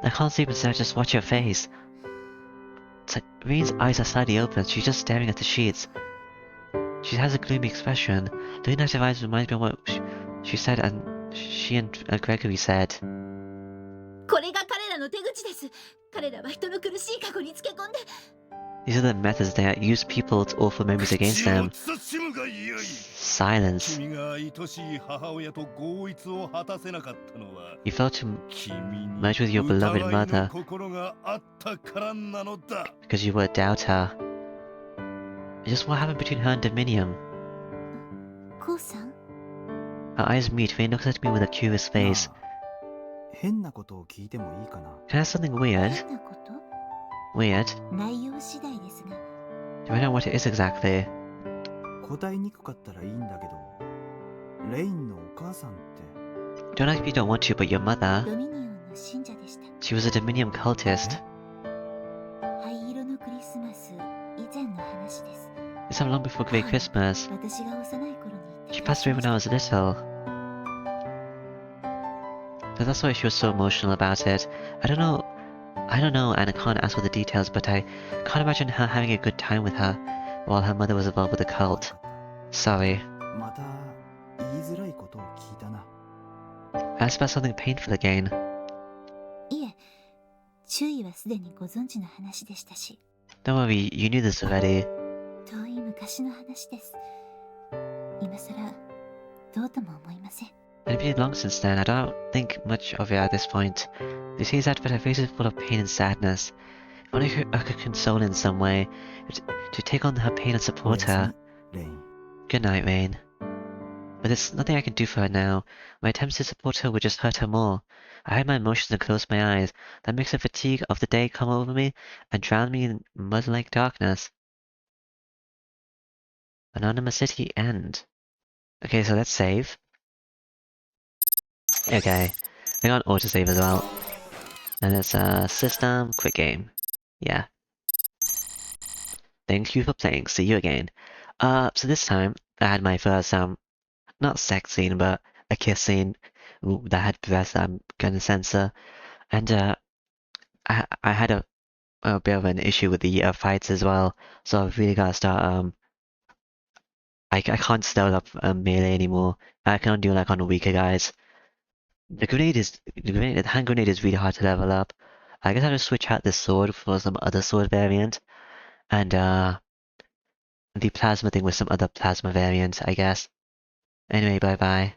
I can't sleep instead I just watch your face. It's like Rain's eyes are slightly open, she's just staring at the sheets. She has a gloomy expression. The inactive eyes reminds me of what she said and she and Gregory said. これが彼らの手口です。彼らは人の苦しい過去につけ込んで。 These are the methods that use people's awful memories against them. Silence. You failed to merge with your beloved mother because you were a doubter. Just what happened between her and Dominium? コウさん。 Her eyes meet. Rain looks at me with a curious face. 変なことを聞いてもいいかな。 Can I ask something weird? 変なこと？ Weird? 内容次第ですが。 Do I know what it is exactly? 答えにくかったらいいんだけど、レインのお母さんって。 Don't ask if you don't want to, but your mother. ドミニオンの信者でした。 She was a Dominium cultist. 灰色のクリスマス以前の話です。 It's how long before Great Christmas. 私が幼い頃に。 She passed away when I was little. So that's why she was so emotional about it. I don't know, and I can't ask for the details, but I can't imagine her having a good time with her while her mother was involved with the cult. Sorry. また言いづらいことを聞いたな。 I asked about something painful again. いえ、注意はすでにご存知の話でしたし。 Don't worry, you knew this already. 遠い昔の話です。今さらどうとも思いません。 It's been long since then. I don't think much of it at this point. They say that, but her face is full of pain and sadness. If only I could console in some way, to take on her pain and support her. Good night, Rain. But there's nothing I can do for her now. My attempts to support her would just hurt her more. I hide my emotions and close my eyes. That makes the fatigue of the day come over me and drown me in mud-like darkness. Anonymous City End. Okay, so let's save. Okay, I got an autosave as well. And it's system, quick game. Yeah. Thank you for playing, see you again. So this time, I had my first, not sex scene, but a kiss scene that had breath that I'm gonna censor. And, I had a bit of an issue with the fights as well, so I've really gotta start, I can't style up melee anymore. I can only do like on weaker guys. The hand grenade is really hard to level up. I guess I'll just switch out this sword for some other sword variant. And the plasma thing with some other plasma variant, I guess. Anyway, bye bye.